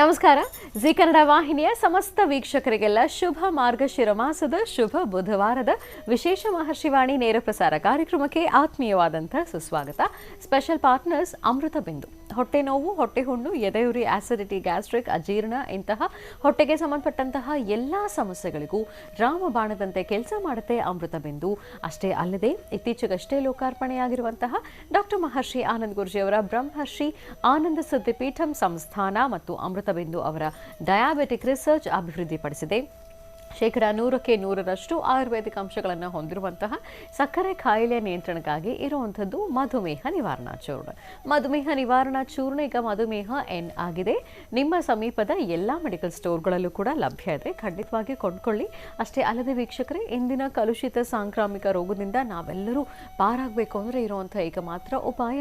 ನಮಸ್ಕಾರ. ಜಿ ಕನ್ನಡ ವಾಹಿನಿಯ ಸಮಸ್ತ ವೀಕ್ಷಕರಿಗೆಲ್ಲ ಶುಭ ಮಾರ್ಗಶಿರ ಮಾಸದ ಶುಭ ಬುಧವಾರದ ವಿಶೇಷ ಮಹರ್ಷಿವಾಣಿ ನೇರ ಪ್ರಸಾರ ಕಾರ್ಯಕ್ರಮಕ್ಕೆ ಆತ್ಮೀಯವಾದಂತಹ ಸುಸ್ವಾಗತ. ಸ್ಪೆಷಲ್ ಪಾರ್ಟ್ನರ್ಸ್ ಅಮೃತ ಬಿಂದು. ಹೊಟ್ಟೆ ನೋವು, ಹೊಟ್ಟೆ ಹುಣ್ಣು, ಎದೆಯುರಿ, ಆಸಿಡಿಟಿ, ಗ್ಯಾಸ್ಟ್ರಿಕ್, ಅಜೀರ್ಣ ಇಂತಹ ಹೊಟ್ಟೆಗೆ ಸಂಬಂಧಪಟ್ಟಂತಹ ಎಲ್ಲಾ ಸಮಸ್ಯೆಗಳಿಗೂ ರಾಮಬಾಣದಂತೆ ಕೆಲಸ ಮಾಡುತ್ತೆ ಅಮೃತ ಬಿಂದು. ಅಷ್ಟೇ ಅಲ್ಲದೆ ಇತ್ತೀಚೆಗಷ್ಟೇ ಲೋಕಾರ್ಪಣೆಯಾಗಿರುವಂತಹ ಡಾಕ್ಟರ್ ಮಹರ್ಷಿ ಆನಂದ್ ಗುರೂಜಿಯವರ ಬ್ರಹ್ಮರ್ಷಿ ಆನಂದ ಸಿದ್ಧಿಪೀಠಂ ಸಂಸ್ಥಾನ ಮತ್ತು ಅಮೃತ ಬಿಂದು ಅವರ ಡಯಾಬಿಟಿಕ್ ರಿಸರ್ಚ್ ಅಭಿವೃದ್ಧಿಪಡಿಸಿದೆ. 100% ಆಯುರ್ವೇದಿಕ್ ಅಂಶಗಳನ್ನು ಹೊಂದಿರುವಂತಹ ಸಕ್ಕರೆ ಕಾಯಿಲೆ ನಿಯಂತ್ರಣಕ್ಕಾಗಿ ಇರುವಂಥದ್ದು ಮಧುಮೇಹ ನಿವಾರಣಾ ಚೂರ್ಣ. ಮಧುಮೇಹ ನಿವಾರಣಾ ಚೂರ್ಣ ಈಗ ಮಧುಮೇಹ ಎನ್ ಆಗಿದೆ. ನಿಮ್ಮ ಸಮೀಪದ ಎಲ್ಲ ಮೆಡಿಕಲ್ ಸ್ಟೋರ್ಗಳಲ್ಲೂ ಕೂಡ ಲಭ್ಯ ಇದೆ, ಖಂಡಿತವಾಗಿ ಕೊಂಡ್ಕೊಳ್ಳಿ. ಅಷ್ಟೇ ಅಲ್ಲದೆ ವೀಕ್ಷಕರೇ, ಇಂದಿನ ಕಲುಷಿತ ಸಾಂಕ್ರಾಮಿಕ ರೋಗದಿಂದ ನಾವೆಲ್ಲರೂ ಪಾರಾಗಬೇಕು ಅಂದರೆ ಇರುವಂಥ ಈಗ ಮಾತ್ರ ಉಪಾಯ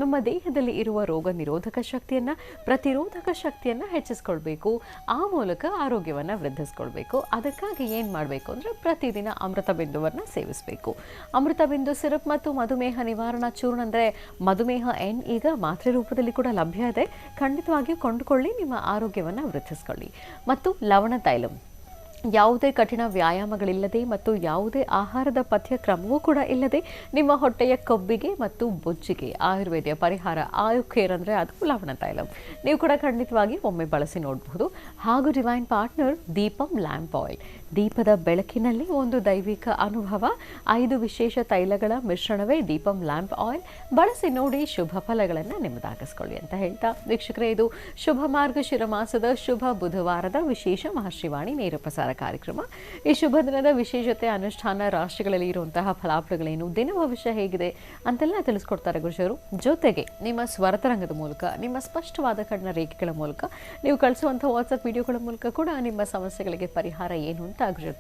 ನಮ್ಮ ದೇಹದಲ್ಲಿ ಇರುವ ರೋಗ ನಿರೋಧಕ ಶಕ್ತಿಯನ್ನು, ಪ್ರತಿರೋಧಕ ಶಕ್ತಿಯನ್ನು ಹೆಚ್ಚಿಸ್ಕೊಳ್ಬೇಕು. ಆ ಮೂಲಕ ಆರೋಗ್ಯವನ್ನು ವೃದ್ಧಿಸ್ಕೊಳ್ಬೇಕು. ಅದಕ್ಕಾಗಿ ಏನು ಮಾಡಬೇಕು ಅಂದರೆ ಪ್ರತಿದಿನ ಅಮೃತ ಬಿಂದುವನ್ನು ಸೇವಿಸಬೇಕು. ಅಮೃತ ಬಿಂದು ಸಿರಪ್ ಮತ್ತು ಮಧುಮೇಹ ನಿವಾರಣಾ ಚೂರ್ಣ ಅಂದರೆ ಮಧುಮೇಹ ಎನ್ ಈಗ ಮಾತ್ರೆ ರೂಪದಲ್ಲಿ ಕೂಡ ಲಭ್ಯ ಇದೆ. ಖಂಡಿತವಾಗಿಯೂ ಕೊಂಡುಕೊಳ್ಳಿ, ನಿಮ್ಮ ಆರೋಗ್ಯವನ್ನು ವೃದ್ಧಿಸ್ಕೊಳ್ಳಿ. ಮತ್ತು ಲವಣ ತೈಲಂ, ಯಾವುದೇ ಕಠಿಣ ವ್ಯಾಯಾಮಗಳಿಲ್ಲದೆ ಮತ್ತು ಯಾವುದೇ ಆಹಾರದ ಪಥ್ಯಕ್ರಮವೂ ಕೂಡ ಇಲ್ಲದೆ ನಿಮ್ಮ ಹೊಟ್ಟೆಯ ಕೊಬ್ಬಿಗೆ ಮತ್ತು ಬೊಜ್ಜಿಗೆ ಆಯುರ್ವೇದ ಪರಿಹಾರ ಆಯುಕೇರ್ ಅಂದರೆ ಅದು ಲವಣ ತೈಲಂ. ನೀವು ಕೂಡ ಖಂಡಿತವಾಗಿ ಒಮ್ಮೆ ಬಳಸಿ ನೋಡಬಹುದು. ಹಾಗೂ divine partner Deepam lamp oil. ದೀಪದ ಬೆಳಕಿನಲ್ಲಿ ಒಂದು ದೈವಿಕ ಅನುಭವ. 5 ವಿಶೇಷ ತೈಲಗಳ ಮಿಶ್ರಣವೇ ದೀಪಂ ಲ್ಯಾಂಪ್ ಆಯಿಲ್. ಬಳಸಿ ನೋಡಿ, ಶುಭ ಫಲಗಳನ್ನು ನಿಮ್ಮದಾಗಿಸ್ಕೊಳ್ಳಿ ಅಂತ ಹೇಳ್ತಾ ವೀಕ್ಷಕರೇ, ಇದು ಶುಭ ಮಾರ್ಗಶಿರ ಮಾಸದ ಶುಭ ಬುಧವಾರದ ವಿಶೇಷ ಮಹರ್ಷಿವಾಣಿ ನೇರ ಪ್ರಸಾರ ಕಾರ್ಯಕ್ರಮ. ಈ ಶುಭ ದಿನದ ವಿಶೇಷತೆ, ಅನುಷ್ಠಾನ, ರಾಶಿಗಳಲ್ಲಿ ಇರುವಂತಹ ಫಲಾಫಲಗಳೇನು, ದಿನ ಭವಿಷ್ಯ ಹೇಗಿದೆ ಅಂತೆಲ್ಲ ತಿಳಿಸ್ಕೊಡ್ತಾರೆ ಗುರುಜರು. ಜೊತೆಗೆ ನಿಮ್ಮ ಸ್ವರತರಂಗದ ಮೂಲಕ, ನಿಮ್ಮ ಸ್ಪಷ್ಟವಾದ ಕಣ್ಣ ರೇಖೆಗಳ ಮೂಲಕ, ನೀವು ಕಳಿಸುವಂಥ ವಾಟ್ಸಪ್ ವಿಡಿಯೋಗಳ ಮೂಲಕ ಕೂಡ ನಿಮ್ಮ ಸಮಸ್ಯೆಗಳಿಗೆ ಪರಿಹಾರ ಏನು ಅಂತ ಗುರುಜರು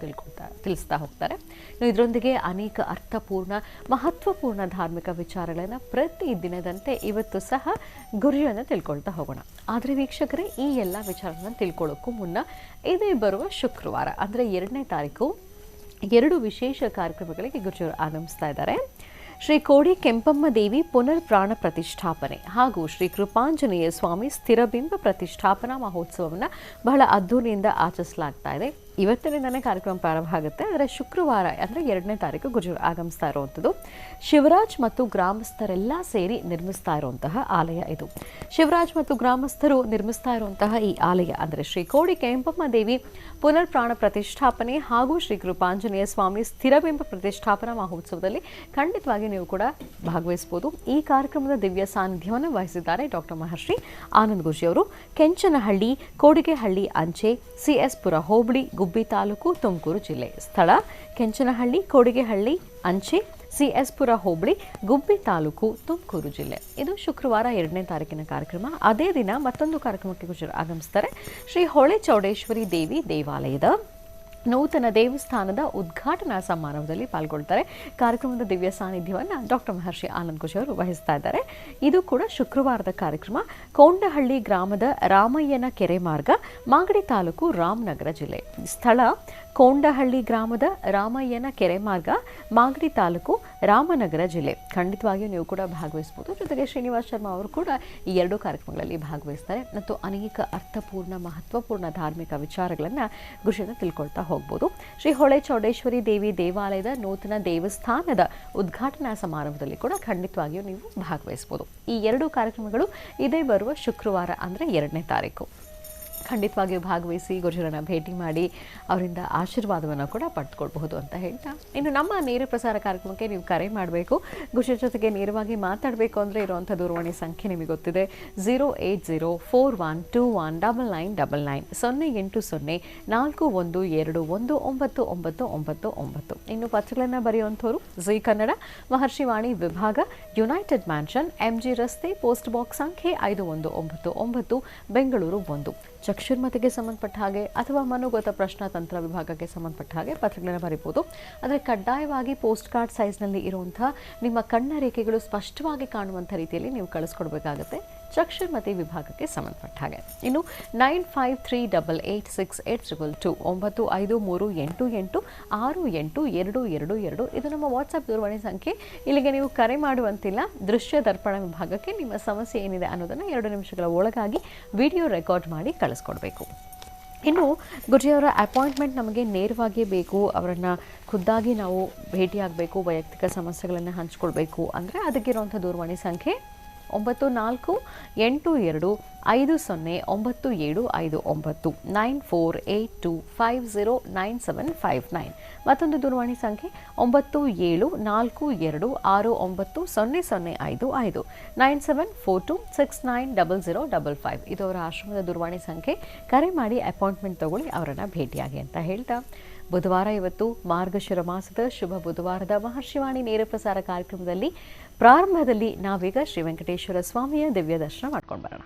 ತಿಳಿಸ್ತಾ ಹೋಗ್ತಾರೆ. ಇದರೊಂದಿಗೆ ಅನೇಕ ಅರ್ಥಪೂರ್ಣ, ಮಹತ್ವಪೂರ್ಣ ಧಾರ್ಮಿಕ ವಿಚಾರಗಳನ್ನು ಪ್ರತಿ ದಿನದಂತೆ ಇವತ್ತು ಸಹ ಗುರುಜರನ್ನು ತಿಳ್ಕೊಳ್ತಾ ಹೋಗೋಣ. ಆದರೆ ವೀಕ್ಷಕರೇ, ಈ ಎಲ್ಲ ವಿಚಾರಗಳನ್ನು ತಿಳ್ಕೊಳ್ಳೋಕ್ಕೂ ಮುನ್ನ ಇದೇ ಬರುವ ಶುಕ್ರವಾರ ಅಂದರೆ 2ನೇ ತಾರೀಕು 2 ವಿಶೇಷ ಕಾರ್ಯಕ್ರಮಗಳಿಗೆ ಗುರುಜರು ಆಗಮಿಸ್ತಾ ಇದ್ದಾರೆ. ಶ್ರೀ ಕೋಡಿ ಕೆಂಪಮ್ಮ ದೇವಿ ಪುನರ್ ಪ್ರಾಣ ಪ್ರತಿಷ್ಠಾಪನೆ ಹಾಗೂ ಶ್ರೀ ಕೃಪಾಂಜನೇಯ ಸ್ವಾಮಿ ಸ್ಥಿರಬಿಂಬ ಪ್ರತಿಷ್ಠಾಪನಾ ಮಹೋತ್ಸವವನ್ನು ಬಹಳ ಅದ್ದೂರಿಯಿಂದ ಆಚರಿಸಲಾಗ್ತಾ ಇದೆ. ಇವತ್ತಿನಿಂದನೇ ಕಾರ್ಯಕ್ರಮ ಪ್ರಾರಂಭ ಆಗುತ್ತೆ. ಆದರೆ ಶುಕ್ರವಾರ ಅಂದರೆ 2ನೇ ತಾರೀಕು ಗುರುಜರು ಆಗಮಿಸ್ತಾ ಇರುವಂಥದ್ದು. ಶಿವರಾಜ್ ಮತ್ತು ಗ್ರಾಮಸ್ಥರೆಲ್ಲ ಸೇರಿ ನಿರ್ಮಿಸ್ತಾ ಇರುವಂತಹ ಆಲಯ ಇದು. ಶಿವರಾಜ್ ಮತ್ತು ಗ್ರಾಮಸ್ಥರು ನಿರ್ಮಿಸ್ತಾ ಇರುವಂತಹ ಈ ಆಲಯ ಅಂದರೆ ಶ್ರೀ ಕೋಡಿ ಕೆಂಪಮ್ಮ ದೇವಿ ಪುನರ್ ಪ್ರಾಣ ಪ್ರತಿಷ್ಠಾಪನೆ ಹಾಗೂ ಶ್ರೀ ಕೃಪಾಂಜನೇಯ ಸ್ವಾಮಿ ಸ್ಥಿರಬಿಂಬ ಪ್ರತಿಷ್ಠಾಪನಾ ಮಹೋತ್ಸವದಲ್ಲಿ ಖಂಡಿತವಾಗಿ ನೀವು ಕೂಡ ಭಾಗವಹಿಸಬಹುದು. ಈ ಕಾರ್ಯಕ್ರಮದ ದಿವ್ಯ ಸಾನ್ನಿಧ್ಯವನ್ನು ವಹಿಸಿದ್ದಾರೆ ಡಾಕ್ಟರ್ ಮಹರ್ಷಿ ಆನಂದ್ ಗುರೂಜಿಯವರು. ಕೆಂಚನಹಳ್ಳಿ, ಕೋಡಿಗೆಹಳ್ಳಿ ಅಂಚೆ, CS ಪುರ ಹೋಬಳಿ, ಗುಬ್ಬಿ ತಾಲೂಕು, ತುಮಕೂರು ಜಿಲ್ಲೆ. ಸ್ಥಳ ಕೆಂಚನಹಳ್ಳಿ, ಕೋಡಿಗೆಹಳ್ಳಿ ಅಂಚೆ, CS ಪುರ ಹೋಬಳಿ, ಗುಬ್ಬಿ ತಾಲೂಕು, ತುಮಕೂರು ಜಿಲ್ಲೆ. ಇದು ಶುಕ್ರವಾರ 2ನೇ ತಾರೀಕಿನ ಕಾರ್ಯಕ್ರಮ. ಅದೇ ದಿನ ಮತ್ತೊಂದು ಕಾರ್ಯಕ್ರಮಕ್ಕೆ ಗುರುಜರು ಆಗಮಿಸ್ತಾರೆ. ಶ್ರೀ ಹೊಳೆ ಚೌಡೇಶ್ವರಿ ದೇವಿ ದೇವಾಲಯದ ನೂತನ ದೇವಸ್ಥಾನದ ಉದ್ಘಾಟನಾ ಸಮಾರಂಭದಲ್ಲಿ ಪಾಲ್ಗೊಳ್ತಾರೆ. ಕಾರ್ಯಕ್ರಮದ ದಿವ್ಯ ಸಾನ್ನಿಧ್ಯವನ್ನು ಡಾಕ್ಟರ್ ಮಹರ್ಷಿ ಆನಂದ್ ಗುರೂಜಿ ಅವರು ವಹಿಸ್ತಾ ಇದ್ದಾರೆ. ಇದು ಕೂಡ ಶುಕ್ರವಾರದ ಕಾರ್ಯಕ್ರಮ. ಕೊಂಡಹಳ್ಳಿ ಗ್ರಾಮದ ರಾಮಯ್ಯನ ಕೆರೆ ಮಾರ್ಗ, ಮಾಗಡಿ ತಾಲೂಕು, ರಾಮನಗರ ಜಿಲ್ಲೆ. ಸ್ಥಳ ಕೊಂಡಹಳ್ಳಿ ಗ್ರಾಮದ ರಾಮಯ್ಯನ ಕೆರೆ ಮಾರ್ಗ, ಮಾಗಡಿ ತಾಲೂಕು, ರಾಮನಗರ ಜಿಲ್ಲೆ. ಖಂಡಿತವಾಗಿಯೂ ನೀವು ಕೂಡ ಭಾಗವಹಿಸಬಹುದು. ಜೊತೆಗೆ ಶ್ರೀನಿವಾಸ್ ಶರ್ಮಾ ಅವರು ಕೂಡ ಈ 2 ಕಾರ್ಯಕ್ರಮಗಳಲ್ಲಿ ಭಾಗವಹಿಸ್ತಾರೆ ಮತ್ತು ಅನೇಕ ಅರ್ಥಪೂರ್ಣ, ಮಹತ್ವಪೂರ್ಣ ಧಾರ್ಮಿಕ ವಿಚಾರಗಳನ್ನು ಗುರುಜಿಯಿಂದ ತಿಳ್ಕೊಳ್ತಾ ಹೋಗ್ಬೋದು. ಶ್ರೀ ಹೊಳೆ ಚೌಡೇಶ್ವರಿ ದೇವಿ ದೇವಾಲಯದ ನೂತನ ದೇವಸ್ಥಾನದ ಉದ್ಘಾಟನಾ ಸಮಾರಂಭದಲ್ಲಿ ಕೂಡ ಖಂಡಿತವಾಗಿಯೂ ನೀವು ಭಾಗವಹಿಸಬಹುದು. ಈ 2 ಕಾರ್ಯಕ್ರಮಗಳು ಇದೇ ಬರುವ ಶುಕ್ರವಾರ ಅಂದರೆ 2ನೇ ತಾರೀಕು. ಖಂಡಿತವಾಗಿಯೂ ಭಾಗವಹಿಸಿ ಗುರುಜರನ್ನು ಭೇಟಿ ಮಾಡಿ ಅವರಿಂದ ಆಶೀರ್ವಾದವನ್ನು ಕೂಡ ಪಡೆದುಕೊಳ್ಬಹುದು ಅಂತ ಹೇಳ್ತಾ, ಇನ್ನು ನಮ್ಮ ನೇರ ಪ್ರಸಾರ ಕಾರ್ಯಕ್ರಮಕ್ಕೆ ನೀವು ಕರೆ ಮಾಡಬೇಕು, ಗುರುಜರ ಜೊತೆಗೆ ನೇರವಾಗಿ ಮಾತಾಡಬೇಕು ಅಂದರೆ ಇರುವಂಥ ದೂರವಾಣಿ ಸಂಖ್ಯೆ ನಿಮಗೆ ಗೊತ್ತಿದೆ. 08041219999 08041211999. ಇನ್ನು ಪತ್ರಗಳನ್ನು ಬರೆಯುವಂಥವ್ರು ಜಿ ಕನ್ನಡ ಮಹರ್ಷಿವಾಣಿ ವಿಭಾಗ, ಯುನೈಟೆಡ್ ಮ್ಯಾನ್ಷನ್, MG ರಸ್ತೆ, ಪೋಸ್ಟ್ ಬಾಕ್ಸ್ ಸಂಖ್ಯೆ 5199, ಬೆಂಗಳೂರು 1. ಚಕ್ಷುರ್ಮತಿಗೆ ಸಂಬಂಧಪಟ್ಟ ಹಾಗೆ ಅಥವಾ ಮನೋಗತ ಪ್ರಶ್ನಾತಂತ್ರ ವಿಭಾಗಕ್ಕೆ ಸಂಬಂಧಪಟ್ಟ ಹಾಗೆ ಪತ್ರಗಳನ್ನು ಬರೀಬಹುದು. ಆದರೆ ಕಡ್ಡಾಯವಾಗಿ ಪೋಸ್ಟ್ ಕಾರ್ಡ್ ಸೈಜ್ನಲ್ಲಿ ಇರುವಂಥ ನಿಮ್ಮ ಕಣ್ಣ ರೇಖೆಗಳು ಸ್ಪಷ್ಟವಾಗಿ ಕಾಣುವಂಥ ರೀತಿಯಲ್ಲಿ ನೀವು ಕಳಿಸ್ಕೊಡ್ಬೇಕಾಗತ್ತೆ. ಚಕ್ಷುರ್ಮತಿ ವಿಭಾಗಕ್ಕೆ ಸಂಬಂಧಪಟ್ಟ ಹಾಗೆ. ಇನ್ನು 9538868222 9538868222 ಇದು ನಮ್ಮ ವಾಟ್ಸಪ್ ದೂರವಾಣಿ ಸಂಖ್ಯೆ. ಇಲ್ಲಿಗೆ ನೀವು ಕರೆ ಮಾಡುವಂತಿಲ್ಲ. ದೃಶ್ಯ ದರ್ಪಣ ವಿಭಾಗಕ್ಕೆ ನಿಮ್ಮ ಸಮಸ್ಯೆ ಏನಿದೆ ಅನ್ನೋದನ್ನು 2 ನಿಮಿಷಗಳ ಒಳಗಾಗಿ ವಿಡಿಯೋ ರೆಕಾರ್ಡ್ ಮಾಡಿ ಕಳಿಸ್ಕೊಡ್ಬೇಕು. ಇನ್ನು ಗುರುಜಿಯವರ ಅಪಾಯಿಂಟ್ಮೆಂಟ್ ನಮಗೆ ನೇರವಾಗಿ ಬೇಕು, ಅವರನ್ನು ಖುದ್ದಾಗಿ ನಾವು ಭೇಟಿಯಾಗಬೇಕು, ವೈಯಕ್ತಿಕ ಸಮಸ್ಯೆಗಳನ್ನು ಹಂಚ್ಕೊಳ್ಬೇಕು ಅಂದರೆ ಅದಕ್ಕಿರುವಂಥ ದೂರವಾಣಿ ಸಂಖ್ಯೆ 9482509759 9482509759. ಮತ್ತೊಂದು ದೂರವಾಣಿ ಸಂಖ್ಯೆ 9742690055 9742690055. ಇದು ಅವರ ಆಶ್ರಮದ ದೂರವಾಣಿ ಸಂಖ್ಯೆ. ಕರೆ ಮಾಡಿ ಅಪಾಯಿಂಟ್ಮೆಂಟ್ ತಗೊಳ್ಳಿ, ಅವರನ್ನು ಭೇಟಿಯಾಗಿ ಅಂತ ಹೇಳ್ತಾ, ಬುಧವಾರ ಇವತ್ತು ಮಾರ್ಗಶಿರ ಮಾಸದ ಶುಭ ಬುಧವಾರದ ಮಹರ್ಷಿವಾಣಿ ನೇರ ಪ್ರಸಾರ ಕಾರ್ಯಕ್ರಮದಲ್ಲಿ ಪ್ರಾರಂಭದಲ್ಲಿ ನಾವೀಗ ಶ್ರೀ ವೆಂಕಟೇಶ್ವರ ಸ್ವಾಮಿಯ ದಿವ್ಯ ದರ್ಶನ ಮಾಡ್ಕೊಂಡು ಬರೋಣ.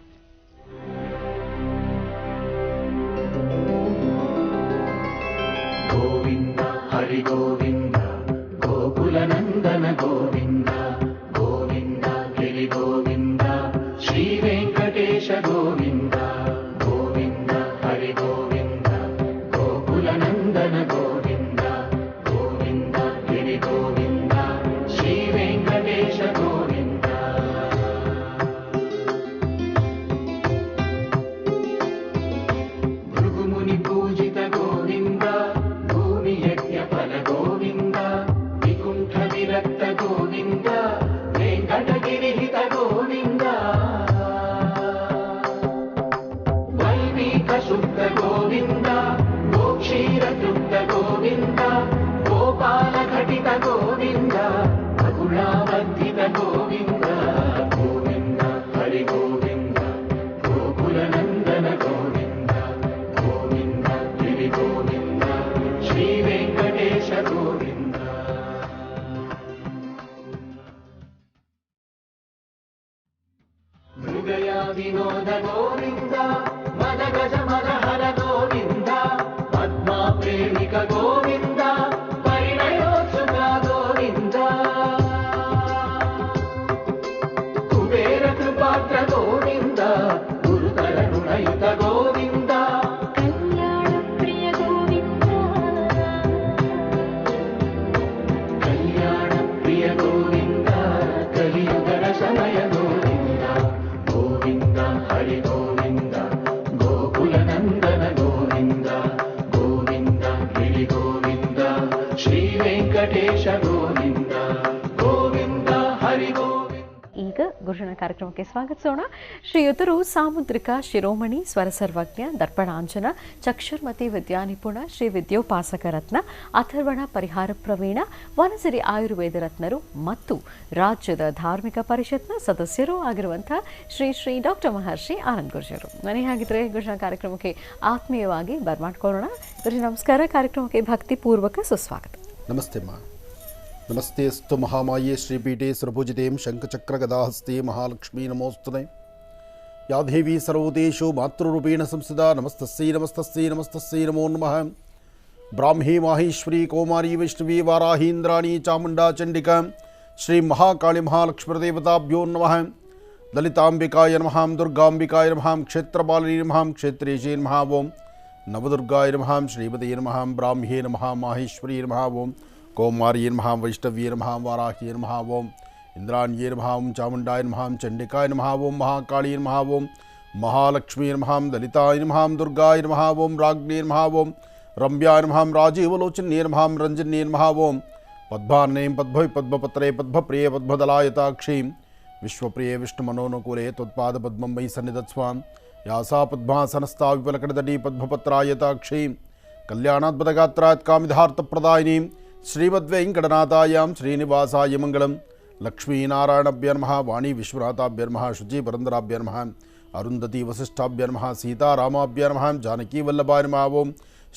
ಗೋವಿಂದ ಹರಿ ಗೋವಿಂದ ಗೋಕುಲ ನಂದನ ಗೋವಿಂದ ಗೋವಿಂದ ಗಿರಿ ಗೋವಿಂದ ಶ್ರೀ ವೆಂಕಟೇಶ ಗೋವಿಂದ ಗೋವಿಂದ ಹರಿ ಗೋವಿಂದ ಗೋಕುಲ ನಂದನ ಗೋವಿಂದ ಗೋವಿಂದ ಗಿರಿ ಗೋವಿಂದ ಶ್ರೀ ವೆಂಕಟೇಶ ಗೋವಿಂದ. ಭೃಗುಮುನಿ ಪೂಜಿತ ಗೋವಿಂದ ಭೂಮಿ ಯಜ್ಞ ಫಲ ಗೋವಿಂದ ವಿಕುಂಠ ವಿರಕ್ತ ಗೋವಿಂದ ವೆಂಕಟಗಿರಿಹಿತ ಗೋವಿಂದ ವೈದಿಕ ಶುದ್ಧ ಗೋವಿಂದ ಗೋಕ್ಷೀರ ತೃಪ್ತ ಗೋವಿಂದ ಗೋಪಾಲ ಘಟಿತ ಗೋವಿಂದ ಬಗುಳಾವರ್ಧಿತ ಗೋವಿಂದ ಗೋವಿಂದ ಹರಿ ಗೋವಿಂದ ಗೋಕುಲ ನಂದನ ಗೋವಿಂದ ಗೋವಿಂದ ಗಿರಿ ಗೋವಿಂದ ಶ್ರೀ ವೆಂಕಟೇಶ ಗೋವಿಂದ. ಮೃಗಯ ವಿನೋದ ಗೋವಿಂದ ಮದ ಗಜ ಮದ ಹರ ಗೋವಿಂದ ಪದ್ಮಾ ಪ್ರೇಮಿಕ ಗೋವಿಂದ ಪರಿಣಯೋತ್ಸುಕ ಗೋವಿಂದ ಕುಬೇರ ಕೃಪಾತ್ರ ಗೋವಿಂದ ಗುರುತರ ಋಣಯುತ ಗೋವಿಂದ ಕಲ್ಯಾಣ ಪ್ರಿಯ ಗೋವಿಂದ ಕಲ್ಯಾಣ ಪ್ರಿಯ ಗೋವಿಂದ ಕಲಿಯುಗದ ಸಮಯ ಗೋವಿಂದ ಗೋವಿಂದ ಹರಿ ಗೋವಿಂದ ಗೋಕುಲ ನಂದನ ಗೋವಿಂದ ಗೋವಿಂದ ಗಿರಿ ಗೋವಿಂದ ಶ್ರೀ ವೆಂಕಟೇಶ ಗೋವಿಂದ ಗೋವಿಂದ ಹರಿ ಗೋವಿಂದ. ಈಗ ಗುರುಜನ ಕಾರ್ಯಕ್ರಮಕ್ಕೆ ಸ್ವಾಗತಿಸೋಣ. ಶ್ರೀಯುತರು ಸಾಮುದ್ರಿಕ ಶಿರೋಮಣಿ ಸ್ವರ ಸರ್ವಜ್ಞ ದರ್ಪಣಾಂಜನ ಚಕ್ಷುರ್ಮತಿ ವಿದ್ಯಾನಿಪುಣ ಶ್ರೀ ವಿದ್ಯೋಪಾಸಕ ರತ್ನ ಅಥರ್ವಣ ಪರಿಹಾರ ಪ್ರವೀಣ ವನಸಿರಿ ಆಯುರ್ವೇದ ರತ್ನರು ಮತ್ತು ರಾಜ್ಯದ ಧಾರ್ಮಿಕ ಪರಿಷತ್ನ ಸದಸ್ಯರೂ ಆಗಿರುವಂತಹ ಶ್ರೀ ಶ್ರೀ ಡಾಕ್ಟರ್ ಮಹರ್ಷಿ ಆನಂದ್ ಗುರುಜರು. ಮನೆ ಹಾಗಿದ್ರೆ ಗುರುಜನ ಕಾರ್ಯಕ್ರಮಕ್ಕೆ ಆತ್ಮೀಯವಾಗಿ ಬರ್ಮಾಡ್ಕೊಳ್ಳೋಣ. ಗುರುಜಿ ನಮಸ್ಕಾರ. ಕಾರ್ಯಕ್ರಮಕ್ಕೆ ಭಕ್ತಿಪೂರ್ವಕ ಸುಸ್ವಾಗತ. ನಮಸ್ತೆ ಮಾ. ನಮಸ್ತೆ ಸ್ತು ಮಹಾಮಾಯೇ ಶ್ರೀಪೀಠೆ ಸುರಭುಜಿತೇಂ ಶಂಖಚಕ್ರ ಗದಾಹಸ್ತೆ ಮಹಾಲಕ್ಷ್ಮೀ ನಮೋಸ್ತುತೆ. ಯಾ ದೇವಿ ಸರ್ವೋದೇಶು ಮಾತೃರೂಪೇಣ ಸಂಸ್ಥಿತಾ ನಮಸ್ತಸ್ಯೈ ನಮಸ್ತಸ್ಯೈ ನಮಸ್ತಸ್ಯೈ ನಮೋ ನಮಃ. ಬ್ರಾಹ್ಮೀ ಮಾಹೇಶ್ವರಿ ಕೌಮಾರಿ ವೈಷ್ಣವಿ ವಾರಾಹೀಂದ್ರಾಣಿ ಚಾಮುಂಡಾ ಚಂಡಿಕಾ ಶ್ರೀ ಮಹಾಕಾಳಿ ಮಹಾಲಕ್ಷ್ಮೀದೇವತಾಭ್ಯೋ ನಮಃ. ಲಲಿತಾಂಬಿಕಾಯ ನಮಃ ದುರ್ಗಾಂಬಿಕಾಯ ನಮಃ ಕ್ಷೇತ್ರಪಾಲಿನಿ ನಮಃ ಕ್ಷೇತ್ರೇಶೇ ನಮಃ ಓಂ ನವದುರ್ಗಾಯ ನಮಃ ಶ್ರೀಮತೇ ನಮಃ ಬ್ರಾಹ್ಮ್ಯೇ ನಮಃ ಮಾಹೇಶ್ವರಿ ನಮಃ ಓಂ ಕೌಮಾರ್ಯೇ ನಮಃ ವೈಷ್ಣವ್ಯೇ ನಮಃ ವಾರಾಹ್ಯೇ ನಮಃ ಓಂ ಇಂದ್ರಾಣ್ಯೇ ನಮಃ ಓಂ ಚಾಮುಂಡಾಯ ನಮಃ ಚಂಡಿಕಾಯ ನಮಃ ಓಂ ಮಹಾಕಾಳಿಯೇ ನಮಃ ಓಂ ಮಹಾಲಕ್ಷ್ಮೀ ನಮಃ ಲಲಿತಾಯ ನಮಃ ದುರ್ಗಾಯ ನಮಃ ಓಂ ರಾಜ್ಞೇ ನಮಃ ಓಂ ರಮ್ಯಾಯ ನಮಃ ರಾಜೀವಲೋಚನ್ಯೇ ನಮಃ ರಂಜನ್ಯೇ ನಮಃ ಓಂ ಪದ್ಮಾರ್ಣೇಂ ಪದ್ಭವಿ ಪದ್ಮಪತ್ರೇ ಪದ್ಮಪ್ರಿಯೇ ಪದ್ಮದಲಾಯತಾಕ್ಷೀಂ ವಿಶ್ವಪ್ರಿಯೇ ವಿಷ್ಣುಮನೋನುಕೂಲೆ ತ್ವತ್ಪಾದಪದ್ಮಂ ಮಯಿ ಸನ್ನಿಧತ್ಸ್ವಾಂ ಯಾಸಾ ಪದ್ಮಾಸನಸ್ತಾ ವಿಪಲಕಡದಡಿ ಪದ್ಮಪತ್ರಾಯತಾಕ್ಷೀಂ ಕಲ್ಯಾಣಾದ್ಭುತಗಾತ್ರಾತ್ ಕಾಮಿಧಾರ್ಥಪ್ರದಾಯಿನೀಂ ಶ್ರೀಮದ್ವೆಂಕಟನಾಥಾಯಾಂ ಶ್ರೀನಿವಾಸಾಯ ಮಂಗಳಂ. ಲಕ್ಷ್ಮೀನಾರಾಯಣಭ್ಯ ನಮಃ ವಾಣಿ ವಿಶ್ವನಾಥಾಭ್ಯ ನಮಃ ಶುಚಿ ಪರಂದರಾಭ್ಯ ನಮಃ ಅರುಂಧತಿ ವಸಿಷ್ಠಾಭ್ಯ ನಮಃ ಸೀತಾರಾಮಾಭ್ಯ ನಮಃ ಜಾನಕೀ ವಲ್ಲಭಾಯ ನಮಃ ಓಂ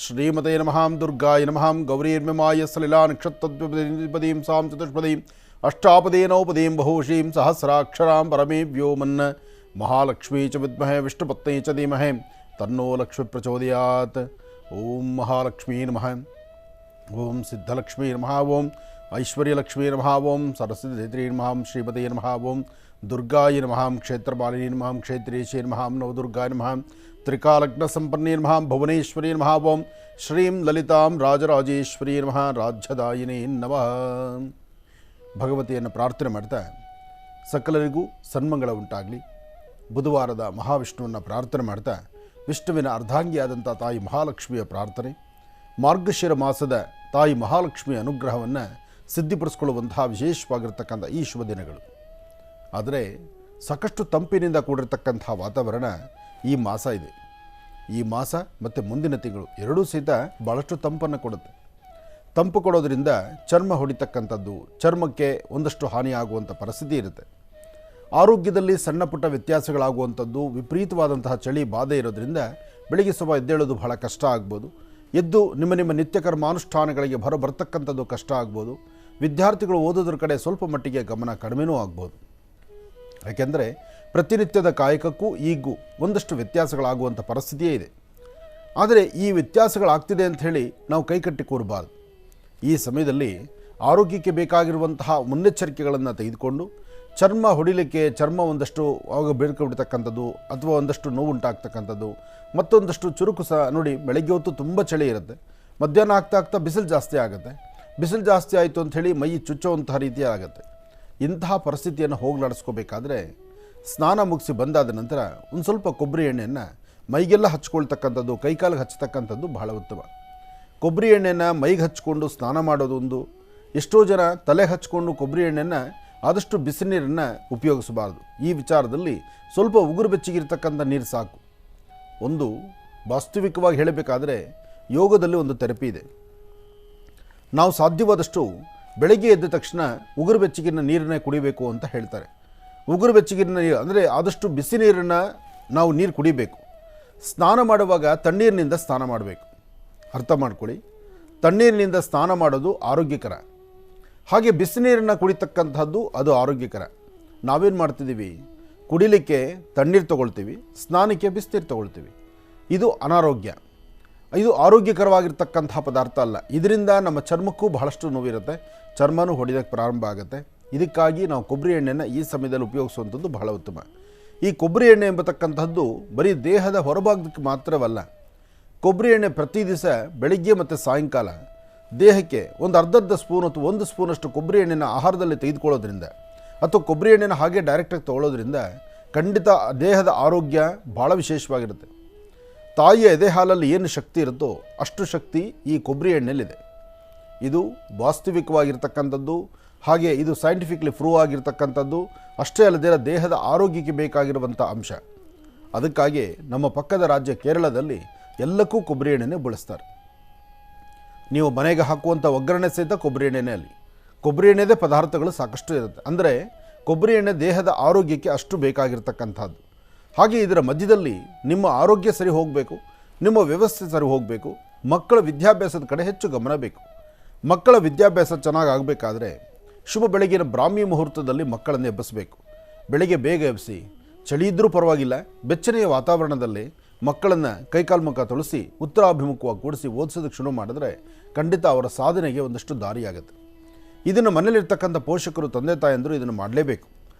ಶ್ರೀಮತೆ ನಮಃ ದುರ್ಗಾಯ ನಮಃ ಗೌರೀರ್ಮಿಮಾಯ ಸಲಿಲಾ ನಕ್ಷತ್ರದ್ವಿಪದೀಂ ಸಾಂ ಚತುಷ್ಪದೀಂ ಅಷ್ಟಾಪದೇ ನೌಪದೀಂ ಬಹುಶೀಂ ಸಹಸ್ರಾಕ್ಷರಾಂ ಪರಮೇ ವ್ಯೋಮನ್ನ ಮಹಾಲಕ್ಷ್ಮೀ ಚ ವಿದ್ಮಹೇ ವಿಷ್ಣುಪತ್ನೇ ಚ ಧೀಮಹಿ ತನ್ನೋ ಲಕ್ಷ್ಮೀ ಪ್ರಚೋದಯಾತ್. ಓಂ ಮಹಾಲಕ್ಷ್ಮೀ ನಮಃ. ಓಂ ಸಿದ್ಧಲಕ್ಷ್ಮೀ ನಮಃ ಓಂ ಐಶ್ವರ್ಯಲಕ್ಷ್ಮೀ ನಮಃ ಓಂ ಸರಸ್ವತೀ ನಮಃ ಶ್ರೀಮತಿ ನಮಃ ಓಂ ದುರ್ಗಾಯ ನಮಃ ಕ್ಷೇತ್ರಪಾಲಿನಿ ನಮಃ ಕ್ಷೇತ್ರೇಶೇ ನಮಃ ನವದುರ್ಗಾಯ ನಮಃ ತ್ರಿಕಾಲಗ್ನ ಸಂಪನ್ನೇ ನಮಃ ಭುವನೇಶ್ವರಿ ನಮಃ ಓಂ ಶ್ರೀಂ ಲಲಿತಾಂ ರಾಜರಾಜೇಶ್ವರಿ ನಮಃ ರಾಜ್ಯದಾಯಿನೇ ನಮಃ. ಭಗವತಿಯನ್ನು ಪ್ರಾರ್ಥನೆ ಮಾಡ್ತಾ ಸಕಲರಿಗೂ ಸನ್ಮಂಗಳ ಉಂಟಾಗಲಿ. ಬುಧವಾರದ ಮಹಾವಿಷ್ಣುವನ್ನು ಪ್ರಾರ್ಥನೆ ಮಾಡ್ತಾ ವಿಷ್ಣುವಿನ ಅರ್ಧಾಂಗಿಯಾದಂಥ ತಾಯಿ ಮಹಾಲಕ್ಷ್ಮಿಯ ಪ್ರಾರ್ಥನೆ, ಮಾರ್ಗಶಿರ ಮಾಸದ ತಾಯಿ ಮಹಾಲಕ್ಷ್ಮಿಯ ಅನುಗ್ರಹವನ್ನು ಸಿದ್ಧಿಪಡಿಸ್ಕೊಳ್ಳುವಂತಹ ವಿಶೇಷವಾಗಿರ್ತಕ್ಕಂಥ ಈ ಶುಭ ದಿನಗಳು. ಆದರೆ ಸಾಕಷ್ಟು ತಂಪಿನಿಂದ ಕೂಡಿರ್ತಕ್ಕಂಥ ವಾತಾವರಣ ಈ ಮಾಸ ಇದೆ. ಈ ಮಾಸ ಮತ್ತು ಮುಂದಿನ ತಿಂಗಳು ಎರಡೂ ಸಹಿತ ಭಾಳಷ್ಟು ತಂಪನ್ನು ಕೊಡುತ್ತೆ. ತಂಪು ಕೊಡೋದ್ರಿಂದ ಚರ್ಮ ಹೊಡಿತಕ್ಕಂಥದ್ದು, ಚರ್ಮಕ್ಕೆ ಒಂದಷ್ಟು ಹಾನಿಯಾಗುವಂಥ ಪರಿಸ್ಥಿತಿ ಇರುತ್ತೆ. ಆರೋಗ್ಯದಲ್ಲಿ ಸಣ್ಣ ಪುಟ್ಟ ವ್ಯತ್ಯಾಸಗಳಾಗುವಂಥದ್ದು, ವಿಪರೀತವಾದಂತಹ ಚಳಿ ಬಾಧೆ ಇರೋದ್ರಿಂದ ಬೆಳಿಗ್ಗೆ ಸ್ವಲ್ಪ ಎದ್ದೇಳೋದು ಬಹಳ ಕಷ್ಟ ಆಗ್ಬೋದು. ಎದ್ದು ನಿಮ್ಮ ನಿತ್ಯ ಕರ್ಮಾನುಷ್ಠಾನಗಳಿಗೆ ಬರ್ತಕ್ಕಂಥದ್ದು ಕಷ್ಟ ಆಗ್ಬೋದು. ವಿದ್ಯಾರ್ಥಿಗಳು ಓದೋದ್ರ ಕಡೆ ಸ್ವಲ್ಪ ಮಟ್ಟಿಗೆ ಗಮನ ಕಡಿಮೆನೂ ಆಗ್ಬೋದು. ಯಾಕೆಂದರೆ ಪ್ರತಿನಿತ್ಯದ ಕಾಯಕಕ್ಕೂ ಈಗೂ ಒಂದಷ್ಟು ವ್ಯತ್ಯಾಸಗಳಾಗುವಂಥ ಪರಿಸ್ಥಿತಿಯೇ ಇದೆ. ಆದರೆ ಈ ವ್ಯತ್ಯಾಸಗಳಾಗ್ತಿದೆ ಅಂಥೇಳಿ ನಾವು ಕೈಕಟ್ಟಿ ಕೂರಬಾರ್ದು. ಈ ಸಮಯದಲ್ಲಿ ಆರೋಗ್ಯಕ್ಕೆ ಬೇಕಾಗಿರುವಂತಹ ಮುನ್ನೆಚ್ಚರಿಕೆಗಳನ್ನು ತೆಗೆದುಕೊಂಡು ಚರ್ಮ ಹೊಡಿಲಿಕ್ಕೆ, ಚರ್ಮ ಒಂದಷ್ಟು ಆಗ ಬೇರ್ಕೊಂಡ್ಬಿಡ್ತಕ್ಕಂಥದ್ದು ಅಥವಾ ಒಂದಷ್ಟು ನೋವುಂಟಾಗ್ತಕ್ಕಂಥದ್ದು, ಮತ್ತೊಂದಷ್ಟು ಚುರುಕು ಸಹ ನೋಡಿ. ಬೆಳಗ್ಗೆ ಹೊತ್ತು ತುಂಬ ಚಳಿ ಇರುತ್ತೆ, ಮಧ್ಯಾಹ್ನ ಆಗ್ತಾ ಬಿಸಿಲು ಜಾಸ್ತಿ ಆಗುತ್ತೆ. ಬಿಸಿಲು ಜಾಸ್ತಿ ಆಯಿತು ಅಂಥೇಳಿ ಮೈ ಚುಚ್ಚುವಂತಹ ರೀತಿ ಆಗುತ್ತೆ. ಇಂತಹ ಪರಿಸ್ಥಿತಿಯನ್ನು ಹೋಗಲಾಡಿಸ್ಕೋಬೇಕಾದ್ರೆ ಸ್ನಾನ ಮುಗಿಸಿ ಬಂದಾದ ನಂತರ ಒಂದು ಸ್ವಲ್ಪ ಕೊಬ್ಬರಿ ಎಣ್ಣೆಯನ್ನು ಮೈಗೆಲ್ಲ ಹಚ್ಕೊಳ್ತಕ್ಕಂಥದ್ದು, ಕೈಕಾಲಿಗೆ ಹಚ್ಚತಕ್ಕಂಥದ್ದು ಬಹಳ ಉತ್ತಮ. ಕೊಬ್ಬರಿ ಎಣ್ಣೆಯನ್ನು ಮೈಗೆ ಹಚ್ಕೊಂಡು ಸ್ನಾನ ಮಾಡೋದೊಂದು. ಎಷ್ಟೋ ಜನ ತಲೆಗೆ ಹಚ್ಕೊಂಡು ಕೊಬ್ಬರಿ ಎಣ್ಣೆಯನ್ನು ಆದಷ್ಟು ಬಿಸಿನೀರನ್ನು ಉಪಯೋಗಿಸಬಾರ್ದು. ಈ ವಿಚಾರದಲ್ಲಿ ಸ್ವಲ್ಪ ಉಗುರು ಬೆಚ್ಚಗಿರ್ತಕ್ಕಂಥ ನೀರು ಸಾಕು. ಒಂದು ವಾಸ್ತವಿಕವಾಗಿ ಹೇಳಬೇಕಾದ್ರೆ ಯೋಗದಲ್ಲಿ ಒಂದು ಥೆರಪಿ ಇದೆ. ನಾವು ಸಾಧ್ಯವಾದಷ್ಟು ಬೆಳಗ್ಗೆ ಎದ್ದ ತಕ್ಷಣ ಉಗುರು ಬೆಚ್ಚಗಿನ ನೀರನ್ನೇ ಕುಡಿಬೇಕು ಅಂತ ಹೇಳ್ತಾರೆ. ಉಗುರು ಬೆಚ್ಚಗಿನ ನೀರು ಅಂದರೆ ಆದಷ್ಟು ಬಿಸಿ ನೀರನ್ನು ನಾವು ನೀರು ಕುಡಿಬೇಕು. ಸ್ನಾನ ಮಾಡುವಾಗ ತಣ್ಣೀರಿನಿಂದ ಸ್ನಾನ ಮಾಡಬೇಕು. ಅರ್ಥ ಮಾಡ್ಕೊಳ್ಳಿ, ತಣ್ಣೀರಿನಿಂದ ಸ್ನಾನ ಮಾಡೋದು ಆರೋಗ್ಯಕರ. ಹಾಗೆ ಬಿಸಿನೀರನ್ನು ಕುಡಿತಕ್ಕಂಥದ್ದು ಅದು ಆರೋಗ್ಯಕರ. ನಾವೇನು ಮಾಡ್ತಿದ್ದೀವಿ, ಕುಡಿಲಿಕ್ಕೆ ತಣ್ಣೀರು ತೊಗೊಳ್ತೀವಿ, ಸ್ನಾನಕ್ಕೆ ಬಿಸಿನೀರು ತೊಗೊಳ್ತೀವಿ. ಇದು ಅನಾರೋಗ್ಯ. ಇದು ಆರೋಗ್ಯಕರವಾಗಿರ್ತಕ್ಕಂಥ ಪದಾರ್ಥ ಅಲ್ಲ. ಇದರಿಂದ ನಮ್ಮ ಚರ್ಮಕ್ಕೂ ಬಹಳಷ್ಟು ನೋವಿರುತ್ತೆ, ಚರ್ಮನೂ ಹೊಡಿಯೋಕ್ಕೆ ಪ್ರಾರಂಭ ಆಗುತ್ತೆ. ಇದಕ್ಕಾಗಿ ನಾವು ಕೊಬ್ಬರಿ ಎಣ್ಣೆಯನ್ನು ಈ ಸಮಯದಲ್ಲಿ ಉಪಯೋಗಿಸುವಂಥದ್ದು ಬಹಳ ಉತ್ತಮ. ಈ ಕೊಬ್ಬರಿ ಎಣ್ಣೆ ಎಂಬತಕ್ಕಂಥದ್ದು ಬರೀ ದೇಹದ ಹೊರಭಾಗಕ್ಕೆ ಮಾತ್ರವಲ್ಲ. ಕೊಬ್ಬರಿ ಎಣ್ಣೆ ಪ್ರತಿ ದಿವಸ ಬೆಳಿಗ್ಗೆ ಮತ್ತು ಸಾಯಂಕಾಲ ದೇಹಕ್ಕೆ ಒಂದು ಅರ್ಧ ಸ್ಪೂನ್ ಅಥವಾ 1 ಸ್ಪೂನಷ್ಟು ಕೊಬ್ಬರಿ ಎಣ್ಣೆನ ಆಹಾರದಲ್ಲಿ ತೆಗೆದುಕೊಳ್ಳೋದ್ರಿಂದ ಅಥವಾ ಕೊಬ್ಬರಿ ಎಣ್ಣೆನ ಹಾಗೆ ಡೈರೆಕ್ಟಾಗಿ ತೊಗೊಳ್ಳೋದ್ರಿಂದ ಖಂಡಿತ ದೇಹದ ಆರೋಗ್ಯ ಭಾಳ ವಿಶೇಷವಾಗಿರುತ್ತೆ. ತಾಯಿಯ ಎದೆ ಹಾಲಲ್ಲಿ ಏನು ಶಕ್ತಿ ಇರುತ್ತೋ ಅಷ್ಟು ಶಕ್ತಿ ಈ ಕೊಬ್ಬರಿ ಎಣ್ಣೆಯಲ್ಲಿದೆ. ಇದು ವಾಸ್ತವಿಕವಾಗಿರ್ತಕ್ಕಂಥದ್ದು. ಹಾಗೆ ಇದು ಸೈಂಟಿಫಿಕ್ಲಿ ಪ್ರೂವ್ ಆಗಿರ್ತಕ್ಕಂಥದ್ದು. ಅಷ್ಟೇ ಅಲ್ಲದೆ ದೇಹದ ಆರೋಗ್ಯಕ್ಕೆ ಬೇಕಾಗಿರುವಂಥ ಅಂಶ. ಅದಕ್ಕಾಗಿ ನಮ್ಮ ಪಕ್ಕದ ರಾಜ್ಯ ಕೇರಳದಲ್ಲಿ ಎಲ್ಲಕ್ಕೂ ಕೊಬ್ಬರಿ ಎಣ್ಣೆನೇ ಬಳಸ್ತಾರೆ. ನೀವು ಮನೆಗೆ ಹಾಕುವಂಥ ಒಗ್ಗರಣೆ ಸಹಿತ ಕೊಬ್ಬರಿ ಎಣ್ಣೆನೇ. ಅಲ್ಲಿ ಕೊಬ್ಬರಿ ಎಣ್ಣೆದೇ ಪದಾರ್ಥಗಳು ಸಾಕಷ್ಟು ಇರುತ್ತೆ. ಅಂದರೆ ಕೊಬ್ಬರಿ ಎಣ್ಣೆ ದೇಹದ ಆರೋಗ್ಯಕ್ಕೆ ಅಷ್ಟು ಬೇಕಾಗಿರ್ತಕ್ಕಂಥದ್ದು. ಹಾಗೆ ಇದರ ಮಧ್ಯದಲ್ಲಿ ನಿಮ್ಮ ಆರೋಗ್ಯ ಸರಿ ಹೋಗಬೇಕು, ನಿಮ್ಮ ವ್ಯವಸ್ಥೆ ಸರಿ ಹೋಗಬೇಕು, ಮಕ್ಕಳ ವಿದ್ಯಾಭ್ಯಾಸದ ಕಡೆ ಹೆಚ್ಚು ಗಮನ ಬೇಕು. ಮಕ್ಕಳ ವಿದ್ಯಾಭ್ಯಾಸ ಚೆನ್ನಾಗಿ ಆಗಬೇಕಾದ್ರೆ ಶುಭ ಬೆಳಗಿನ ಬ್ರಾಹ್ಮಿ ಮುಹೂರ್ತದಲ್ಲಿ ಮಕ್ಕಳನ್ನು ಎಬ್ಬಿಸಬೇಕು. ಬೆಳಗ್ಗೆ ಬೇಗ ಎಬ್ಬಿಸಿ, ಚಳಿ ಇದ್ದರೂ ಪರವಾಗಿಲ್ಲ, ಬೆಚ್ಚನೆಯ ವಾತಾವರಣದಲ್ಲಿ ಮಕ್ಕಳನ್ನು ಕೈಕಾಲು ಮುಖ ತೊಳಸಿ ಉತ್ತರಾಭಿಮುಖವಾಗಿ ಕೂಡಿಸಿ ಓದಿಸೋದಕ್ಕೆ ಶುರು ಮಾಡಿದ್ರೆ ಖಂಡಿತ ಅವರ ಸಾಧನೆಗೆ ಒಂದಷ್ಟು ದಾರಿಯಾಗುತ್ತೆ. ಇದನ್ನು ಮನೇಲಿರ್ತಕ್ಕಂಥ ಪೋಷಕರು, ತಂದೆ ತಾಯಂದರು ಇದನ್ನು ಮಾಡಲೇಬೇಕು.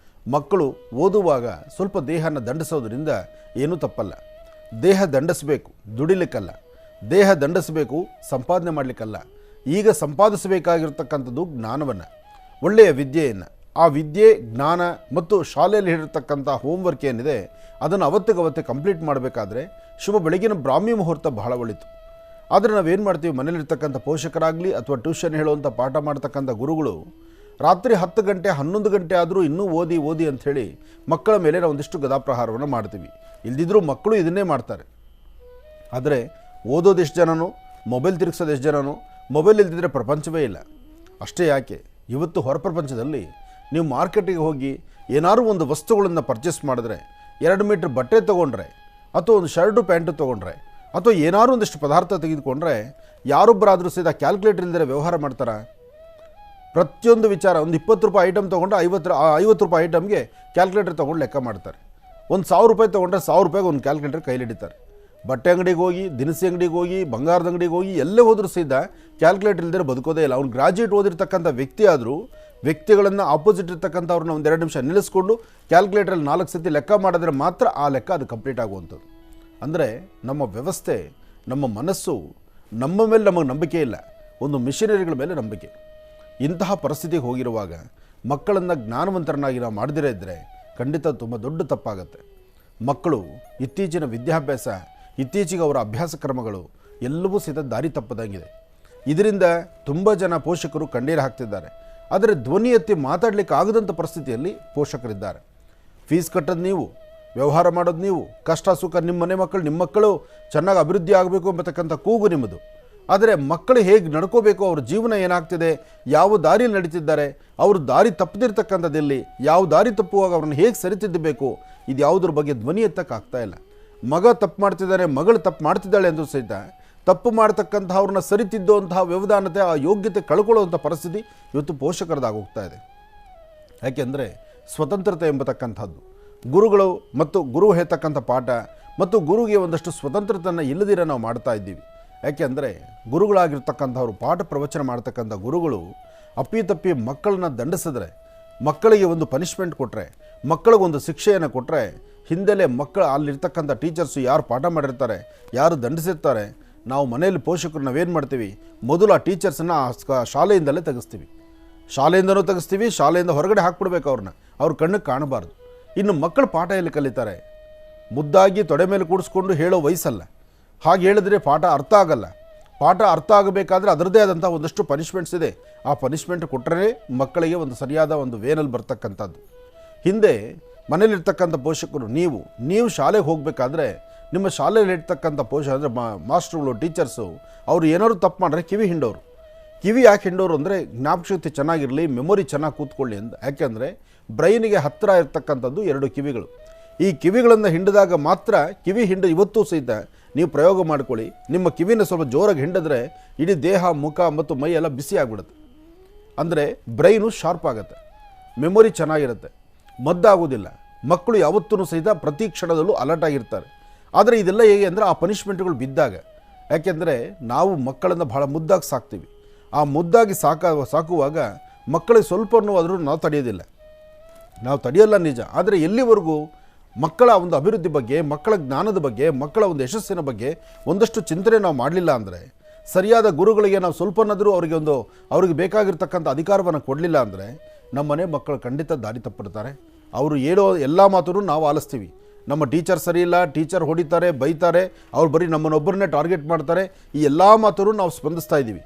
ಮಕ್ಕಳು ಓದುವಾಗ ಸ್ವಲ್ಪ ದೇಹನ ದಂಡಿಸೋದ್ರಿಂದ ಏನೂ ತಪ್ಪಲ್ಲ. ದೇಹ ದಂಡಿಸಬೇಕು, ದುಡಿಲಿಕ್ಕಲ್ಲ. ದೇಹ ದಂಡಿಸಬೇಕು, ಸಂಪಾದನೆ ಮಾಡಲಿಕ್ಕಲ್ಲ. ಈಗ ಸಂಪಾದಿಸಬೇಕಾಗಿರ್ತಕ್ಕಂಥದ್ದು ಜ್ಞಾನವನ್ನು, ಒಳ್ಳೆಯ ವಿದ್ಯೆಯನ್ನು. ಆ ವಿದ್ಯೆ, ಜ್ಞಾನ ಮತ್ತು ಶಾಲೆಯಲ್ಲಿ ಹೇಳಿರ್ತಕ್ಕಂಥ ಹೋಮ್ವರ್ಕ್ ಏನಿದೆ ಅದನ್ನು ಅವತ್ತಿಗವತ್ತೇ ಕಂಪ್ಲೀಟ್ ಮಾಡಬೇಕಾದ್ರೆ ಶುಭ ಬೆಳಗಿನ ಬ್ರಾಹ್ಮಿ ಮುಹೂರ್ತ ಬಹಳ ಒಳಿತು. ಆದರೆ ನಾವೇನು ಮಾಡ್ತೀವಿ, ಮನೇಲಿರ್ತಕ್ಕಂಥ ಪೋಷಕರಾಗಲಿ ಅಥವಾ ಟ್ಯೂಷನ್ ಹೇಳುವಂಥ ಪಾಠ ಮಾಡ್ತಕ್ಕಂಥ ಗುರುಗಳು ರಾತ್ರಿ 10 ಗಂಟೆ 11 ಗಂಟೆ ಆದರೂ ಇನ್ನೂ ಓದಿ ಅಂಥೇಳಿ ಮಕ್ಕಳ ಮೇಲೆ ನಾವು ಒಂದಿಷ್ಟು ಗದಾಪ್ರಹಾರವನ್ನು ಮಾಡ್ತೀವಿ. ಇಲ್ದಿದ್ರೂ ಮಕ್ಕಳು ಇದನ್ನೇ ಮಾಡ್ತಾರೆ. ಆದರೆ ಓದೋದು ಎಷ್ಟು ಜನನೋ, ಮೊಬೈಲ್ ತಿರುಗಿಸೋದು ಎಷ್ಟು ಜನನೋ, ಮೊಬೈಲ್ ಇಲ್ದಿದ್ರೆ ಪ್ರಪಂಚವೇ ಇಲ್ಲ. ಅಷ್ಟೇ ಯಾಕೆ, ಇವತ್ತು ಹೊರ ಪ್ರಪಂಚದಲ್ಲಿ ನೀವು ಮಾರ್ಕೆಟಿಗೆ ಹೋಗಿ ಏನಾದರೂ ಒಂದು ವಸ್ತುಗಳನ್ನು ಪರ್ಚೇಸ್ ಮಾಡಿದ್ರೆ, 2 ಮೀಟ್ರ್ ಬಟ್ಟೆ ತೊಗೊಂಡ್ರೆ ಅಥವಾ ಒಂದು ಶರ್ಟು ಪ್ಯಾಂಟು ತೊಗೊಂಡ್ರೆ ಅಥವಾ ಏನಾದರೂ ಒಂದಿಷ್ಟು ಪದಾರ್ಥ ತೆಗೆದುಕೊಂಡ್ರೆ ಯಾರೊಬ್ಬರಾದರೂ ಸಹಿತ ಕ್ಯಾಲ್ಕುಲೇಟರ್ ಇಲ್ಲದೆ ವ್ಯವಹಾರ ಮಾಡ್ತಾರೆ. ಪ್ರತಿಯೊಂದು ವಿಚಾರ, ಒಂದು 20 ರೂಪಾಯಿ ಐಟಮ್ ತೊಗೊಂಡ್ರೆ 50 ರೂಪಾಯಿ ಐಟಮ್ಗೆ ಕ್ಯಾಲ್ಕುಲೇಟರ್ ತೊಗೊಂಡು ಲೆಕ್ಕ ಮಾಡ್ತಾರೆ. ಒಂದು 1000 ರೂಪಾಯಿ ತೊಗೊಂಡ್ರೆ 1000 ರೂಪಾಯಿಗೆ ಒಂದು ಕ್ಯಾಲ್ಕುಲೇಟರ್ ಕೈಲಿಡಿತಾರೆ. ಬಟ್ಟೆ ಅಂಗಡಿಗೆ ಹೋಗಿ, ದಿನಸಿ ಅಂಗಡಿಗೆ ಹೋಗಿ, ಬಂಗಾರದ ಅಂಗಡಿಗೆ ಹೋಗಿ, ಎಲ್ಲೇ ಹೋದರೂ ಸಹಿತ ಕ್ಯಾಲ್ಕುಲೇಟರ್ ಇಲ್ಲದೆ ಬದುಕೋದೇ ಇಲ್ಲ. ಅವ್ನು ಗ್ರಾಜ್ಯುಯೇಟ್ ಓದಿರ್ತಕ್ಕಂಥ ವ್ಯಕ್ತಿ ಆದರೂ ವ್ಯಕ್ತಿಗಳನ್ನು ಆಪೋಸಿಟ್ ಇರ್ತಕ್ಕಂಥವ್ರನ್ನ ಒಂದು 2 ನಿಮಿಷ ನಿಲ್ಲಿಸ್ಕೊಂಡು ಕ್ಯಾಲ್ಕುಲೇಟರಲ್ಲಿ 4 ಸತಿ ಲೆಕ್ಕ ಮಾಡಿದ್ರೆ ಮಾತ್ರ ಆ ಲೆಕ್ಕ ಅದು ಕಂಪ್ಲೀಟ್ ಆಗುವಂಥದ್ದು. ಅಂದರೆ ನಮ್ಮ ವ್ಯವಸ್ಥೆ, ನಮ್ಮ ಮನಸ್ಸು, ನಮ್ಮ ಮೇಲೆ ನಮಗೆ ನಂಬಿಕೆ ಇಲ್ಲ, ಒಂದು ಮಿಷನರಿಗಳ ಮೇಲೆ ನಂಬಿಕೆ. ಇಂತಹ ಪರಿಸ್ಥಿತಿಗೆ ಹೋಗಿರುವಾಗ ಮಕ್ಕಳನ್ನು ಜ್ಞಾನವಂತರನ್ನಾಗಿ ನಾವು ಮಾಡದಿರೇ ಇದ್ದರೆ ಖಂಡಿತ ತುಂಬ ದೊಡ್ಡ ತಪ್ಪಾಗುತ್ತೆ. ಮಕ್ಕಳು ಇತ್ತೀಚಿನ ವಿದ್ಯಾಭ್ಯಾಸ, ಇತ್ತೀಚೆಗೆ ಅವರ ಅಭ್ಯಾಸ ಕ್ರಮಗಳು ಎಲ್ಲವೂ ಸಹಿತ ದಾರಿ ತಪ್ಪದಂಗಿದೆ. ಇದರಿಂದ ತುಂಬ ಜನ ಪೋಷಕರು ಕಣ್ಣೀರು ಹಾಕ್ತಿದ್ದಾರೆ. ಆದರೆ ಧ್ವನಿ ಎತ್ತಿ ಮಾತಾಡಲಿಕ್ಕೆ ಆಗದಂಥ ಪರಿಸ್ಥಿತಿಯಲ್ಲಿ ಪೋಷಕರಿದ್ದಾರೆ. ಫೀಸ್ ಕಟ್ಟೋದು ನೀವು, ವ್ಯವಹಾರ ಮಾಡೋದು ನೀವು, ಕಷ್ಟ ಸುಖ ನಿಮ್ಮ ಮಕ್ಕಳು ಚೆನ್ನಾಗಿ ಅಭಿವೃದ್ಧಿ ಆಗಬೇಕು ಎಂಬತಕ್ಕಂಥ ಕೂಗು ನಿಮ್ಮದು. ಆದರೆ ಮಕ್ಕಳು ಹೇಗೆ ನಡ್ಕೋಬೇಕು, ಅವ್ರ ಜೀವನ ಏನಾಗ್ತಿದೆ, ಯಾವ ದಾರಿಯಲ್ಲಿ ನಡೀತಿದ್ದಾರೆ, ಅವರು ದಾರಿ ತಪ್ಪದಿರ್ತಕ್ಕಂಥದ್ದಲ್ಲಿ, ಯಾವ ದಾರಿ ತಪ್ಪುವಾಗ ಅವ್ರನ್ನ ಹೇಗೆ ಸರಿತಿದ್ದಬೇಕು, ಇದು ಯಾವುದ್ರ ಬಗ್ಗೆ ಧ್ವನಿ ಎತ್ತಕ್ಕಾಗ್ತಾ ಇಲ್ಲ. ಮಗ ತಪ್ಪು ಮಾಡ್ತಿದ್ದಾನೆ, ಮಗಳು ತಪ್ಪು ಮಾಡ್ತಿದ್ದಾಳೆ ಎಂದು ಸಹಿತ ತಪ್ಪು ಮಾಡ್ತಕ್ಕಂತಹ ಅವ್ರನ್ನ ಸರಿತಿದ್ದುವಂತಹ ವ್ಯವಧಾನತೆ, ಆ ಯೋಗ್ಯತೆ ಕಳ್ಕೊಳ್ಳುವಂಥ ಪರಿಸ್ಥಿತಿ ಇವತ್ತು ಪೋಷಕರದಾಗೋಗ್ತಾ ಇದೆ. ಯಾಕೆಂದರೆ ಸ್ವತಂತ್ರತೆ ಎಂಬತಕ್ಕಂಥದ್ದು, ಗುರುಗಳು ಮತ್ತು ಗುರು ಹೇಳ್ತಕ್ಕಂಥ ಪಾಠ ಮತ್ತು ಗುರುಗೆ ಒಂದಷ್ಟು ಸ್ವತಂತ್ರತೆಯನ್ನು ಇಲ್ಲದಿರ ನಾವು ಮಾಡ್ತಾ ಇದ್ದೀವಿ. ಯಾಕೆಂದರೆ ಗುರುಗಳಾಗಿರ್ತಕ್ಕಂಥವ್ರು, ಪಾಠ ಪ್ರವಚನ ಮಾಡ್ತಕ್ಕಂಥ ಗುರುಗಳು ಅಪ್ಪಿತಪ್ಪಿ ಮಕ್ಕಳನ್ನ ದಂಡಿಸಿದ್ರೆ, ಮಕ್ಕಳಿಗೆ ಒಂದು ಪನಿಷ್ಮೆಂಟ್ ಕೊಟ್ಟರೆ, ಮಕ್ಕಳಿಗೊಂದು ಶಿಕ್ಷೆಯನ್ನು ಕೊಟ್ಟರೆ, ಹಿಂದೆಲೇ ಮಕ್ಕಳು ಅಲ್ಲಿರ್ತಕ್ಕಂಥ ಟೀಚರ್ಸು ಯಾರು ಪಾಠ ಮಾಡಿರ್ತಾರೆ, ಯಾರು ದಂಡಿಸಿರ್ತಾರೆ, ನಾವು ಮನೆಯಲ್ಲಿ ಪೋಷಕರು ನಾವೇನು ಮಾಡ್ತೀವಿ, ಮೊದಲು ಆ ಟೀಚರ್ಸನ್ನು ಶಾಲೆಯಿಂದಲೇ ತೆಗೆಸ್ತೀವಿ. ಶಾಲೆಯಿಂದನೂ ತೆಗೆಸ್ತೀವಿ, ಶಾಲೆಯಿಂದ ಹೊರಗಡೆ ಹಾಕ್ಬಿಡ್ಬೇಕು ಅವ್ರನ್ನ, ಅವ್ರ ಕಣ್ಣಿಗೆ ಕಾಣಬಾರ್ದು. ಇನ್ನು ಮಕ್ಕಳು ಪಾಠ ಎಲ್ಲಿ ಕಲಿತಾರೆ? ಮುದ್ದಾಗಿ ತೊಡೆ ಮೇಲೆ ಕೂಡಿಸ್ಕೊಂಡು ಹೇಳೋ ವಯಸ್ಸಲ್ಲ. ಹಾಗೆ ಹೇಳಿದ್ರೆ ಪಾಠ ಅರ್ಥ ಆಗಲ್ಲ. ಪಾಠ ಅರ್ಥ ಆಗಬೇಕಾದ್ರೆ ಅದರದ್ದೇ ಆದಂಥ ಒಂದಷ್ಟು ಪನಿಷ್ಮೆಂಟ್ಸ್ ಇದೆ. ಆ ಪನಿಷ್ಮೆಂಟ್ ಕೊಟ್ಟರೆ ಮಕ್ಕಳಿಗೆ ಒಂದು ಸರಿಯಾದ ಒಂದು ವೇನಲ್ಲಿ ಬರ್ತಕ್ಕಂಥದ್ದು. ಹಿಂದೆ ಮನೇಲಿರ್ತಕ್ಕಂಥ ಪೋಷಕರು, ನೀವು ಶಾಲೆಗೆ ಹೋಗಬೇಕಾದ್ರೆ ನಿಮ್ಮ ಶಾಲೆಯಲ್ಲಿ ಇರ್ತಕ್ಕಂಥ ಅಂದರೆ ಮಾಸ್ಟ್ರುಗಳು, ಟೀಚರ್ಸು, ಅವರು ಏನಾದ್ರು ತಪ್ಪು ಮಾಡಿದ್ರೆ ಕಿವಿ ಹಿಂಡೋರು. ಕಿವಿ ಯಾಕೆ ಹಿಂಡೋರು ಅಂದರೆ ಜ್ಞಾಪಕಶಕ್ತಿ ಚೆನ್ನಾಗಿರಲಿ, ಮೆಮೊರಿ ಚೆನ್ನಾಗಿ ಕೂತ್ಕೊಳ್ಳಿ ಅಂತ. ಯಾಕೆಂದರೆ ಬ್ರೈನಿಗೆ ಹತ್ತಿರ ಇರ್ತಕ್ಕಂಥದ್ದು 2 ಕಿವಿಗಳು. ಈ ಕಿವಿಗಳನ್ನು ಹಿಂಡಿದಾಗ ಮಾತ್ರ ಕಿವಿ ಇವತ್ತೂ ಸಹಿತ ನೀವು ಪ್ರಯೋಗ ಮಾಡ್ಕೊಳ್ಳಿ. ನಿಮ್ಮ ಕಿವಿನ ಸ್ವಲ್ಪ ಜೋರಾಗಿ ಹಿಂಡಿದ್ರೆ ಇಡೀ ದೇಹ, ಮುಖ ಮತ್ತು ಮೈ ಎಲ್ಲ ಬಿಸಿ ಆಗಿಬಿಡುತ್ತೆ. ಅಂದರೆ ಬ್ರೈನು ಶಾರ್ಪ್ ಆಗುತ್ತೆ, ಮೆಮೊರಿ ಚೆನ್ನಾಗಿರುತ್ತೆ, ಮದ್ದಾಗೋದಿಲ್ಲ. ಮಕ್ಕಳು ಯಾವತ್ತೂ ಸಹಿತ ಪ್ರತಿ ಕ್ಷಣದಲ್ಲೂ ಅಲರ್ಟ್ ಆಗಿರ್ತಾರೆ. ಆದರೆ ಇದೆಲ್ಲ ಹೇಗೆ ಅಂದರೆ ಆ ಪನಿಷ್ಮೆಂಟ್ಗಳು ಬಿದ್ದಾಗ. ಯಾಕೆಂದರೆ ನಾವು ಮಕ್ಕಳನ್ನು ಭಾಳ ಮುದ್ದಾಗಿ ಸಾಕ್ತೀವಿ. ಆ ಮುದ್ದಾಗಿ ಸಾಕುವಾಗ ಮಕ್ಕಳಿಗೆ ಸ್ವಲ್ಪನೂ ಆದರೂ ನಾವು ತಡೆಯಲ್ಲ ನಿಜ. ಆದರೆ ಎಲ್ಲಿವರೆಗೂ ಮಕ್ಕಳ ಒಂದು ಅಭಿವೃದ್ಧಿ ಬಗ್ಗೆ, ಮಕ್ಕಳ ಜ್ಞಾನದ ಬಗ್ಗೆ, ಮಕ್ಕಳ ಒಂದು ಯಶಸ್ಸಿನ ಬಗ್ಗೆ ಒಂದಷ್ಟು ಚಿಂತನೆ ನಾವು ಮಾಡಲಿಲ್ಲ ಅಂದರೆ, ಸರಿಯಾದ ಗುರುಗಳಿಗೆ ನಾವು ಸ್ವಲ್ಪನಾದರೂ ಅವ್ರಿಗೆ ಬೇಕಾಗಿರ್ತಕ್ಕಂಥ ಅಧಿಕಾರವನ್ನು ಕೊಡಲಿಲ್ಲ ಅಂದರೆ ನಮ್ಮ ಮನೆ ಮಕ್ಕಳು ಖಂಡಿತ ದಾರಿ ತಪ್ಪಿಡ್ತಾರೆ. ಅವರು ಹೇಳೋ ಎಲ್ಲ ಮಾತನ್ನು ನಾವು ಆಲಿಸ್ತೀವಿ. ನಮ್ಮ ಟೀಚರ್ ಸರಿ ಇಲ್ಲ, ಟೀಚರ್ ಹೊಡಿತಾರೆ, ಬೈತಾರೆ, ಅವ್ರು ಬರೀ ನಮ್ಮನ್ನೊಬ್ಬರನ್ನೇ ಟಾರ್ಗೆಟ್ ಮಾಡ್ತಾರೆ, ಈ ಎಲ್ಲ ಮಾತನ್ನು ನಾವು ಸ್ಪಂದಿಸ್ತಾ ಇದ್ದೀವಿ.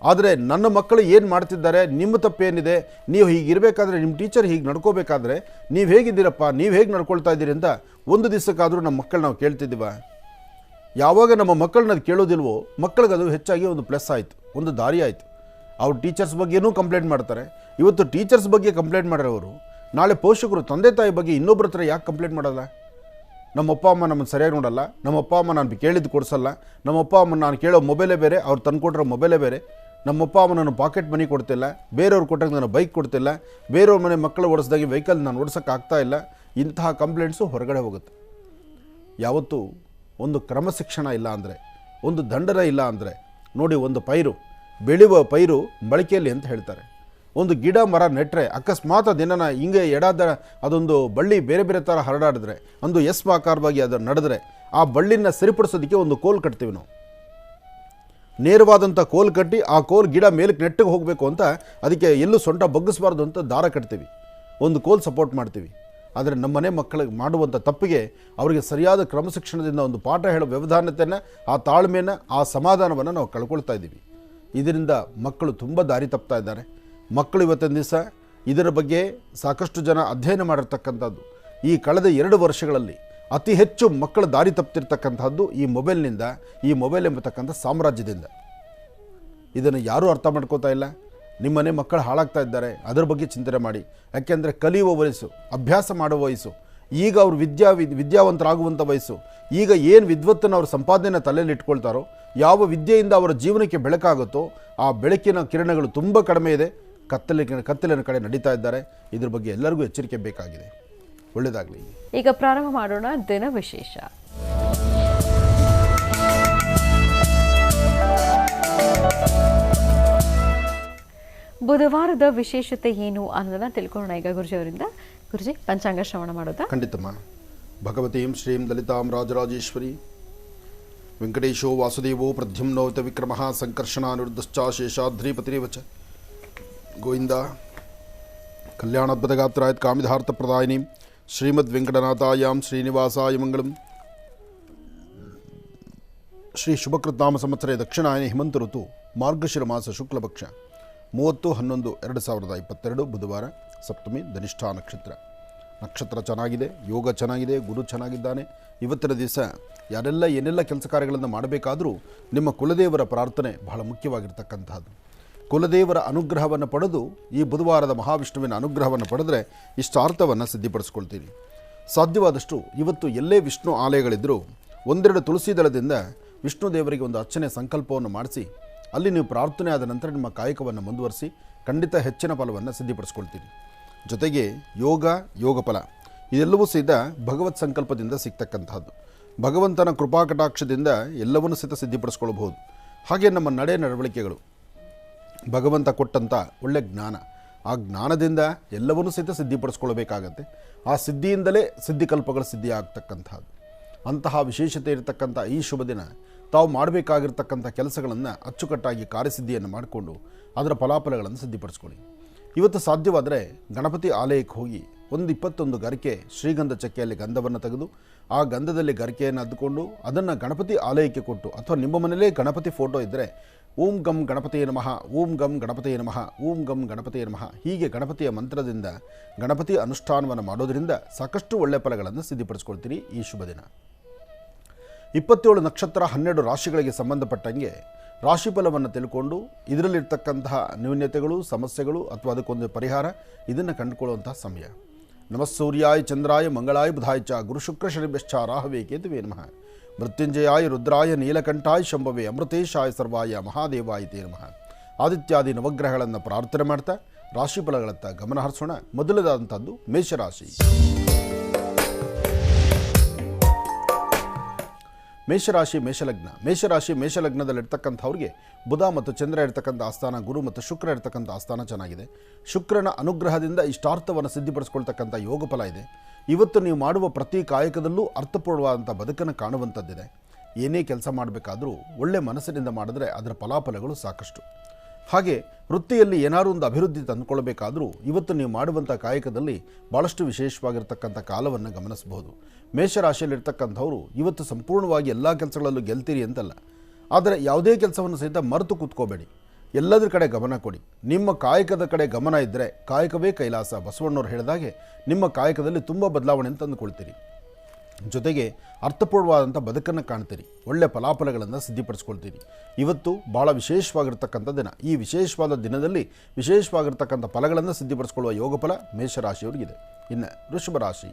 ಆದರೆ ನನ್ನ ಮಕ್ಕಳು ಏನು ಮಾಡ್ತಿದ್ದಾರೆ, ನಿಮ್ಮ ತಪ್ಪೇನಿದೆ, ನೀವು ಹೀಗಿರಬೇಕಾದ್ರೆ, ನಿಮ್ಮ ಟೀಚರ್ ಹೀಗೆ ನಡ್ಕೋಬೇಕಾದ್ರೆ ನೀವು ಹೇಗಿದ್ದೀರಪ್ಪ, ನೀವು ಹೇಗೆ ನಡ್ಕೊಳ್ತಾ ಇದ್ದೀರಿ ಅಂತ ಒಂದು ದಿವಸಕ್ಕಾದರೂ ನಮ್ಮ ಮಕ್ಕಳು ನಾವು ಕೇಳ್ತಿದ್ದೀವ? ಯಾವಾಗ ನಮ್ಮ ಮಕ್ಕಳನ್ನ ಅದು ಕೇಳೋದಿಲ್ವೋ, ಮಕ್ಕಳಿಗೆ ಅದು ಹೆಚ್ಚಾಗಿ ಒಂದು ಪ್ಲಸ್ ಆಯಿತು, ಒಂದು ದಾರಿ ಆಯಿತು. ಅವ್ರು ಟೀಚರ್ಸ್ ಬಗ್ಗೆನೂ ಕಂಪ್ಲೇಂಟ್ ಮಾಡ್ತಾರೆ. ಇವತ್ತು ಟೀಚರ್ಸ್ ಬಗ್ಗೆ ಕಂಪ್ಲೇಂಟ್ ಮಾಡೋರು ನಾಳೆ ಪೋಷಕರು, ತಂದೆ ತಾಯಿ ಬಗ್ಗೆ ಇನ್ನೊಬ್ಬರ ಹತ್ರ ಯಾಕೆ ಕಂಪ್ಲೇಂಟ್ ಮಾಡೋಲ್ಲ? ನಮ್ಮಪ್ಪ ಅಮ್ಮ ನಮ್ಮನ್ನು ಸರಿಯಾಗಿ ನೋಡಲ್ಲ, ನಮ್ಮಪ್ಪ ಅಮ್ಮ ನಾನು ಕೇಳಿದ್ದು ಕೊಡಿಸಲ್ಲ, ನಮ್ಮಪ್ಪ ಅಮ್ಮ ನಾನು ಕೇಳೋ ಮೊಬೈಲೇ ಬೇರೆ, ಅವ್ರು ತಂದುಕೊಟ್ರೋ ಮೊಬೈಲೇ ಬೇರೆ, ನಮ್ಮಪ್ಪ ಅಮ್ಮ ನಾನು ಪಾಕೆಟ್ ಮನಿ ಕೊಡ್ತಿಲ್ಲ, ಬೇರೆಯವ್ರು ಕೊಟ್ಟಾಗ ನಾನು ಬೈಕ್ ಕೊಡ್ತಿಲ್ಲ, ಬೇರೆಯವ್ರ ಮನೆ ಮಕ್ಕಳು ಓಡಿಸ್ದಾಗಿ ವೆಹಿಕಲ್ ನಾನು ಓಡಿಸೋಕ್ಕಾಗ್ತಾ ಇಲ್ಲ. ಇಂತಹ ಕಂಪ್ಲೇಂಟ್ಸು ಹೊರಗಡೆ ಹೋಗುತ್ತೆ. ಯಾವತ್ತೂ ಒಂದು ಕ್ರಮಶಿಕ್ಷಣ ಇಲ್ಲ ಅಂದರೆ, ಒಂದು ದಂಡನೆ ಇಲ್ಲ ಅಂದರೆ, ನೋಡಿ, ಒಂದು ಬೆಳೆಯುವ ಪೈರು ಮೊಳಕೆಯಲ್ಲಿ ಅಂತ ಹೇಳ್ತಾರೆ. ಒಂದು ಗಿಡ ಮರ ನೆಟ್ಟರೆ ಅಕಸ್ಮಾತ್ ಅದೇನ ಹಿಂಗೆ ಅದೊಂದು ಬಳ್ಳಿ ಬೇರೆ ಬೇರೆ ಥರ ಹರಡಾಡಿದ್ರೆ, ಒಂದು ಆಕಾರವಾಗಿ ಅದು ನಡೆದ್ರೆ, ಆ ಬಳ್ಳಿನ ಸರಿಪಡಿಸೋದಕ್ಕೆ ಒಂದು ಕೋಲ್ ಕಟ್ತೀವಿ ನಾವು. ನೇರವಾದಂಥ ಕೋಲ್ ಕಟ್ಟಿ ಆ ಕೋಲ್ ಗಿಡ ಮೇಲಕ್ಕೆ ನೆಟ್ಟಿಗೆ ಹೋಗಬೇಕು ಅಂತ ಅದಕ್ಕೆ ಎಲ್ಲೂ ಸೊಂಟ ಬಗ್ಗಿಸಬಾರ್ದು ಅಂತ ದಾರ ಕಟ್ತೀವಿ, ಒಂದು ಕೋಲ್ ಸಪೋರ್ಟ್ ಮಾಡ್ತೀವಿ. ಆದರೆ ನಮ್ಮನೆ ಮಕ್ಕಳಿಗೆ ಮಾಡುವಂಥ ತಪ್ಪಿಗೆ ಅವರಿಗೆ ಸರಿಯಾದ ಕ್ರಮಶಿಕ್ಷಣದಿಂದ ಒಂದು ಪಾಠ ಹೇಳೋ ವ್ಯವಧಾನತೆಯನ್ನು, ಆ ತಾಳ್ಮೆಯನ್ನು, ಆ ಸಮಾಧಾನವನ್ನು ನಾವು ಕಳ್ಕೊಳ್ತಾ ಇದ್ದೀವಿ. ಇದರಿಂದ ಮಕ್ಕಳು ತುಂಬ ದಾರಿ ತಪ್ತಾ ಇದ್ದಾರೆ. ಮಕ್ಕಳು ಇವತ್ತಿನ ದಿವಸ ಇದರ ಬಗ್ಗೆ ಸಾಕಷ್ಟು ಜನ ಅಧ್ಯಯನ ಮಾಡಿರ್ತಕ್ಕಂಥದ್ದು, ಈ ಕಳೆದ 2 ವರ್ಷಗಳಲ್ಲಿ ಅತಿ ಹೆಚ್ಚು ಮಕ್ಕಳು ದಾರಿ ತಪ್ಪಿರ್ತಕ್ಕಂಥದ್ದು ಈ ಮೊಬೈಲ್ನಿಂದ, ಈ ಮೊಬೈಲ್ ಎಂಬತಕ್ಕಂಥ ಸಾಮ್ರಾಜ್ಯದಿಂದ. ಇದನ್ನು ಯಾರೂ ಅರ್ಥ ಮಾಡ್ಕೋತಾ ಇಲ್ಲ. ನಿಮ್ಮನೆ ಮಕ್ಕಳು ಹಾಳಾಗ್ತಾ ಇದ್ದಾರೆ, ಅದರ ಬಗ್ಗೆ ಚಿಂತನೆ ಮಾಡಿ. ಯಾಕೆಂದರೆ ಕಲಿಯುವ ವಯಸ್ಸು, ಅಭ್ಯಾಸ ಮಾಡುವ ವಯಸ್ಸು, ಈಗ ಅವರು ವಿದ್ಯಾವಂತರಾಗುವಂಥ ವಯಸ್ಸು. ಈಗ ಏನು ವಿದ್ವತ್ತನ್ನು ಅವರು ಸಂಪಾದನೆಯನ್ನು ತಲೆಯಲ್ಲಿ ಇಟ್ಕೊಳ್ತಾರೋ, ಯಾವ ವಿದ್ಯೆಯಿಂದ ಅವರ ಜೀವನಕ್ಕೆ ಬೆಳಕಾಗುತ್ತೋ ಆ ಬೆಳಕಿನ ಕಿರಣಗಳು ತುಂಬ ಕಡಿಮೆ ಇದೆ. ಕತ್ತಲಿನ ಕಡೆ ನಡೀತಾ ಇದ್ದಾರೆ. ಇದ್ರ ಬಗ್ಗೆ ಎಲ್ಲರಿಗೂ ಎಚ್ಚರಿಕೆ ಬೇಕಾಗಿದೆ. ಒಳ್ಳೆಯದಾಗಲಿ. ಈಗ ಪ್ರಾರಂಭ ಮಾಡೋಣ ದಿನ ವಿಶೇಷ. ಬುಧವಾರದ ವಿಶೇಷತೆ ಏನು ಅನ್ನೋದನ್ನ ತಿಳ್ಕೊಳ್ಳೋಣ ಈಗ ಗುರುಜಿ ಅವರಿಂದ. ಗುರುಜಿ, ಪಂಚಾಂಗ ಶ್ರವಣ ಮಾಡೋದಾ? ಖಂಡಿತಮ್ಮ. ಭಗವತೀಂ ಶ್ರೀಂ ಲಲಿತಾಂ ರಾಜರಾಜೇಶ್ವರಿ ವೆಂಕಟೇಶೋ ವಾಸುದೇವೋ ಪ್ರದ್ಯುಮ್ನೋತ ವಿಕ್ರಮಃ ಸಂಕರ್ಷಣಾನಿರುದ್ಧಶ್ಚ ಶೇಷಾದ್ರಿಪತಿರೇವ ಚ ಗೋವಿಂದ. ಕಲ್ಯಾಣದ್ಭುತಗಾತ್ರಾಯತ್ ಕಾಮಿಧಾರ್ಥಪ್ರದಾಯಿನೀಂ ಶ್ರೀಮದ್ ವೆಂಕಟನಾಥಾಯಾಂ ಶ್ರೀನಿವಾಸಾಯ ಮಂಗಳಂ. ಶ್ರೀ ಶುಭಕೃತ್ನಾಮ ಸಂವತ್ಸರೆ ದಕ್ಷಿಣಾಯನ ಹಿಮಂತ ಋತು ಮಾರ್ಗಶಿರ ಮಾಸ ಶುಕ್ಲಪಕ್ಷ 30/11/2022 ಬುಧವಾರ, ಸಪ್ತಮಿ, ಧನಿಷ್ಠಾ ನಕ್ಷತ್ರ. ನಕ್ಷತ್ರ ಚೆನ್ನಾಗಿದೆ, ಯೋಗ ಚೆನ್ನಾಗಿದೆ, ಗುರು ಚೆನ್ನಾಗಿದ್ದಾನೆ. ಇವತ್ತಿನ ದಿವಸ ಯಾರೆಲ್ಲ ಏನೆಲ್ಲ ಕೆಲಸ ಕಾರ್ಯಗಳನ್ನು ಮಾಡಬೇಕಾದರೂ ನಿಮ್ಮ ಕುಲದೇವರ ಪ್ರಾರ್ಥನೆ ಬಹಳ ಮುಖ್ಯವಾಗಿರ್ತಕ್ಕಂಥದ್ದು. ಕುಲದೇವರ ಅನುಗ್ರಹವನ್ನು ಪಡೆದು ಈ ಬುಧವಾರದ ಮಹಾವಿಷ್ಣುವಿನ ಅನುಗ್ರಹವನ್ನು ಪಡೆದರೆ ಇಷ್ಟಾರ್ಥವನ್ನು ಸಿದ್ಧಿಪಡಿಸ್ಕೊಳ್ತೀರಿ. ಸಾಧ್ಯವಾದಷ್ಟು ಇವತ್ತು ಎಲ್ಲೇ ವಿಷ್ಣು ಆಲಯಗಳಿದ್ದರೂ ಒಂದೆರಡು ತುಳಸಿ ದಳದಿಂದ ವಿಷ್ಣು ದೇವರಿಗೆ ಒಂದು ಅರ್ಚನೆ ಸಂಕಲ್ಪವನ್ನು ಮಾಡಿಸಿ ಅಲ್ಲಿ ನೀವು ಪ್ರಾರ್ಥನೆ ಆದ ನಂತರ ನಿಮ್ಮ ಕಾಯಕವನ್ನು ಮುಂದುವರಿಸಿ ಖಂಡಿತ ಹೆಚ್ಚಿನ ಫಲವನ್ನು ಸಿದ್ಧಿಪಡಿಸ್ಕೊಳ್ತೀರಿ. ಜೊತೆಗೆ ಯೋಗ ಫಲ ಇದೆಲ್ಲವೂ ಸಹಿತ ಭಗವತ್ ಸಂಕಲ್ಪದಿಂದ ಸಿಗ್ತಕ್ಕಂಥದ್ದು. ಭಗವಂತನ ಕೃಪಾಕಟಾಕ್ಷದಿಂದ ಎಲ್ಲವನ್ನೂ ಸಹಿತ ಸಿದ್ಧಿಪಡಿಸ್ಕೊಳ್ಬಹುದು. ಹಾಗೆ ನಮ್ಮ ನಡವಳಿಕೆಗಳು ಭಗವಂತ ಕೊಟ್ಟಂಥ ಒಳ್ಳೆಯ ಜ್ಞಾನ, ಆ ಜ್ಞಾನದಿಂದ ಎಲ್ಲವನ್ನೂ ಸಹಿತ ಸಿದ್ಧಿಪಡಿಸ್ಕೊಳ್ಬೇಕಾಗತ್ತೆ. ಆ ಸಿದ್ಧಿಯಿಂದಲೇ ಸಿದ್ಧಿಕಲ್ಪಗಳು ಸಿದ್ಧಿ ಆಗ್ತಕ್ಕಂಥದ್ದು. ಅಂತಹ ವಿಶೇಷತೆ ಇರತಕ್ಕಂಥ ಈ ಶುಭ ದಿನ ತಾವು ಮಾಡಬೇಕಾಗಿರ್ತಕ್ಕಂಥ ಕೆಲಸಗಳನ್ನು ಅಚ್ಚುಕಟ್ಟಾಗಿ ಕಾರ್ಯಸಿದ್ಧಿಯನ್ನು ಮಾಡಿಕೊಂಡು ಅದರ ಫಲಾಫಲಗಳನ್ನು ಸಿದ್ಧಿಪಡಿಸ್ಕೊಳ್ಳಿ. ಇವತ್ತು ಸಾಧ್ಯವಾದರೆ ಗಣಪತಿ ಆಲಯಕ್ಕೆ ಹೋಗಿ 21 ಗರಿಕೆ ಶ್ರೀಗಂಧ ಚಕ್ಕೆಯಲ್ಲಿ ಗಂಧವನ್ನು ತೆಗೆದು ಆ ಗಂಧದಲ್ಲಿ ಗರಿಕೆಯನ್ನು ಅದ್ದುಕೊಂಡು ಅದನ್ನು ಗಣಪತಿ ಆಲಯಕ್ಕೆ ಕೊಟ್ಟು, ಅಥವಾ ನಿಮ್ಮ ಮನೆಯಲ್ಲೇ ಗಣಪತಿ ಫೋಟೋ ಇದ್ದರೆ ಓಂ ಗಂ ಗಣಪತಿಯೇ ನಮಃ, ಓಂ ಗಂ ಗಣಪತಿಯೇ ನಮಃ, ಓಂ ಗಂ ಗಣಪತಿಯೇ ನಮಃ ಹೀಗೆ ಗಣಪತಿಯ ಮಂತ್ರದಿಂದ ಗಣಪತಿ ಅನುಷ್ಠಾನವನ್ನು ಮಾಡೋದರಿಂದ ಸಾಕಷ್ಟು ಒಳ್ಳೆಯ ಫಲಗಳನ್ನು ಸಿದ್ಧಿಪಡಿಸ್ಕೊಳ್ತೀರಿ ಈ ಶುಭ ದಿನ. 27 ನಕ್ಷತ್ರ 12 ರಾಶಿಗಳಿಗೆ ಸಂಬಂಧಪಟ್ಟಂಗೆ ರಾಶಿಫಲವನ್ನು ತಿಳ್ಕೊಂಡು ಇದರಲ್ಲಿರ್ತಕ್ಕಂತಹ ನ್ಯೂನ್ಯತೆಗಳು, ಸಮಸ್ಯೆಗಳು ಅಥವಾ ಅದಕ್ಕೊಂದು ಪರಿಹಾರ ಇದನ್ನು ಕಂಡುಕೊಳ್ಳುವಂತಹ ಸಮಯ. ನಮಃ ಸೂರ್ಯಾಯ ಚಂದ್ರಾಯ ಮಂಗಳಾಯ ಬುಧಾಯ ಚ ಗುರು ಶುಕ್ರ ಶನಿಭ್ಯಶ್ಚ ರಾಹವೇ ಕೇತುವೇ ನಮಃ. ಮೃತ್ಯುಂಜಯಾಯ ರುದ್ರಾಯ ನೀಲಕಂಠಾಯ ಶಂಭವೇ ಅಮೃತೇಶಾಯ ಸರ್ವಾಯ ಮಹಾದೇವಾಯ ತೇ ನಮಃ. ಆದಿತ್ಯಾದಿ ನವಗ್ರಹಗಳನ್ನು ಪ್ರಾರ್ಥನೆ ಮಾಡ್ತಾ ರಾಶಿಫಲಗಳತ್ತ ಗಮನ ಹರಿಸೋಣ. ಮೊದಲದಾದಂಥದ್ದು ಮೇಷರಾಶಿ. ಮೇಷಲಗ್ನದಲ್ಲಿರ್ತಕ್ಕಂಥವ್ರಿಗೆ ಬುಧ ಮತ್ತು ಚಂದ್ರ ಇರ್ತಕ್ಕಂಥ ಆಸ್ಥಾನ, ಗುರು ಮತ್ತು ಶುಕ್ರ ಇರ್ತಕ್ಕಂಥ ಆಸ್ಥಾನ ಚೆನ್ನಾಗಿದೆ. ಶುಕ್ರನ ಅನುಗ್ರಹದಿಂದ ಇಷ್ಟಾರ್ಥವನ್ನು ಸಿದ್ಧಿಪಡಿಸ್ಕೊಳ್ತಕ್ಕಂಥ ಯೋಗ ಫಲ ಇದೆ. ಇವತ್ತು ನೀವು ಮಾಡುವ ಪ್ರತಿ ಕಾಯಕದಲ್ಲೂ ಅರ್ಥಪೂರ್ಣವಾದಂಥ ಬದುಕನ್ನು ಕಾಣುವಂಥದ್ದಿದೆ. ಏನೇ ಕೆಲಸ ಮಾಡಬೇಕಾದರೂ ಒಳ್ಳೆ ಮನಸ್ಸಿನಿಂದ ಮಾಡಿದ್ರೆ ಅದರ ಫಲಾಫಲಗಳು ಸಾಕಷ್ಟು. ಹಾಗೆ ವೃತ್ತಿಯಲ್ಲಿ ಏನಾದರೂ ಒಂದು ಅಭಿವೃದ್ಧಿ ತಂದುಕೊಳ್ಬೇಕಾದರೂ ಇವತ್ತು ನೀವು ಮಾಡುವಂಥ ಕಾಯಕದಲ್ಲಿ ಭಾಳಷ್ಟು ವಿಶೇಷವಾಗಿರ್ತಕ್ಕಂಥ ಕಾಲವನ್ನು ಗಮನಿಸಬಹುದು. ಮೇಷರಾಶಿಯಲ್ಲಿರ್ತಕ್ಕಂಥವರು ಇವತ್ತು ಸಂಪೂರ್ಣವಾಗಿ ಎಲ್ಲ ಕೆಲಸಗಳಲ್ಲೂ ಗೆಲ್ತೀರಿ ಅಂತಲ್ಲ, ಆದರೆ ಯಾವುದೇ ಕೆಲಸವನ್ನು ಸಹಿತ ಮರೆತು ಕೂತ್ಕೋಬೇಡಿ. ಎಲ್ಲದರ ಕಡೆ ಗಮನ ಕೊಡಿ. ನಿಮ್ಮ ಕಾಯಕದ ಕಡೆ ಗಮನ ಇದ್ದರೆ ಕಾಯಕವೇ ಕೈಲಾಸ. ಬಸವಣ್ಣವ್ರು ಹೇಳಿದಾಗೆ ನಿಮ್ಮ ಕಾಯಕದಲ್ಲಿ ತುಂಬ ಬದಲಾವಣೆಯನ್ನು ತಂದುಕೊಳ್ತೀರಿ. ಜೊತೆಗೆ ಅರ್ಥಪೂರ್ಣವಾದಂಥ ಬದುಕನ್ನು ಕಾಣ್ತೀರಿ. ಒಳ್ಳೆಯ ಫಲಾಫಲಗಳನ್ನು ಸಿದ್ಧಿಪಡಿಸ್ಕೊಳ್ತೀರಿ. ಇವತ್ತು ಭಾಳ ವಿಶೇಷವಾಗಿರ್ತಕ್ಕಂಥ ದಿನ. ಈ ವಿಶೇಷವಾದ ದಿನದಲ್ಲಿ ವಿಶೇಷವಾಗಿರ್ತಕ್ಕಂಥ ಫಲಗಳನ್ನು ಸಿದ್ಧಿಪಡಿಸ್ಕೊಳ್ಳುವ ಯೋಗ ಫಲ ಮೇಷರಾಶಿಯವರಿಗಿದೆ. ಇನ್ನು ವೃಷಭರಾಶಿ.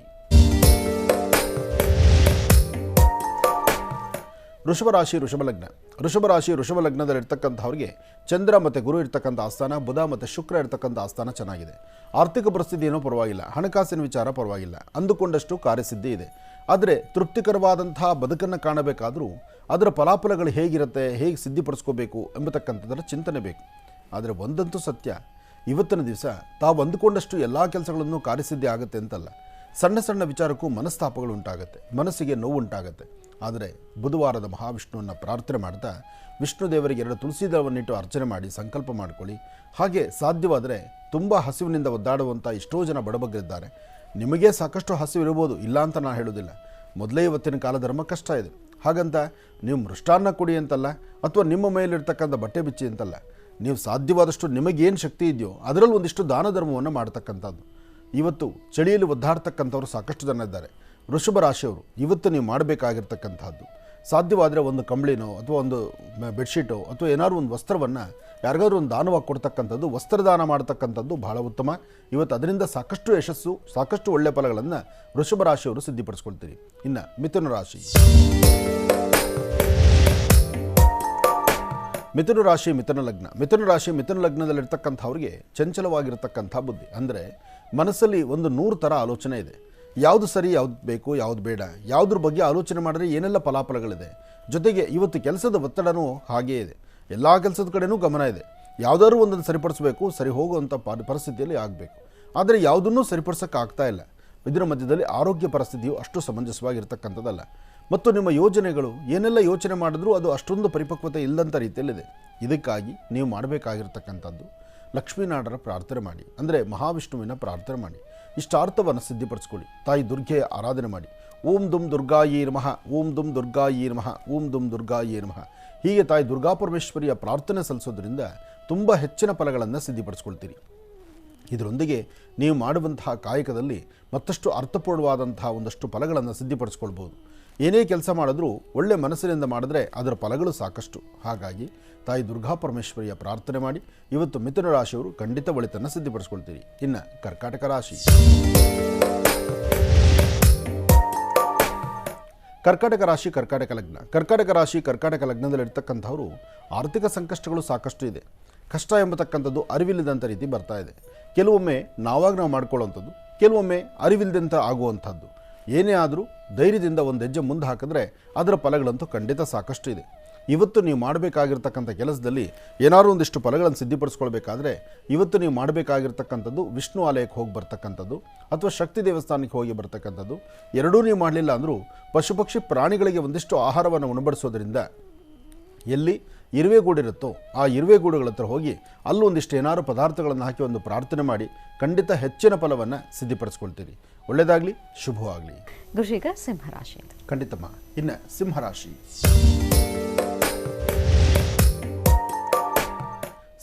ವೃಷಭಲಗ್ನದಲ್ಲಿರ್ತಕ್ಕಂಥವ್ರಿಗೆ ಚಂದ್ರ ಮತ್ತು ಗುರು ಇರ್ತಕ್ಕಂಥ ಆಸ್ಥಾನ, ಬುಧ ಮತ್ತು ಶುಕ್ರ ಇರ್ತಕ್ಕಂಥ ಆಸ್ಥಾನ ಚೆನ್ನಾಗಿದೆ. ಆರ್ಥಿಕ ಪರಿಸ್ಥಿತಿ ಏನೋ ಪರವಾಗಿಲ್ಲ, ಹಣಕಾಸಿನ ವಿಚಾರ ಪರವಾಗಿಲ್ಲ, ಅಂದುಕೊಂಡಷ್ಟು ಕಾರ್ಯಸಿದ್ಧಿ ಇದೆ. ಆದರೆ ತೃಪ್ತಿಕರವಾದಂಥ ಬದುಕನ್ನು ಕಾಣಬೇಕಾದರೂ ಅದರ ಫಲಾಫಲಗಳು ಹೇಗಿರುತ್ತೆ, ಹೇಗೆ ಸಿದ್ಧಿಪಡಿಸ್ಕೋಬೇಕು ಎಂಬತಕ್ಕಂಥದ್ದರ ಚಿಂತನೆ ಬೇಕು. ಆದರೆ ಒಂದಂತೂ ಸತ್ಯ, ಇವತ್ತಿನ ದಿವಸ ತಾವು ಅಂದುಕೊಂಡಷ್ಟು ಎಲ್ಲ ಕೆಲಸಗಳನ್ನು ಕಾರ್ಯಸಿದ್ಧಿ ಆಗುತ್ತೆ ಅಂತಲ್ಲ. ಸಣ್ಣ ಸಣ್ಣ ವಿಚಾರಕ್ಕೂ ಮನಸ್ತಾಪಗಳು ಉಂಟಾಗುತ್ತೆ, ಮನಸ್ಸಿಗೆ ನೋವು ಉಂಟಾಗುತ್ತೆ. ಆದರೆ ಬುಧವಾರದ ಮಹಾವಿಷ್ಣುವನ್ನು ಪ್ರಾರ್ಥನೆ ಮಾಡ್ತಾ ವಿಷ್ಣು ದೇವರಿಗೆ 2 ತುಳಸಿ ದಳವನ್ನಿಟ್ಟು ಅರ್ಚನೆ ಮಾಡಿ ಸಂಕಲ್ಪ ಮಾಡಿಕೊಳ್ಳಿ. ಹಾಗೆ ಸಾಧ್ಯವಾದರೆ ತುಂಬ ಹಸಿವಿನಿಂದ ಒದ್ದಾಡುವಂಥ ಎಷ್ಟೋ ಜನ ಬಡಬಗ್ಗರಿದ್ದಾರೆ. ನಿಮಗೇ ಸಾಕಷ್ಟು ಹಸಿವು ಇರ್ಬೋದು, ಇಲ್ಲ ಅಂತ ನಾನು ಹೇಳೋದಿಲ್ಲ. ಮೊದಲೇ ಇವತ್ತಿನ ಕಾಲ ಧರ್ಮ ಕಷ್ಟ ಇದೆ. ಹಾಗಂತ ನೀವು ಮೃಷ್ಟಾನ್ನ ಕೊಡಿ ಅಂತಲ್ಲ, ಅಥವಾ ನಿಮ್ಮ ಮೇಲಿರ್ತಕ್ಕಂಥ ಬಟ್ಟೆ ಬಿಚ್ಚಿ ಅಂತಲ್ಲ. ನೀವು ಸಾಧ್ಯವಾದಷ್ಟು ನಿಮಗೇನು ಶಕ್ತಿ ಇದೆಯೋ ಅದರಲ್ಲಿ ಒಂದಿಷ್ಟು ದಾನ ಧರ್ಮವನ್ನು ಮಾಡ್ತಕ್ಕಂಥದ್ದು. ಇವತ್ತು ಚಳಿಯಲ್ಲಿ ಒದ್ದಾಡ್ತಕ್ಕಂಥವ್ರು ಸಾಕಷ್ಟು ಜನ ಇದ್ದಾರೆ. ವೃಷಭ ರಾಶಿಯವರು ಇವತ್ತು ನೀವು ಮಾಡಬೇಕಾಗಿರ್ತಕ್ಕಂಥದ್ದು ಸಾಧ್ಯವಾದರೆ ಒಂದು ಕಂಬಳಿನೋ ಅಥವಾ ಒಂದು ಬೆಡ್ಶೀಟೋ ಅಥವಾ ಏನಾದ್ರು ಒಂದು ವಸ್ತ್ರವನ್ನು ಯಾರಿಗಾದ್ರೂ ಒಂದು ದಾನವಾಗಿ ಕೊಡ್ತಕ್ಕಂಥದ್ದು, ವಸ್ತ್ರದಾನ ಮಾಡ್ತಕ್ಕಂಥದ್ದು ಬಹಳ ಉತ್ತಮ. ಇವತ್ತು ಅದರಿಂದ ಸಾಕಷ್ಟು ಯಶಸ್ಸು, ಸಾಕಷ್ಟು ಒಳ್ಳೆಯ ಫಲಗಳನ್ನು ವೃಷಭ ರಾಶಿಯವರು ಸಿದ್ಧಿಪಡಿಸ್ಕೊಳ್ತೀರಿ. ಇನ್ನು ಮಿಥುನ ರಾಶಿ. ಮಿಥುನ ಲಗ್ನದಲ್ಲಿರ್ತಕ್ಕಂಥವ್ರಿಗೆ ಚಂಚಲವಾಗಿರ್ತಕ್ಕಂಥ ಬುದ್ಧಿ. ಅಂದರೆ ಮನಸ್ಸಲ್ಲಿ ಒಂದು 100 ಥರ ಆಲೋಚನೆ ಇದೆ. ಯಾವುದು ಸರಿ, ಯಾವುದು ಬೇಕು, ಯಾವುದು ಬೇಡ, ಯಾವುದ್ರ ಬಗ್ಗೆ ಆಲೋಚನೆ ಮಾಡಿದ್ರೆ ಏನೆಲ್ಲ ಫಲಾಫಲಗಳಿದೆ. ಜೊತೆಗೆ ಇವತ್ತು ಕೆಲಸದ ಒತ್ತಡನೂ ಹಾಗೇ ಇದೆ. ಎಲ್ಲ ಕೆಲಸದ ಕಡೆನೂ ಗಮನ ಇದೆ. ಯಾವುದಾದ್ರೂ ಒಂದನ್ನು ಸರಿಪಡಿಸಬೇಕು, ಸರಿ ಹೋಗುವಂಥ ಪರಿಸ್ಥಿತಿಯಲ್ಲಿ ಆಗಬೇಕು. ಆದರೆ ಯಾವುದನ್ನೂ ಸರಿಪಡಿಸೋಕ್ಕಾಗ್ತಾ ಇಲ್ಲ. ಇದರ ಮಧ್ಯದಲ್ಲಿ ಆರೋಗ್ಯ ಪರಿಸ್ಥಿತಿಯು ಅಷ್ಟು ಸಮಂಜಸವಾಗಿರ್ತಕ್ಕಂಥದ್ದಲ್ಲ. ಮತ್ತು ನಿಮ್ಮ ಯೋಜನೆಗಳು ಏನೆಲ್ಲ ಯೋಚನೆ ಮಾಡಿದ್ರೂ ಅದು ಅಷ್ಟೊಂದು ಪರಿಪಕ್ವತೆ ಇಲ್ಲದಂಥ ರೀತಿಯಲ್ಲಿದೆ. ಇದಕ್ಕಾಗಿ ನೀವು ಮಾಡಬೇಕಾಗಿರ್ತಕ್ಕಂಥದ್ದು ಲಕ್ಷ್ಮೀನಾಡರ ಪ್ರಾರ್ಥನೆ ಮಾಡಿ, ಅಂದರೆ ಮಹಾವಿಷ್ಣುವಿನ ಪ್ರಾರ್ಥನೆ ಮಾಡಿ. ಇಷ್ಟಾರ್ಥವನ್ನು ಸಿದ್ಧಿಪಡಿಸ್ಕೊಳ್ಳಿ. ತಾಯಿ ದುರ್ಗೆಯ ಆರಾಧನೆ ಮಾಡಿ. ಓಂ ದುಂ ದುರ್ಗಾಯೇ ನಮಃ, ಓಂ ದುಂ ದುರ್ಗಾಯೇ ನಮಃ, ಓಂ ದುಂ ದುರ್ಗಾಯೇ ನಮಃ. ಹೀಗೆ ತಾಯಿ ದುರ್ಗಾಪರಮೇಶ್ವರಿಯ ಪ್ರಾರ್ಥನೆ ಸಲ್ಲಿಸೋದ್ರಿಂದ ತುಂಬ ಹೆಚ್ಚಿನ ಫಲಗಳನ್ನು ಸಿದ್ಧಿಪಡಿಸ್ಕೊಳ್ತೀರಿ. ಇದರೊಂದಿಗೆ ನೀವು ಮಾಡುವಂತಹ ಕಾಯಕದಲ್ಲಿ ಮತ್ತಷ್ಟು ಅರ್ಥಪೂರ್ಣವಾದಂತಹ ಒಂದಷ್ಟು ಫಲಗಳನ್ನು ಸಿದ್ಧಿಪಡಿಸ್ಕೊಳ್ಬೋದು. ಏನೇ ಕೆಲಸ ಮಾಡಿದ್ರೂ ಒಳ್ಳೆ ಮನಸ್ಸಿನಿಂದ ಮಾಡಿದ್ರೆ ಅದರ ಫಲಗಳು ಸಾಕಷ್ಟು. ಹಾಗಾಗಿ ತಾಯಿ ದುರ್ಗಾಪರಮೇಶ್ವರಿಯ ಪ್ರಾರ್ಥನೆ ಮಾಡಿ. ಇವತ್ತು ಮಿಥುನ ರಾಶಿಯವರು ಖಂಡಿತ ಒಳಿತನ್ನು ಸಿದ್ಧಿಪಡಿಸ್ಕೊಳ್ತೀರಿ. ಇನ್ನು ಕರ್ಕಾಟಕ ರಾಶಿ. ಕರ್ಕಾಟಕ ರಾಶಿ, ಕರ್ಕಾಟಕ ಲಗ್ನ. ಕರ್ಕಾಟಕ ರಾಶಿ, ಕರ್ಕಾಟಕ ಲಗ್ನದಲ್ಲಿರ್ತಕ್ಕಂಥವರು ಆರ್ಥಿಕ ಸಂಕಷ್ಟಗಳು ಸಾಕಷ್ಟು ಇದೆ. ಕಷ್ಟ ಎಂಬತಕ್ಕಂಥದ್ದು ಅರಿವಿಲ್ಲದಂಥ ರೀತಿ ಬರ್ತಾ ಇದೆ. ಕೆಲವೊಮ್ಮೆ ನಾವು ಮಾಡ್ಕೊಳ್ಳೋವಂಥದ್ದು, ಕೆಲವೊಮ್ಮೆ ಅರಿವಿಲ್ಲದಂಥ ಆಗುವಂಥದ್ದು. ಏನೇ ಆದರೂ ಧೈರ್ಯದಿಂದ ಒಂದು ಹೆಜ್ಜೆ ಮುಂದೆ ಹಾಕಿದ್ರೆ ಅದರ ಫಲಗಳಂತೂ ಖಂಡಿತ ಸಾಕಷ್ಟು ಇದೆ. ಇವತ್ತು ನೀವು ಮಾಡಬೇಕಾಗಿರ್ತಕ್ಕಂಥ ಕೆಲಸದಲ್ಲಿ ಏನಾದರೂ ಒಂದಿಷ್ಟು ಫಲಗಳನ್ನು ಸಿದ್ಧಿಪಡಿಸ್ಕೊಳ್ಬೇಕಾದ್ರೆ ಇವತ್ತು ನೀವು ಮಾಡಬೇಕಾಗಿರ್ತಕ್ಕಂಥದ್ದು ವಿಷ್ಣು ಆಲಯಕ್ಕೆ ಹೋಗಿ ಬರ್ತಕ್ಕಂಥದ್ದು ಅಥವಾ ಶಕ್ತಿ ದೇವಸ್ಥಾನಕ್ಕೆ ಹೋಗಿ ಬರ್ತಕ್ಕಂಥದ್ದು. ಎರಡೂ ನೀವು ಮಾಡಲಿಲ್ಲ ಅಂದರೂ ಪಶು ಪಕ್ಷಿ ಪ್ರಾಣಿಗಳಿಗೆ ಒಂದಿಷ್ಟು ಆಹಾರವನ್ನು ಉಣಬಡಿಸೋದ್ರಿಂದ ಎಲ್ಲಿ ಇರುವೆಗೂಡಿರುತ್ತೋ ಆ ಇರುವೆಗೂಡುಗಳ ಹತ್ರ ಹೋಗಿ ಅಲ್ಲೊಂದಿಷ್ಟು ಏನಾದ್ರು ಪದಾರ್ಥಗಳನ್ನು ಹಾಕಿ ಒಂದು ಪ್ರಾರ್ಥನೆ ಮಾಡಿ ಖಂಡಿತ ಹೆಚ್ಚಿನ ಫಲವನ್ನು ಸಿದ್ಧಿಪಡಿಸ್ಕೊಳ್ತೀರಿ. ಒಳ್ಳೆಯದಾಗಲಿ, ಶುಭವಾಗಲಿ. ವೃಶ್ಚಿಕ ಸಿಂಹರಾಶಿ. ಖಂಡಿತಮ್ಮ. ಇನ್ನು ಸಿಂಹರಾಶಿ.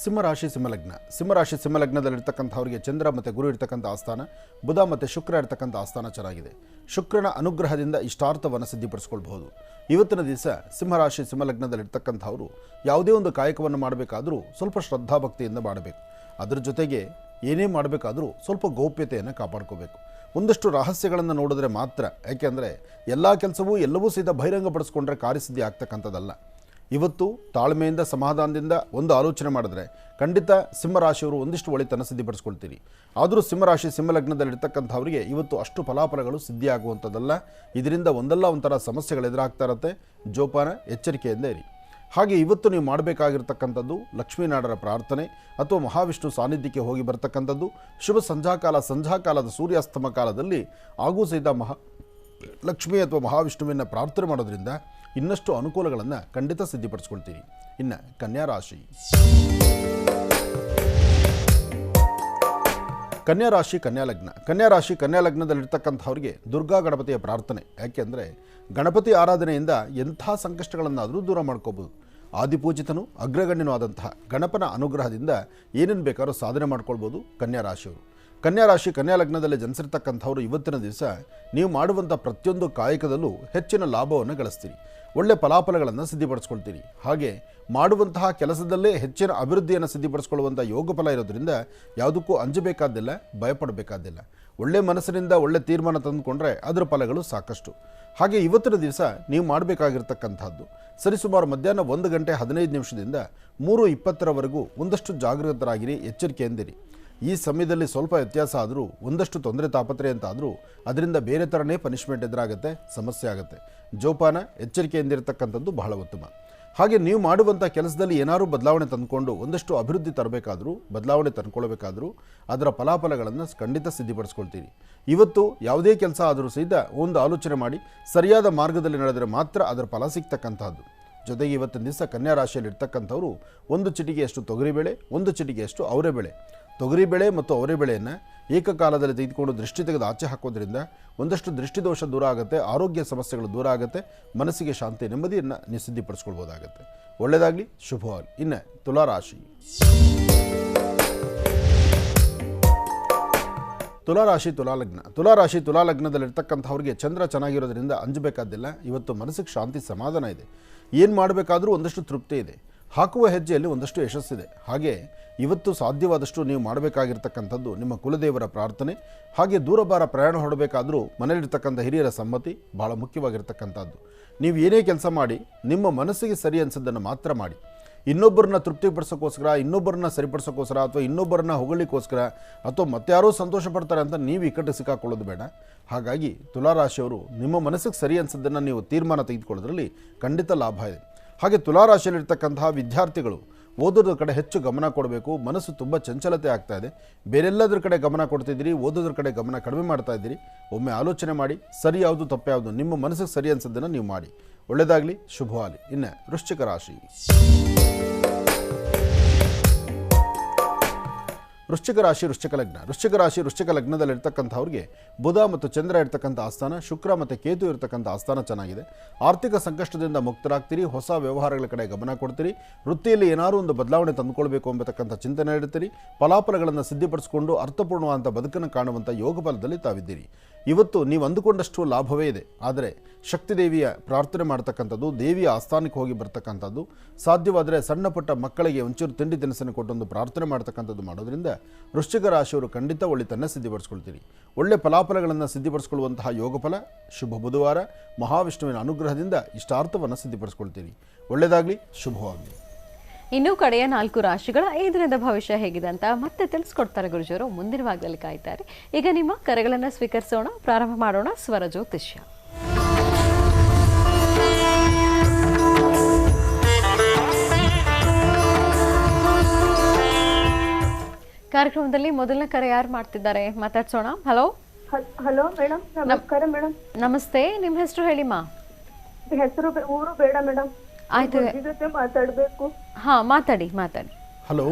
ಸಿಂಹರಾಶಿ, ಸಿಂಹಲಗ್ನ. ಸಿಂಹರಾಶಿ, ಸಿಂಹಲಗ್ನದಲ್ಲಿರ್ತಕ್ಕಂಥವ್ರಿಗೆ ಚಂದ್ರ ಮತ್ತು ಗುರು ಇರ್ತಕ್ಕಂಥ ಆಸ್ಥಾನ, ಬುಧ ಮತ್ತು ಶುಕ್ರ ಇರ್ತಕ್ಕಂಥ ಆಸ್ಥಾನ ಚೆನ್ನಾಗಿದೆ. ಶುಕ್ರನ ಅನುಗ್ರಹದಿಂದ ಇಷ್ಟಾರ್ಥವನ್ನು ಸಿದ್ಧಿಪಡಿಸ್ಕೊಳ್ಬಹುದು. ಇವತ್ತಿನ ದಿವಸ ಸಿಂಹರಾಶಿ, ಸಿಂಹಲಗ್ನದಲ್ಲಿರ್ತಕ್ಕಂಥವರು ಯಾವುದೇ ಒಂದು ಕಾಯಕವನ್ನು ಮಾಡಬೇಕಾದರೂ ಸ್ವಲ್ಪ ಶ್ರದ್ಧಾಭಕ್ತಿಯಿಂದ ಮಾಡಬೇಕು. ಅದರ ಜೊತೆಗೆ ಏನೇ ಮಾಡಬೇಕಾದರೂ ಸ್ವಲ್ಪ ಗೌಪ್ಯತೆಯನ್ನು ಕಾಪಾಡ್ಕೋಬೇಕು. ಒಂದಷ್ಟು ರಹಸ್ಯಗಳನ್ನು ನೋಡಿದ್ರೆ ಮಾತ್ರ. ಯಾಕೆಂದರೆ ಎಲ್ಲ ಕೆಲಸವೂ ಎಲ್ಲವೂ ಸಹಿತ ಬಹಿರಂಗಪಡಿಸ್ಕೊಂಡ್ರೆ ಕಾರ್ಯಸಿದ್ಧಿ ಆಗ್ತಕ್ಕಂಥದ್ದಲ್ಲ. ಇವತ್ತು ತಾಳ್ಮೆಯಿಂದ ಸಮಾಧಾನದಿಂದ ಒಂದು ಆಲೋಚನೆ ಮಾಡಿದ್ರೆ ಖಂಡಿತ ಸಿಂಹರಾಶಿಯವರು ಒಂದಿಷ್ಟು ಒಳಿತನ್ನು ಸಿದ್ಧಿಪಡಿಸ್ಕೊಳ್ತೀರಿ. ಆದರೂ ಸಿಂಹರಾಶಿ, ಸಿಂಹಲಗ್ನದಲ್ಲಿರ್ತಕ್ಕಂಥವರಿಗೆ ಇವತ್ತು ಅಷ್ಟು ಫಲಾಫಲಗಳು ಸಿದ್ಧಿಯಾಗುವಂಥದ್ದಲ್ಲ. ಇದರಿಂದ ಒಂದಲ್ಲ ಒಂಥರ ಸಮಸ್ಯೆಗಳು ಎದುರಾಗ್ತಾ ಇರುತ್ತೆ. ಜೋಪಾನ, ಎಚ್ಚರಿಕೆಯಿಂದ ಇರಿ. ಹಾಗೆ ಇವತ್ತು ನೀವು ಮಾಡಬೇಕಾಗಿರ್ತಕ್ಕಂಥದ್ದು ಲಕ್ಷ್ಮೀನಾಡರ ಪ್ರಾರ್ಥನೆ ಅಥವಾ ಮಹಾವಿಷ್ಣು ಸಾನ್ನಿಧ್ಯಕ್ಕೆ ಹೋಗಿ ಬರ್ತಕ್ಕಂಥದ್ದು. ಶುಭ ಸಂಧ್ಯಾಕಾಲದ ಸೂರ್ಯಾಸ್ತಮ ಕಾಲದಲ್ಲಿ ಹಾಗೂ ಸಹಿತ ಲಕ್ಷ್ಮಿ ಅಥವಾ ಮಹಾವಿಷ್ಣುವಿನ ಪ್ರಾರ್ಥನೆ ಮಾಡೋದ್ರಿಂದ ಇನ್ನಷ್ಟು ಅನುಕೂಲಗಳನ್ನು ಖಂಡಿತ ಸಿದ್ಧಿಪಡಿಸ್ಕೊಳ್ತೀರಿ. ಇನ್ನು ಕನ್ಯಾ ರಾಶಿ. ಕನ್ಯಾ ರಾಶಿ, ಕನ್ಯಾ ಲಗ್ನ. ಕನ್ಯಾ ರಾಶಿ, ಕನ್ಯಾ ಲಗ್ನದಲ್ಲಿರ್ತಕ್ಕಂಥವ್ರಿಗೆ ದುರ್ಗಾ ಗಣಪತಿಯ ಪ್ರಾರ್ಥನೆ. ಯಾಕೆಂದರೆ ಗಣಪತಿ ಆರಾಧನೆಯಿಂದ ಎಂಥ ಸಂಕಷ್ಟಗಳನ್ನಾದರೂ ದೂರ ಮಾಡ್ಕೋಬೋದು. ಆದಿಪೂಜಿತನು ಅಗ್ರಗಣ್ಯನೂ ಆದಂತಹ ಗಣಪನ ಅನುಗ್ರಹದಿಂದ ಏನೇನು ಬೇಕಾದ್ರೂ ಸಾಧನೆ ಮಾಡ್ಕೊಳ್ಬೋದು ಕನ್ಯಾ ರಾಶಿಯವರು. ಕನ್ಯಾ ರಾಶಿ, ಕನ್ಯಾ ಲಗ್ನದಲ್ಲಿ ಜನಿಸಿರ್ತಕ್ಕಂಥವ್ರು ಇವತ್ತಿನ ದಿವಸ ನೀವು ಮಾಡುವಂಥ ಪ್ರತಿಯೊಂದು ಕಾಯಕದಲ್ಲೂ ಹೆಚ್ಚಿನ ಲಾಭವನ್ನು ಗಳಿಸ್ತೀರಿ. ಒಳ್ಳೆ ಫಲಾಫಲಗಳನ್ನು ಸಿದ್ಧಿಪಡಿಸ್ಕೊಳ್ತೀರಿ. ಹಾಗೆ ಮಾಡುವಂತಹ ಕೆಲಸದಲ್ಲೇ ಹೆಚ್ಚಿನ ಅಭಿವೃದ್ಧಿಯನ್ನು ಸಿದ್ಧಿಪಡಿಸ್ಕೊಳ್ಳುವಂಥ ಯೋಗ ಫಲ ಇರೋದ್ರಿಂದ ಯಾವುದಕ್ಕೂ ಅಂಜಬೇಕಾದ್ದಿಲ್ಲ, ಭಯಪಡಬೇಕಾದ್ದಿಲ್ಲ. ಒಳ್ಳೆ ಮನಸ್ಸಿನಿಂದ ಒಳ್ಳೆ ತೀರ್ಮಾನ ತಂದುಕೊಂಡ್ರೆ ಅದರ ಫಲಗಳು ಸಾಕಷ್ಟು. ಹಾಗೆ ಇವತ್ತಿನ ದಿವಸ ನೀವು ಮಾಡಬೇಕಾಗಿರ್ತಕ್ಕಂಥದ್ದು ಸರಿಸುಮಾರು ಮಧ್ಯಾಹ್ನ 1 ಗಂಟೆ 15 ನಿಮಿಷದಿಂದ 3:20 ಒಂದಷ್ಟು ಜಾಗೃತರಾಗಿರಿ, ಎಚ್ಚರಿಕೆಯಿಂದಿರಿ. ಈ ಸಮಯದಲ್ಲಿ ಸ್ವಲ್ಪ ವ್ಯತ್ಯಾಸ ಆದರೂ ಒಂದಷ್ಟು ತೊಂದರೆ ತಾಪತ್ರೆ ಅಂತಾದರೂ ಅದರಿಂದ ಬೇರೆ ಥರನೇ ಪನಿಷ್ಮೆಂಟ್ ಎದುರಾಗುತ್ತೆ, ಸಮಸ್ಯೆ ಆಗುತ್ತೆ. ಜೋಪಾನ, ಎಚ್ಚರಿಕೆಯಿಂದಿರತಕ್ಕಂಥದ್ದು ಬಹಳ ಉತ್ತಮ. ಹಾಗೆ ನೀವು ಮಾಡುವಂಥ ಕೆಲಸದಲ್ಲಿ ಏನಾದರೂ ಬದಲಾವಣೆ ತಂದುಕೊಂಡು ಒಂದಷ್ಟು ಅಭಿವೃದ್ಧಿ ತರಬೇಕಾದರೂ, ಬದಲಾವಣೆ ತಂದುಕೊಳ್ಬೇಕಾದರೂ ಅದರ ಫಲಾಫಲಗಳನ್ನು ಖಂಡಿತ ಸಿದ್ಧಿಪಡಿಸ್ಕೊಳ್ತೀರಿ. ಇವತ್ತು ಯಾವುದೇ ಕೆಲಸ ಆದರೂ ಸಹಿತ ಒಂದು ಆಲೋಚನೆ ಮಾಡಿ ಸರಿಯಾದ ಮಾರ್ಗದಲ್ಲಿ ನಡೆದರೆ ಮಾತ್ರ ಅದರ ಫಲ ಸಿಗ್ತಕ್ಕಂಥದ್ದು. ಜೊತೆಗೆ ಇವತ್ತಿನ ದಿವಸ ಕನ್ಯಾ ರಾಶಿಯಲ್ಲಿ ಇರ್ತಕ್ಕಂಥವರು 1 ಚಿಟಿಕೆಯಷ್ಟು ತೊಗರಿಬೇಳೆ, 1 ಚಿಟಿಕೆಯಷ್ಟು ಅವರೆಬೇಳೆ, ತೊಗರಿಬೇಳೆ ಮತ್ತು ಅವರೆಬೇಳೆಯನ್ನು ಏಕಕಾಲದಲ್ಲಿ ತೆಗೆದುಕೊಂಡು ದೃಷ್ಟಿ ತೆಗೆದು ಆಚೆ ಹಾಕೋದ್ರಿಂದ ಒಂದಷ್ಟು ದೃಷ್ಟಿದೋಷ ದೂರ ಆಗುತ್ತೆ, ಆರೋಗ್ಯ ಸಮಸ್ಯೆಗಳು ದೂರ ಆಗುತ್ತೆ, ಮನಸ್ಸಿಗೆ ಶಾಂತಿ, ನೆಮ್ಮದಿಯನ್ನು ನೀವು ಸಿದ್ಧಿಪಡಿಸ್ಕೊಳ್ಬೋದಾಗುತ್ತೆ. ಒಳ್ಳೆಯದಾಗಲಿ, ಶುಭವಾಗಲಿ. ಇನ್ನು ತುಲಾರಾಶಿ. ತುಲಾರಾಶಿ, ತುಲಾಲಗ್ನ. ತುಲಾರಾಶಿ, ತುಲಾಲಗ್ನದಲ್ಲಿರ್ತಕ್ಕಂಥವ್ರಿಗೆ ಚಂದ್ರ ಚೆನ್ನಾಗಿರೋದ್ರಿಂದ ಅಂಜಬೇಕಾದ್ದಿಲ್ಲ. ಇವತ್ತು ಮನಸ್ಸಿಗೆ ಶಾಂತಿ, ಸಮಾಧಾನ ಇದೆ. ಏನು ಮಾಡಬೇಕಾದ್ರೂ ಒಂದಷ್ಟು ತೃಪ್ತಿ ಇದೆ. ಹಾಕುವ ಹೆಜ್ಜೆಯಲ್ಲಿ ಒಂದಷ್ಟು ಯಶಸ್ಸಿದೆ. ಹಾಗೆ ಇವತ್ತು ಸಾಧ್ಯವಾದಷ್ಟು ನೀವು ಮಾಡಬೇಕಾಗಿರ್ತಕ್ಕಂಥದ್ದು ನಿಮ್ಮ ಕುಲದೇವರ ಪ್ರಾರ್ಥನೆ. ಹಾಗೆ ದೂರಭಾರ ಪ್ರಯಾಣ ಹೊರಡಬೇಕಾದ್ರೂ ಮನೆಯಲ್ಲಿರ್ತಕ್ಕಂಥ ಹಿರಿಯರ ಸಮ್ಮತಿ ಭಾಳ ಮುಖ್ಯವಾಗಿರ್ತಕ್ಕಂಥದ್ದು. ನೀವು ಏನೇ ಕೆಲಸ ಮಾಡಿ ನಿಮ್ಮ ಮನಸ್ಸಿಗೆ ಸರಿ ಅನಿಸೋದನ್ನು ಮಾತ್ರ ಮಾಡಿ. ಇನ್ನೊಬ್ಬರನ್ನ ತೃಪ್ತಿಪಡಿಸೋಕ್ಕೋಸ್ಕರ, ಇನ್ನೊಬ್ಬರನ್ನ ಸರಿಪಡಿಸೋಕ್ಕೋಸ್ಕರ ಅಥವಾ ಇನ್ನೊಬ್ಬರನ್ನ ಹೊಗಳಿಕೋಸ್ಕರ ಅಥವಾ ಮತ್ತಾರೋ ಸಂತೋಷ ಪಡ್ತಾರೆ ಅಂತ ನೀವು ಇಕ್ಕಟ್ಟು ಸಿಕ್ಕಾಕೊಳ್ಳೋದು ಬೇಡ. ಹಾಗಾಗಿ ತುಲಾರಾಶಿಯವರು ನಿಮ್ಮ ಮನಸ್ಸಿಗೆ ಸರಿ ಅನಿಸೋದನ್ನು ನೀವು ತೀರ್ಮಾನ ತೆಗೆದುಕೊಳ್ಳೋದ್ರಲ್ಲಿ ಖಂಡಿತ ಲಾಭ ಇದೆ. ಹಾಗೆ ತುಲಾರಾಶಿಯಲ್ಲಿರ್ತಕ್ಕಂತಹ ವಿದ್ಯಾರ್ಥಿಗಳು ಓದೋದ್ರ ಕಡೆ ಹೆಚ್ಚು ಗಮನ ಕೊಡಬೇಕು. ಮನಸ್ಸು ತುಂಬ ಚಂಚಲತೆ ಆಗ್ತಾ ಇದೆ. ಬೇರೆಲ್ಲದ್ರ ಕಡೆ ಗಮನ ಕೊಡ್ತಿದ್ದೀರಿ, ಓದೋದ್ರ ಕಡೆ ಗಮನ ಕಡಿಮೆ ಮಾಡ್ತಾ ಇದ್ದೀರಿ. ಒಮ್ಮೆ ಆಲೋಚನೆ ಮಾಡಿ, ಸರಿ ಯಾವುದು ತಪ್ಪು ಯಾವುದು, ನಿಮ್ಮ ಮನಸ್ಸಿಗೆ ಸರಿ ಅನ್ಸೋದನ್ನು ನೀವು ಮಾಡಿ. ಒಳ್ಳೆಯದಾಗಲಿ, ಶುಭವಾಗಲಿ. ಇನ್ನು ವೃಶ್ಚಿಕ ರಾಶಿ. ವೃಶ್ಚಿಕ ರಾಶಿ, ವೃಶ್ಚಿಕ ಲಗ್ನ. ವೃಶ್ಚಿಕ ರಾಶಿ, ವೃಶ್ಚಿಕ ಲಗ್ನದಲ್ಲಿರ್ತಕ್ಕಂಥವ್ರಿಗೆ ಬುಧ ಮತ್ತು ಚಂದ್ರ ಇರ್ತಕ್ಕಂಥ ಆಸ್ಥಾನ, ಶುಕ್ರ ಮತ್ತು ಕೇತು ಇರ್ತಕ್ಕಂಥ ಆಸ್ಥಾನ ಚೆನ್ನಾಗಿದೆ. ಆರ್ಥಿಕ ಸಂಕಷ್ಟದಿಂದ ಮುಕ್ತರಾಗ್ತೀರಿ. ಹೊಸ ವ್ಯವಹಾರಗಳ ಕಡೆ ಗಮನ ಕೊಡ್ತೀರಿ. ವೃತ್ತಿಯಲ್ಲಿ ಏನಾದರೂ ಒಂದು ಬದಲಾವಣೆ ತಂದುಕೊಳ್ಬೇಕು ಎಂಬತಕ್ಕಂಥ ಚಿಂತನೆ ಇಡ್ತೀರಿ. ಫಲಾಫಲಗಳನ್ನು ಸಿದ್ಧಪಡಿಸಿಕೊಂಡು ಅರ್ಥಪೂರ್ಣವಾದಂಥ ಬದುಕನ್ನು ಕಾಣುವಂಥ ಯೋಗ ಬಲದಲ್ಲಿ ತಾವಿದ್ದೀರಿ. ಇವತ್ತು ನೀವು ಅಂದುಕೊಂಡಷ್ಟು ಲಾಭವೇ ಇದೆ. ಆದರೆ ಶಕ್ತಿದೇವಿಯ ಪ್ರಾರ್ಥನೆ ಮಾಡ್ತಕ್ಕಂಥದ್ದು, ದೇವಿಯ ಆಸ್ಥಾನಕ್ಕೆ ಹೋಗಿ ಬರ್ತಕ್ಕಂಥದ್ದು, ಸಾಧ್ಯವಾದರೆ ಸಣ್ಣ ಪುಟ್ಟ ಮಕ್ಕಳಿಗೆ ಒಂಚೂರು ತಿಂಡಿ ತಿನಿಸನ್ನು ಕೊಟ್ಟೊಂದು ಪ್ರಾರ್ಥನೆ ಮಾಡ್ತಕ್ಕಂಥದ್ದು ಮಾಡೋದ್ರಿಂದ ವೃಶ್ಚಿಕ ರಾಶಿಯವರು ಖಂಡಿತ ಒಳ್ಳೆತನ ಸಿದ್ಧಪಡಿಸ್ಕೊಳ್ತೀರಿ. ಒಳ್ಳೆ ಫಲಾಫಲಗಳನ್ನು ಸಿದ್ಧಪಡಿಸ್ಕೊಳ್ಳುವಂತಹ ಯೋಗ ಫಲ, ಶುಭ ಬುಧವಾರ, ಮಹಾವಿಷ್ಣುವಿನ ಅನುಗ್ರಹದಿಂದ ಇಷ್ಟಾರ್ಥವನ್ನು ಸಿದ್ಧಪಡಿಸ್ಕೊಳ್ತೀರಿ. ಒಳ್ಳೆಯದಾಗಲಿ, ಶುಭವಾಗಲಿ. ಇನ್ನು ಕಡೆಯ 4 ರಾಶಿಗಳ ಈ ದಿನದ ಭವಿಷ್ಯ ಹೇಗಿದೆ ಅಂತ ಮತ್ತೆ ತಿಳಿಸ್ಕೊಡ್ತಾರೆ ಗುರುಜಿಯವರು. ಮುಂದಿನ ಭಾಗದಲ್ಲಿ ಕಾಯ್ತಾರೆ. ಈಗ ನಿಮ್ಮ ಕರೆಗಳನ್ನು ಸ್ವೀಕರಿಸೋಣ, ಪ್ರಾರಂಭ ಮಾಡೋಣ ಸ್ವರ ಜ್ಯೋತಿಷ್ಯ. ಕಾರ್ಯಕ್ರಮದಲ್ಲಿ ಮೊದಲನೇ ಕರೆ ಯಾರು ಮಾಡ್ತಿದ್ದಾರೆ ಮಾತಾಡ್ಸೋಣ. ಹಲೋ. ಹಲೋ ಮೇಡಮ್, ನಮಸ್ಕಾರ ಮೇಡಮ್. ನಮಸ್ತೆ, ನಿಮ್ಮ ಹೆಸರು ಹೇಳಿಮಾ? ಹೆಸರು ಊರು ಬೇಡ ಮೇಡಮ್. ಆಯ್ತು, ಜೊತೆ ಮಾತಾಡ್ಬೇಕು. ಹಾ, ಮಾತಾಡಿ. ಹಲೋ,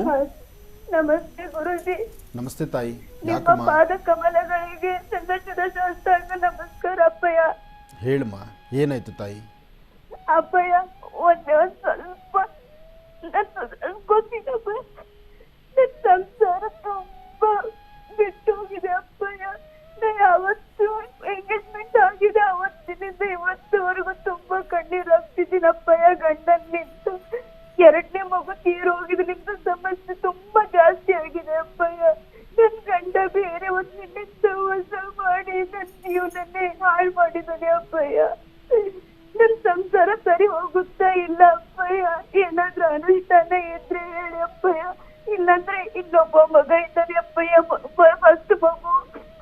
ನಮಸ್ತೆ ಗುರುಜಿ. ನಮಸ್ತೆ ತಾಯಿ. ನಿಮ್ಮ ಪಾದ ಕಮಲಗಳಿಗೆ ಸಂದರ್ಶನ ಶಾಸ್ತ್ರಾಂಗ ನಮಸ್ಕಾರ ಅಪ್ಪಯ್ಯ. ಹೇಳಮ್ಮ, ಏನಾಯ್ತು ತಾಯಿ? ಅಪ್ಪಯ್ಯ, ಒಂದೇ ಸ್ವಲ್ಪ ಗೊತ್ತಿದ್ದಪ್ಪ, ನನ್ನ ಸಂಸಾರ ತುಂಬಾ ಬಿಟ್ಟೋಗಿದೆ ಅಪ್ಪಯ್ಯ. ನಾ ಯಾವತ್ತು ಎಂಗೇಜ್ಮೆಂಟ್ ಆಗಿದೆ ಅವತ್ತಿನಿಂದ ಇವತ್ತುವರೆಗೂ ತುಂಬಾ ಕಣ್ಣೀರಾಗ್ತಿದ್ದೀನಿ ಅಪ್ಪಯ್ಯ. ಗಂಡನ್ ನಿಂತು 2ನೇ ಮಗು ತೀರೋಗಿದ್ರಿಂದ ಸಮಸ್ಯೆ ತುಂಬಾ ಜಾಸ್ತಿ ಆಗಿದೆ ಅಪ್ಪಯ್ಯ. ನನ್ ಗಂಡ ಬೇರೆ ಒಂದಿನ ಸಹವಾಸ ಮಾಡಿ ನನ್ನ ಜೀವನನ್ನೇ ಹಾಳು ಮಾಡಿದ್ದಾನೆ ಅಪ್ಪಯ್ಯ. ನನ್ ಸಂಸಾರ ಸರಿ ಹೋಗುತ್ತಾ ಇಲ್ಲ ಅಪ್ಪಯ್ಯ. ಏನಾದ್ರೂ ಅನುಷ್ಠಾನ ಇದ್ರೆ ಹೇಳಿ ಅಪ್ಪಯ್ಯ. ಇಲ್ಲಾಂದ್ರೆ ಇನ್ನೊಬ್ಬ ಮಗ ಇದ್ದಾನೆ ಅಪ್ಪಯ್ಯ, ಫಸ್ಟ್ ಮಗು.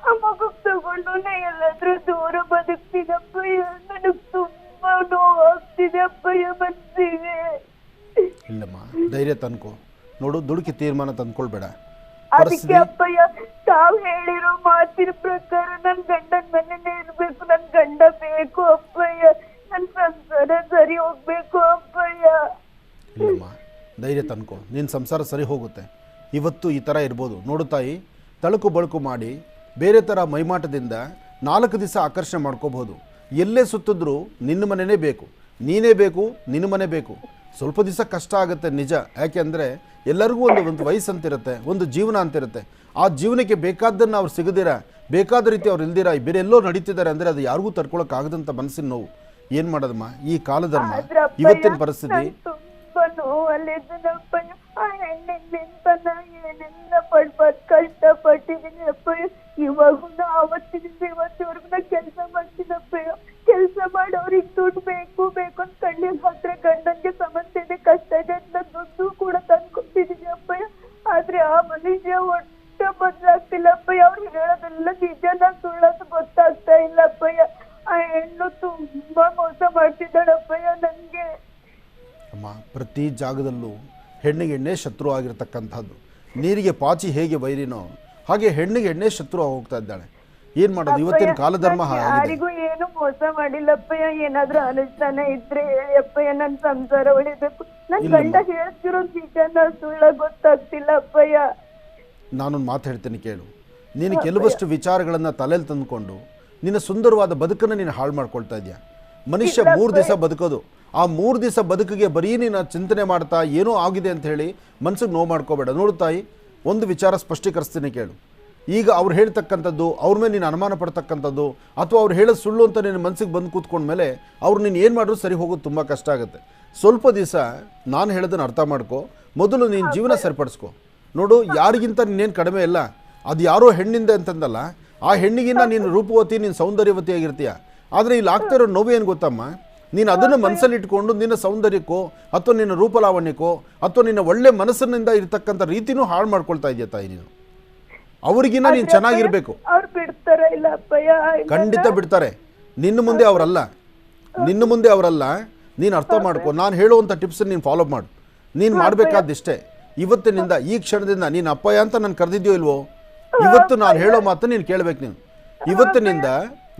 ಆ ಮಗು ತಗೊಂಡು ನಾ ಎಲ್ಲಾದ್ರೂ ದೂರ ಬದುಕ್ತೀನಪ್ಪಯ್ಯ. ನನಗ್ ತುಂಬಾ ನೋವಾಗ್ತಿದೆ ಅಪ್ಪಯ್ಯ ಮನ್ಸಿಗೆ. ಇಲ್ಲಮ್ಮ, ಧೈರ್ಯ ತಂದ್ಕೋ. ನೋಡು, ದುಡುಕಿ ತೀರ್ಮಾನ ತಂದ್ಕೊಳ್ಬೇಡ. ಅದಕ್ಕೆ ಅಪ್ಪಯ್ಯ, ತಾವ್ ಹೇಳಿರೋ ಮಾತಿನ ಪ್ರಕಾರ ನನ್ ಗಂಡನ ಮನೆನೇ ಇರ್ಬೇಕು. ನನ್ ಗಂಡ ಬೇಕು ಅಪ್ಪಯ್ಯ. ನನ್ ಸಂಸಾರ ಸರಿ ಹೋಗ್ಬೇಕು ಅಪ್ಪಯ್ಯ. ಇಲ್ಲಮ್ಮ, ಧೈರ್ಯ ತಂದ್ಕೋ. ನಿನ್ನ ಸಂಸಾರ ಸರಿ ಹೋಗುತ್ತೆ. ಇವತ್ತು ಈ ಥರ ಇರ್ಬೋದು. ನೋಡು ತಾಯಿ, ತಳುಕು ಬಳುಕು ಮಾಡಿ ಬೇರೆ ಥರ ಮೈಮಾಟದಿಂದ 4 ದಿವಸ ಆಕರ್ಷಣೆ ಮಾಡ್ಕೋಬಹುದು. ಎಲ್ಲೇ ಸುತ್ತಿದ್ರೂ ನಿನ್ನ ಮನೆಯೇ ಬೇಕು, ನೀನೇ ಬೇಕು, ನಿನ್ನ ಮನೆ ಬೇಕು. ಸ್ವಲ್ಪ ದಿವಸ ಕಷ್ಟ ಆಗುತ್ತೆ ನಿಜ. ಯಾಕೆ ಅಂದರೆ ಎಲ್ಲರಿಗೂ ಒಂದು ವಯಸ್ಸು ಅಂತಿರುತ್ತೆ, ಒಂದು ಜೀವನ ಅಂತಿರುತ್ತೆ. ಆ ಜೀವನಕ್ಕೆ ಬೇಕಾದ್ದನ್ನು ಅವ್ರು ಸಿಗದಿರ, ಬೇಕಾದ ರೀತಿ ಅವ್ರು ಇಲ್ದಿರ ಬೇರೆ ಎಲ್ಲೋ ನಡೀತಿದ್ದಾರೆ ಅಂದರೆ ಅದು ಯಾರಿಗೂ ತಡ್ಕೊಳಕ್ಕಾಗದಂಥ ಮನಸ್ಸಿನ ನೋವು. ಏನು ಮಾಡೋದಮ್ಮ, ಈ ಕಾಲಧರ್ಮ, ಇವತ್ತಿನ ಪರಿಸ್ಥಿತಿ. ತುಂಬಾ ನೋವಲ್ಲಿದ್ದನಪ್ಪಯ್ಯ. ಆ ಹೆಣ್ಣಿನಿಂದ ಏನೆಲ್ಲ ಕಷ್ಟ ಪಟ್ಟಿದ್ದೀನಿ ಅಪ್ಪಯ್ಯ. ಇವಾಗೂ ಅವತ್ತಿನಿಂದ ಇವತ್ತಿವರೆಗೂ ನಾ ಕೆಲಸ ಮಾಡ್ತೀನಪ್ಪಯ್ಯ. ಕೆಲಸ ಮಾಡಿ ಅವ್ರಿಗೆ ದುಡ್ಡು ಬೇಕು ಅಂತ ಕಣ್ಣಿನ ಹತ್ರ ಗಂಡನ್ಗೆ ಸಮಸ್ಯೆ ಇದೆ, ಕಷ್ಟ ಇದೆ ಅಂತ ದುಡ್ಡು ಕೂಡ ತಂದ್ಕೊಟ್ಟಿದ್ದೀನಿ ಅಪ್ಪಯ್ಯ. ಆದ್ರೆ ಆ ಮನುಷ್ಯ ಒಟ್ಟ ಬದಲಾಗ್ತಿಲ್ಲ ಅಪ್ಪಯ್ಯ. ಅವ್ರು ಹೇಳೋದೆಲ್ಲ ನಿಜನ ಸುಳ್ಳಂತ ಗೊತ್ತಾಗ್ತಾ ಇಲ್ಲ ಅಪ್ಪಯ್ಯ. ಆ ಹೆಣ್ಣು ತುಂಬಾ ಮೋಸ ಮಾಡ್ತಿದ್ದಾಳಪ್ಪಯ್ಯ ನನ್ಗೆ. ಅಮ್ಮ, ಪ್ರತಿ ಜಾಗದಲ್ಲೂ ಹೆಣ್ಣಿಗೆ ಎಣ್ಣೆ ಶತ್ರು ಆಗಿರ್ತಕ್ಕಂಥದ್ದು. ನೀರಿಗೆ ಪಾಚಿ ಹೇಗೆ ವೈರಿನೋ ಹಾಗೆ ಹೆಣ್ಣಿಗೆ ಎಣ್ಣೆ ಶತ್ರು ಹೋಗ್ತಾ ಇದ್ದಾಳೆ. ಏನ್ ಮಾಡೋದು, ಇವತ್ತಿನ ಕಾಲಧರ್ಮ ಯಾರಿಗೂ ಏನು ಮೋಸ ಮಾಡಿಲ್ಲಪ್ಪಯ್ಯ. ಏನಾದ್ರೂ ಅನುಷ್ಠಾನ ಇದ್ರೆ ಹೇಳಿ ಅಪ್ಪಯ್ಯ, ನನ್ ಸಂಸಾರ ಉಳಿಬೇಕು. ನನ್ ಗಂಡ ಹೇಳ್ತಿರೋ ನಿಜನ ಸುಳ್ಳ ಗೊತ್ತಾಗ್ತಿಲ್ಲ ಅಪ್ಪಯ್ಯ. ನಾನೊಂದು ಮಾತು ಹೇಳ್ತೇನೆ ಕೇಳು. ನೀನು ಕೆಲವಷ್ಟು ವಿಚಾರಗಳನ್ನು ತಲೆಯಲ್ಲಿ ತಂದುಕೊಂಡು ನಿನ್ನ ಸುಂದರವಾದ ಬದುಕನ್ನು ನೀನು ಹಾಳು ಮಾಡ್ಕೊಳ್ತಾ ಇದೆಯಾ. ಮನುಷ್ಯ 3 ದಿವಸ ಬದುಕೋದು. ಆ 3 ದಿವಸ ಬದುಕಿಗೆ ಬರೀ ನೀನು ಚಿಂತನೆ ಮಾಡ್ತಾ ಏನೋ ಆಗಿದೆ ಅಂತ ಹೇಳಿ ಮನಸ್ಸಿಗೆ ನೋವು ಮಾಡ್ಕೋಬೇಡ. ನೋಡು ತಾಯಿ, ಒಂದು ವಿಚಾರ ಸ್ಪಷ್ಟೀಕರಿಸ್ತೀನಿ ಕೇಳು. ಈಗ ಅವ್ರು ಹೇಳ್ತಕ್ಕಂಥದ್ದು, ಅವ್ರ ಮೇಲೆ ನೀನು ಅನುಮಾನ ಪಡ್ತಕ್ಕಂಥದ್ದು, ಅಥವಾ ಅವ್ರು ಹೇಳೋದು ಸುಳ್ಳು ಅಂತ ನಿನ್ನ ಮನಸ್ಸಿಗೆ ಬಂದು ಕೂತ್ಕೊಂಡ್ಮೇಲೆ ಅವ್ರು ನೀನು ಏನು ಮಾಡಿದ್ರು ಸರಿ ಹೋಗೋದು ತುಂಬ ಕಷ್ಟ ಆಗುತ್ತೆ. ಸ್ವಲ್ಪ ದಿವಸ ನಾನು ಹೇಳೋದನ್ನು ಅರ್ಥ ಮಾಡ್ಕೊ. ಮೊದಲು ನೀನು ಜೀವನ ಸರಿಪಡಿಸ್ಕೊ. ನೋಡು, ಯಾರಿಗಿಂತ ನೀನೇನು ಕಡಿಮೆ ಇಲ್ಲ. ಅದು ಯಾರೋ ಹೆಣ್ಣಿಂದ ಅಂತಂದಲ್ಲ, ಆ ಹೆಣ್ಣಿಗಿನ್ನ ನೀನು ರೂಪವತಿ, ನೀನು ಸೌಂದರ್ಯವತಿ ಆಗಿರ್ತೀಯ. ಆದರೆ ಇಲ್ಲಿ ಆಗ್ತಾ ಇರೋ ನೋವು ಏನು ಗೊತ್ತಮ್ಮ, ನೀನು ಅದನ್ನು ಮನಸ್ಸಲ್ಲಿ ಇಟ್ಕೊಂಡು ನಿನ್ನ ಸೌಂದರ್ಯಕ್ಕೋ ಅಥವಾ ನಿನ್ನ ರೂಪಲಾವಣ್ಯಕ್ಕೋ ಅಥವಾ ನಿನ್ನ ಒಳ್ಳೆ ಮನಸ್ಸಿನಿಂದ ಇರ್ತಕ್ಕಂಥ ರೀತಿನೂ ಹಾಳು ಮಾಡ್ಕೊಳ್ತಾ ಇದೆಯಾ ತಾಯಿ ನೀನು. ಅವ್ರಿಗಿನ್ನ ನೀನು ಚೆನ್ನಾಗಿರ್ಬೇಕು. ಖಂಡಿತ ಬಿಡ್ತಾರೆ. ನಿನ್ನ ಮುಂದೆ ಅವರಲ್ಲ, ನೀನು ಅರ್ಥ ಮಾಡ್ಕೊ. ನಾನು ಹೇಳುವಂಥ ಟಿಪ್ಸ್ ನೀನು ಫಾಲೋ ಮಾಡು. ನೀನು ಮಾಡಬೇಕಾದಿಷ್ಟೇ. ಇವತ್ತಿನಿಂದ ಈ ಕ್ಷಣದಿಂದ ನೀನು ಅಪ್ಪಯ್ಯ ಅಂತ ನಾನು ಕರೆದಿದ್ಯೋ ಇಲ್ವೋ, ಇವತ್ತು ನಾನು ಹೇಳೋ ಮಾತು ನೀನು ಕೇಳಬೇಕು. ನೀನು ಇವತ್ತಿನಿಂದ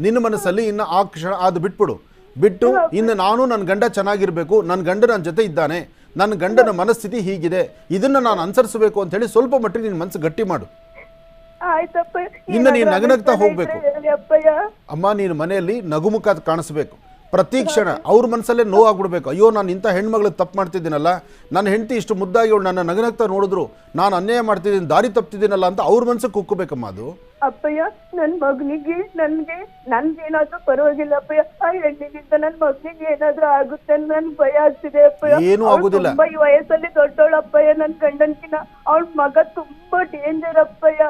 ನಿನ್ನ ಮನಸ್ಸಲ್ಲಿ ಇನ್ನು ಆ ಕ್ಷಣ ಅದು ಬಿಟ್ಟು ಇನ್ನು ನಾನು ನನ್ನ ಗಂಡ ಚೆನ್ನಾಗಿರಬೇಕು, ನನ್ನ ಗಂಡ ನನ್ನ ಜೊತೆ ಇದ್ದಾನೆ, ನನ್ನ ಗಂಡನ ಮನಸ್ಥಿತಿ ಹೀಗಿದೆ, ಇದನ್ನು ನಾನು ಅನುಸರಿಸಬೇಕು ಅಂತ ಹೇಳಿ ಸ್ವಲ್ಪ ಮಟ್ಟಿಗೆ ನಿನ್ನ ಮನಸ್ಸು ಗಟ್ಟಿ ಮಾಡು. ಇನ್ನು ನೀನು ನಗನಗ್ತಾ ಹೋಗ್ಬೇಕು. ಅಮ್ಮ, ನೀನು ಮನೆಯಲ್ಲಿ ನಗುಮುಖ ಕಾಣಿಸ್ಬೇಕು ಪ್ರತಿ ಕ್ಷಣ. ಅವ್ರ ಮನಸ್ಸಲ್ಲೇ ನೋವಾಗ್ಬಿಡ್ಬೇಕು, ಅಯ್ಯೋ ನಾನು ಇಂಥ ಹೆಣ್ಮಗಳಿಗೆ ತಪ್ಪು ಮಾಡ್ತಿದ್ದೀನಲ್ಲ, ನನ್ನ ಹೆಂಡತಿ ಇಷ್ಟು ಮುದ್ದಾಗಿ ಅವಳು ನನ್ನ ನಗನಗ್ತಾ ನೋಡಿದ್ರು, ನಾನು ಅನ್ಯಾಯ ಮಾಡ್ತಿದ್ದೀನಿ, ದಾರಿ ತಪ್ತಿದ್ದೀನಲ್ಲ ಅಂತ ಅವ್ರ ಮನಸ್ಸಿಗೆ ಕುಕ್ಕಬೇಕಮ್ಮ. ಅದು ಅಪ್ಪಯ್ಯ, ನನ್ ಮಗನಿಗೆ ನನ್ಗೇನಾದ್ರೂ ಪರವಾಗಿಲ್ಲ ಅಪ್ಪಯ್ಯ, ಆ ಹೆಣ್ಣಿನಿಂದ ನನ್ ಮಗನಿಗೆ ಏನಾದ್ರೂ ಆಗುತ್ತೆ ನನ್ ಭಯ ಆಗ್ತಿದೆ ಅಪ್ಪಯ್ಯ. ಏನೂ ಆಗುದಿಲ್ಲ. ತುಂಬಾ ಈ ವಯಸ್ಸಲ್ಲಿ ದೊಡ್ಡವಳು ಅಪ್ಪಯ್ಯ, ನನ್ ಗಂಡನ್ಕಿನ ಅವಳ ಮಗ ತುಂಬಾ ಡೇಂಜರ್ ಅಪ್ಪಯ್ಯ.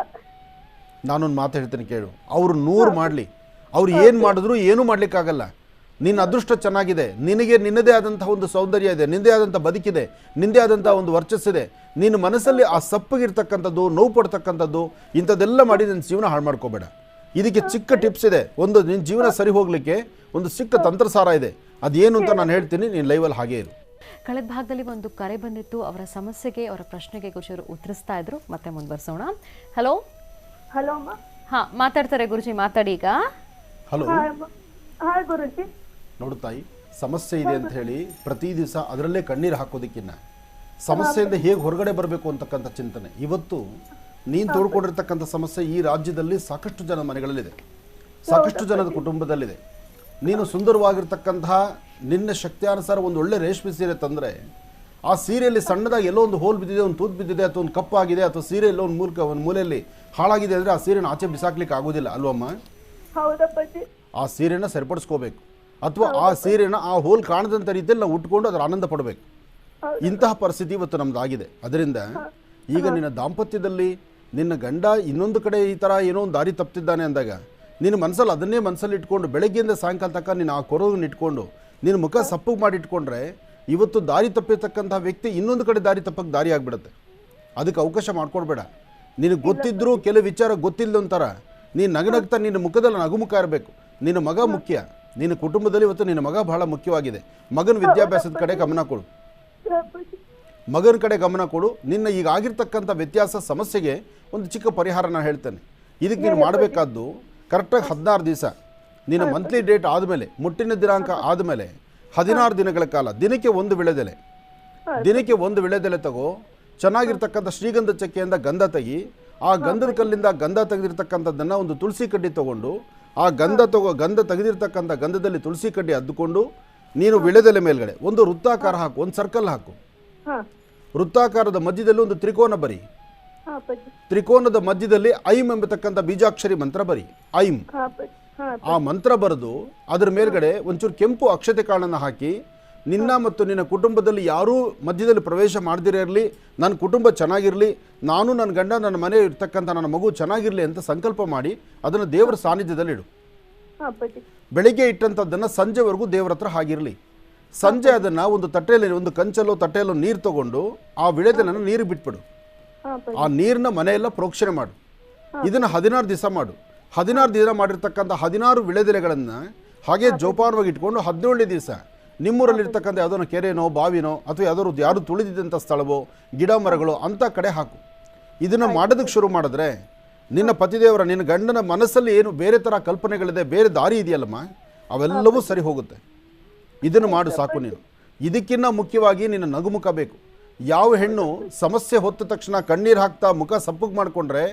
ನಾನೊಂದು ಮಾತು ಹೇಳ್ತೀನಿ ಕೇಳು. ಅವ್ರು 100 ಮಾಡಲಿ, ಅವ್ರು ಏನು ಮಾಡಿದ್ರು ಏನೂ ಮಾಡ್ಲಿಕ್ಕಾಗಲ್ಲ. ನಿನ್ನ ಅದೃಷ್ಟ ಚೆನ್ನಾಗಿದೆ, ನಿನಗೆ ನಿನ್ನದೇ ಆದಂತಹ ಒಂದು ಸೌಂದರ್ಯ ಇದೆ, ನಿನ್ನದೇ ಆದಂಥ ಬದುಕಿದೆ, ನಿನ್ನದೇ ಆದಂಥ ಒಂದು ವರ್ಚಸ್ಸಿದೆ. ನಿನ್ನ ಮನಸ್ಸಲ್ಲಿ ಆ ಸಪ್ಪಗಿರ್ತಕ್ಕಂಥದ್ದು, ನೋವು ಪಡ್ತಕ್ಕಂಥದ್ದು, ಇಂಥದ್ದೆಲ್ಲ ಮಾಡಿ ನಿನ್ನ ಜೀವನ ಹಾಳು ಮಾಡ್ಕೋಬೇಡ. ಇದಕ್ಕೆ ಚಿಕ್ಕ ಟಿಪ್ಸ್ ಇದೆ. ಒಂದು ನಿನ್ನ ಜೀವನ ಸರಿ ಹೋಗಲಿಕ್ಕೆ ಒಂದು ಚಿಕ್ಕ ತಂತ್ರಸಾರ ಇದೆ. ಅದೇನು ಅಂತ ನಾನು ಹೇಳ್ತೀನಿ, ನೀನು ಲೈವಲ್ಲಿ ಹಾಗೇ ಇರು. ಕಳೆದ ಭಾಗದಲ್ಲಿ ಒಂದು ಕರೆ ಬಂದಿತ್ತು, ಅವರ ಸಮಸ್ಯೆಗೆ ಅವರ ಪ್ರಶ್ನೆಗೆ ಗುರುಜಿಯವರು ಉತ್ತರಿಸ್ತಾ ಇದ್ರು. ಮತ್ತೆ ಮುಂದುವರಿಸೋಣ. ಹಲೋ ಹಲೋ ಹಾ, ಮಾತಾಡ್ತಾರೆ ಗುರುಜಿ, ಮಾತಾಡಿ ಈಗ. ಹಲೋ. ಹಾ ಗುರುಜಿ. ನೋಡು ತಾಯಿ, ಸಮಸ್ಯೆ ಇದೆ ಅಂತ ಹೇಳಿ ಪ್ರತಿ ದಿವಸ ಅದರಲ್ಲೇ ಕಣ್ಣೀರು ಹಾಕೋದಕ್ಕಿನ್ನ ಸಮಸ್ಯೆಯಿಂದ ಹೇಗೆ ಹೊರಗಡೆ ಬರಬೇಕು ಅಂತಕ್ಕಂಥ ಚಿಂತನೆ. ಇವತ್ತು ನೀನು ತೋಡ್ಕೊಂಡಿರ್ತಕ್ಕಂಥ ಸಮಸ್ಯೆ ಈ ರಾಜ್ಯದಲ್ಲಿ ಸಾಕಷ್ಟು ಜನ ಮನೆಗಳಲ್ಲಿದೆ, ಸಾಕಷ್ಟು ಜನದ ಕುಟುಂಬದಲ್ಲಿದೆ. ನೀನು ಸುಂದರವಾಗಿರ್ತಕ್ಕಂತಹ ನಿನ್ನ ಶಕ್ತಿಯಾನುಸಾರ ಒಂದು ಒಳ್ಳೆ ರೇಷ್ಮೆ ಸೀರೆ ತಂದರೆ, ಆ ಸೀರೆಯಲ್ಲಿ ಸಣ್ಣದಾಗಿ ಎಲ್ಲೋ ಒಂದು ಹೋಲ್ ಬಿದ್ದಿದೆ, ಒಂದು ತೂತು ಬಿದ್ದಿದೆ, ಅಥವಾ ಒಂದು ಕಪ್ಪಾಗಿದೆ, ಅಥವಾ ಸೀರೆ ಎಲ್ಲೋ ಒಂದು ಮೂಲೆಯಲ್ಲಿ ಹಾಳಾಗಿದೆ ಅಂದರೆ ಆ ಸೀರೆನ ಆಚೆ ಬಿಸಾಕ್ಲಿಕ್ಕೆ ಆಗೋದಿಲ್ಲ ಅಲ್ವಮ್ಮ? ಹೌದಪ್ಪಾಜಿ. ಆ ಸೀರೆನ ಸರಿಪಡಿಸ್ಕೋಬೇಕು, ಅಥವಾ ಆ ಸೀರೆನ ಆ ಹೋಲ್ ಕಾಣದಂಥ ರೀತಿಯಲ್ಲಿ ನಾವು ಉಟ್ಕೊಂಡು ಅದರ ಆನಂದ ಪಡಬೇಕು. ಇಂತಹ ಪರಿಸ್ಥಿತಿ ಇವತ್ತು ನಮ್ದಾಗಿದೆ. ಅದರಿಂದ ಈಗ ನಿನ್ನ ದಾಂಪತ್ಯದಲ್ಲಿ ನಿನ್ನ ಗಂಡ ಇನ್ನೊಂದು ಕಡೆ ಈ ಥರ ಏನೋ ಒಂದು ದಾರಿ ತಪ್ಪಿದ್ದಾನೆ ಅಂದಾಗ ನಿನ್ನ ಮನಸ್ಸಲ್ಲಿ ಅದನ್ನೇ ಮನಸ್ಸಲ್ಲಿ ಇಟ್ಕೊಂಡು ಬೆಳಗ್ಗೆಯಿಂದ ಸಾಯಂಕಾಲ ತನಕ ನೀನು ಆ ಕೊರಗನ್ನು ಇಟ್ಕೊಂಡು ನಿನ್ನ ಮುಖ ಸಪ್ಪಗೆ ಮಾಡಿ ಇಟ್ಕೊಂಡ್ರೆ ಇವತ್ತು ದಾರಿ ತಪ್ಪಿರ್ತಕ್ಕಂಥ ವ್ಯಕ್ತಿ ಇನ್ನೊಂದು ಕಡೆ ದಾರಿ ತಪ್ಪಕ್ಕೆ ದಾರಿ ಆಗಿಬಿಡುತ್ತೆ. ಅದಕ್ಕೆ ಅವಕಾಶ ಮಾಡ್ಕೊಡ್ಬೇಡ. ನಿನಗೆ ಗೊತ್ತಿದ್ದರೂ ಕೆಲವು ವಿಚಾರ ಗೊತ್ತಿಲ್ಲದಂತಾರ ನೀನು ನಗನಗ್ತಾ ನಿನ್ನ ಮುಖದಲ್ಲಿ ನಗುಮುಖ ಇರಬೇಕು. ನಿನ್ನ ಮಗ ಮುಖ್ಯ, ನಿನ್ನ ಕುಟುಂಬದಲ್ಲಿ ಇವತ್ತು ನಿನ್ನ ಮಗ ಬಹಳ ಮುಖ್ಯವಾಗಿದೆ. ಮಗನ ವಿದ್ಯಾಭ್ಯಾಸದ ಕಡೆ ಗಮನ ಕೊಡು, ಮಗನ ಕಡೆ ಗಮನ ಕೊಡು. ನಿನ್ನ ಈಗ ಆಗಿರ್ತಕ್ಕಂಥ ವ್ಯತ್ಯಾಸ ಸಮಸ್ಯೆಗೆ ಒಂದು ಚಿಕ್ಕ ಪರಿಹಾರ ನಾನು ಹೇಳ್ತೇನೆ. ಇದಕ್ಕೆ ನೀನು ಮಾಡಬೇಕಾದ್ದು ಕರೆಕ್ಟಾಗಿ 16 ದಿವಸ ನಿನ್ನ ಮಂತ್ಲಿ ಡೇಟ್ ಆದಮೇಲೆ, ಮುಟ್ಟಿನ ದಿನಾಂಕ ಆದಮೇಲೆ 16 ದಿನಗಳ ಕಾಲ ದಿನಕ್ಕೆ ಒಂದು ವಿಳೆದೆಲೆ, ದಿನಕ್ಕೆ ಒಂದು ವಿಳೆದೆಲೆ ತಗೋ. ಚೆನ್ನಾಗಿರ್ತಕ್ಕಂಥ ಶ್ರೀಗಂಧ ಚಕ್ಕೆಯಿಂದ ಗಂಧ ತೆಗಿ. ಆ ಗಂಧದ ಕಲ್ಲಿಂದ ಗಂಧ ತೆಗೆದಿರ್ತಕ್ಕಂಥದ್ದನ್ನು ಒಂದು ತುಳಸಿ ಕಡ್ಡಿ ತೊಗೊಂಡು ಆ ಗಂಧ ತೆಗೆದಿರ್ತಕ್ಕಂಥ ಗಂಧದಲ್ಲಿ ತುಳಸಿ ಕಡ್ಡಿ ಅದ್ದುಕೊಂಡು ನೀನು ವಿಳೆದೆಲೆ ಮೇಲ್ಗಡೆ ಒಂದು ವೃತ್ತಾಕಾರ ಹಾಕು, ಒಂದು ಸರ್ಕಲ್ ಹಾಕು. ವೃತ್ತಾಕಾರದ ಮಧ್ಯದಲ್ಲಿ ಒಂದು ತ್ರಿಕೋನ ಬರಿ. ತ್ರಿಕೋನದ ಮಧ್ಯದಲ್ಲಿ ಐಂ ಎಂಬತಕ್ಕಂಥ ಬೀಜಾಕ್ಷರಿ ಮಂತ್ರ ಬರಿ. ಐಂ ಆ ಮಂತ್ರ ಬರೆದು ಅದರ ಮೇಲ್ಗಡೆ ಒಂಚೂರು ಕೆಂಪು ಅಕ್ಷತೆ ಕಾಳನ್ನು ಹಾಕಿ, ನಿನ್ನ ಮತ್ತು ನಿನ್ನ ಕುಟುಂಬದಲ್ಲಿ ಯಾರೂ ಮಧ್ಯದಲ್ಲಿ ಪ್ರವೇಶ ಮಾಡದಿರಲಿ, ನನ್ನ ಕುಟುಂಬ ಚೆನ್ನಾಗಿರಲಿ, ನಾನು ನನ್ನ ಗಂಡ ನನ್ನ ಮನೆ ಇರ್ತಕ್ಕಂಥ ನನ್ನ ಮಗು ಚೆನ್ನಾಗಿರಲಿ ಅಂತ ಸಂಕಲ್ಪ ಮಾಡಿ ಅದನ್ನು ದೇವರ ಸಾನ್ನಿಧ್ಯದಲ್ಲಿ ಇಡು. ಬೆಳಿಗ್ಗೆ ಇಟ್ಟಂಥದ್ದನ್ನು ಸಂಜೆವರೆಗೂ ದೇವರ ಹತ್ರ ಹಾಗಿರಲಿ. ಸಂಜೆ ಅದನ್ನು ಒಂದು ತಟ್ಟೆಯಲ್ಲಿ, ಒಂದು ಕಂಚಲ್ಲೋ ತಟ್ಟೆಯಲ್ಲೋ ನೀರು ತಗೊಂಡು ಆ ವಿಳೆದೆಲೆಯನ್ನು ನೀರು ಬಿಟ್ಬಿಡು. ಆ ನೀರನ್ನ ಮನೆಯೆಲ್ಲ ಪ್ರೋಕ್ಷಣೆ ಮಾಡು. ಇದನ್ನು 16 ದಿವಸ ಮಾಡು. 16 ದಿನ ಮಾಡಿರ್ತಕ್ಕಂಥ 16 ವಿಳೆದೆಲೆಗಳನ್ನು ಹಾಗೆ ಜೋಪಾನವಾಗಿ ಇಟ್ಕೊಂಡು 17ನೇ ದಿವಸ ನಿಮ್ಮೂರಲ್ಲಿರ್ತಕ್ಕಂಥ ಯಾವುದೋ ಕೆರೆನೋ ಬಾವಿನೋ ಅಥವಾ ಯಾವ್ದಾದ್ರು ಯಾರು ತುಳಿದಿದ್ದಂಥ ಸ್ಥಳವೋ ಗಿಡ ಮರಗಳು ಅಂಥ ಕಡೆ ಹಾಕು. ಇದನ್ನು ಮಾಡೋದಕ್ಕೆ ಶುರು ಮಾಡಿದ್ರೆ ನಿನ್ನ ಪತಿದೇವರ, ನಿನ್ನ ಗಂಡನ ಮನಸ್ಸಲ್ಲಿ ಏನು ಬೇರೆ ಥರ ಕಲ್ಪನೆಗಳಿದೆ, ಬೇರೆ ದಾರಿ ಇದೆಯಲ್ಲಮ್ಮ, ಅವೆಲ್ಲವೂ ಸರಿ ಹೋಗುತ್ತೆ. ಇದನ್ನು ಮಾಡು ಸಾಕು ನೀನು. ಇದಕ್ಕಿಂತ ಮುಖ್ಯವಾಗಿ ನಿನ್ನ ನಗುಮುಖ ಬೇಕು. ಯಾವ ಹೆಣ್ಣು ಸಮಸ್ಯೆ ಹೊತ್ತ ತಕ್ಷಣ ಕಣ್ಣೀರು ಹಾಕ್ತಾ ಮುಖ ಸಪ್ಪಗೆ ಮಾಡಿಕೊಂಡ್ರೆ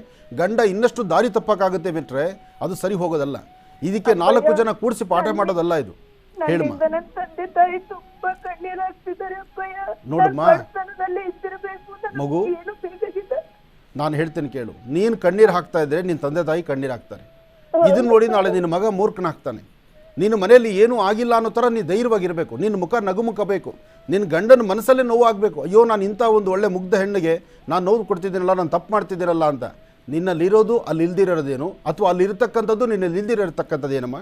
ಗಂಡ ಇನ್ನಷ್ಟು ದಾರಿ ತಪ್ಪಕ್ಕಾಗುತ್ತೆ ಬಿಟ್ಟರೆ ಅದು ಸರಿ ಹೋಗೋದಲ್ಲ. ಇದಕ್ಕೆ 4 ಜನ ಕೂಡಿಸಿ ಪಾಠ ಮಾಡೋದಲ್ಲ ಇದು. ಹೇಳಮ್ಮ. ನೋಡಮ್ಮ ಮಗು, ನಾನು ಹೇಳ್ತೇನೆ ಕೇಳು. ನೀನು ಕಣ್ಣೀರು ಹಾಕ್ತಾ ಇದ್ರೆ ನಿನ್ನ ತಂದೆ ತಾಯಿ ಕಣ್ಣೀರು ಹಾಕ್ತಾರೆ. ಇದನ್ನ ನೋಡಿ ನಾಳೆ ನಿನ್ನ ಮಗ ಮೂರ್ಖನಾಗ್ತಾನೆ. ನಿನ್ನ ಮನೆಯಲ್ಲಿ ಏನೂ ಆಗಿಲ್ಲ ಅನ್ನೋ ಥರ ನೀನು ಧೈರ್ಯವಾಗಿರಬೇಕು. ನಿನ್ನ ಮುಖ ನಗುಮುಖ ಬೇಕು. ನಿನ್ನ ಗಂಡನ ಮನಸ್ಸಲ್ಲೇ ನೋವು ಆಗಬೇಕು. ಅಯ್ಯೋ, ನಾನು ಇಂಥ ಒಂದು ಒಳ್ಳೆ ಮುಗ್ಧ ಹೆಣ್ಣಿಗೆ ನಾನು ನೋವು ಕೊಡ್ತಿದ್ದೀನಲ್ಲ, ನಾನು ತಪ್ಪು ಮಾಡ್ತಿದ್ದೀನಲ್ಲ ಅಂತ. ನಿನ್ನಲ್ಲಿರೋದು ಅಲ್ಲಿ ಇಲ್ದಿರೋದೇನು, ಅಥವಾ ಅಲ್ಲಿರ್ತಕ್ಕಂಥದ್ದು ನಿನ್ನಲ್ಲಿ ಇಲ್ದಿರತಕ್ಕಂಥದ್ದೇನಮ್ಮ?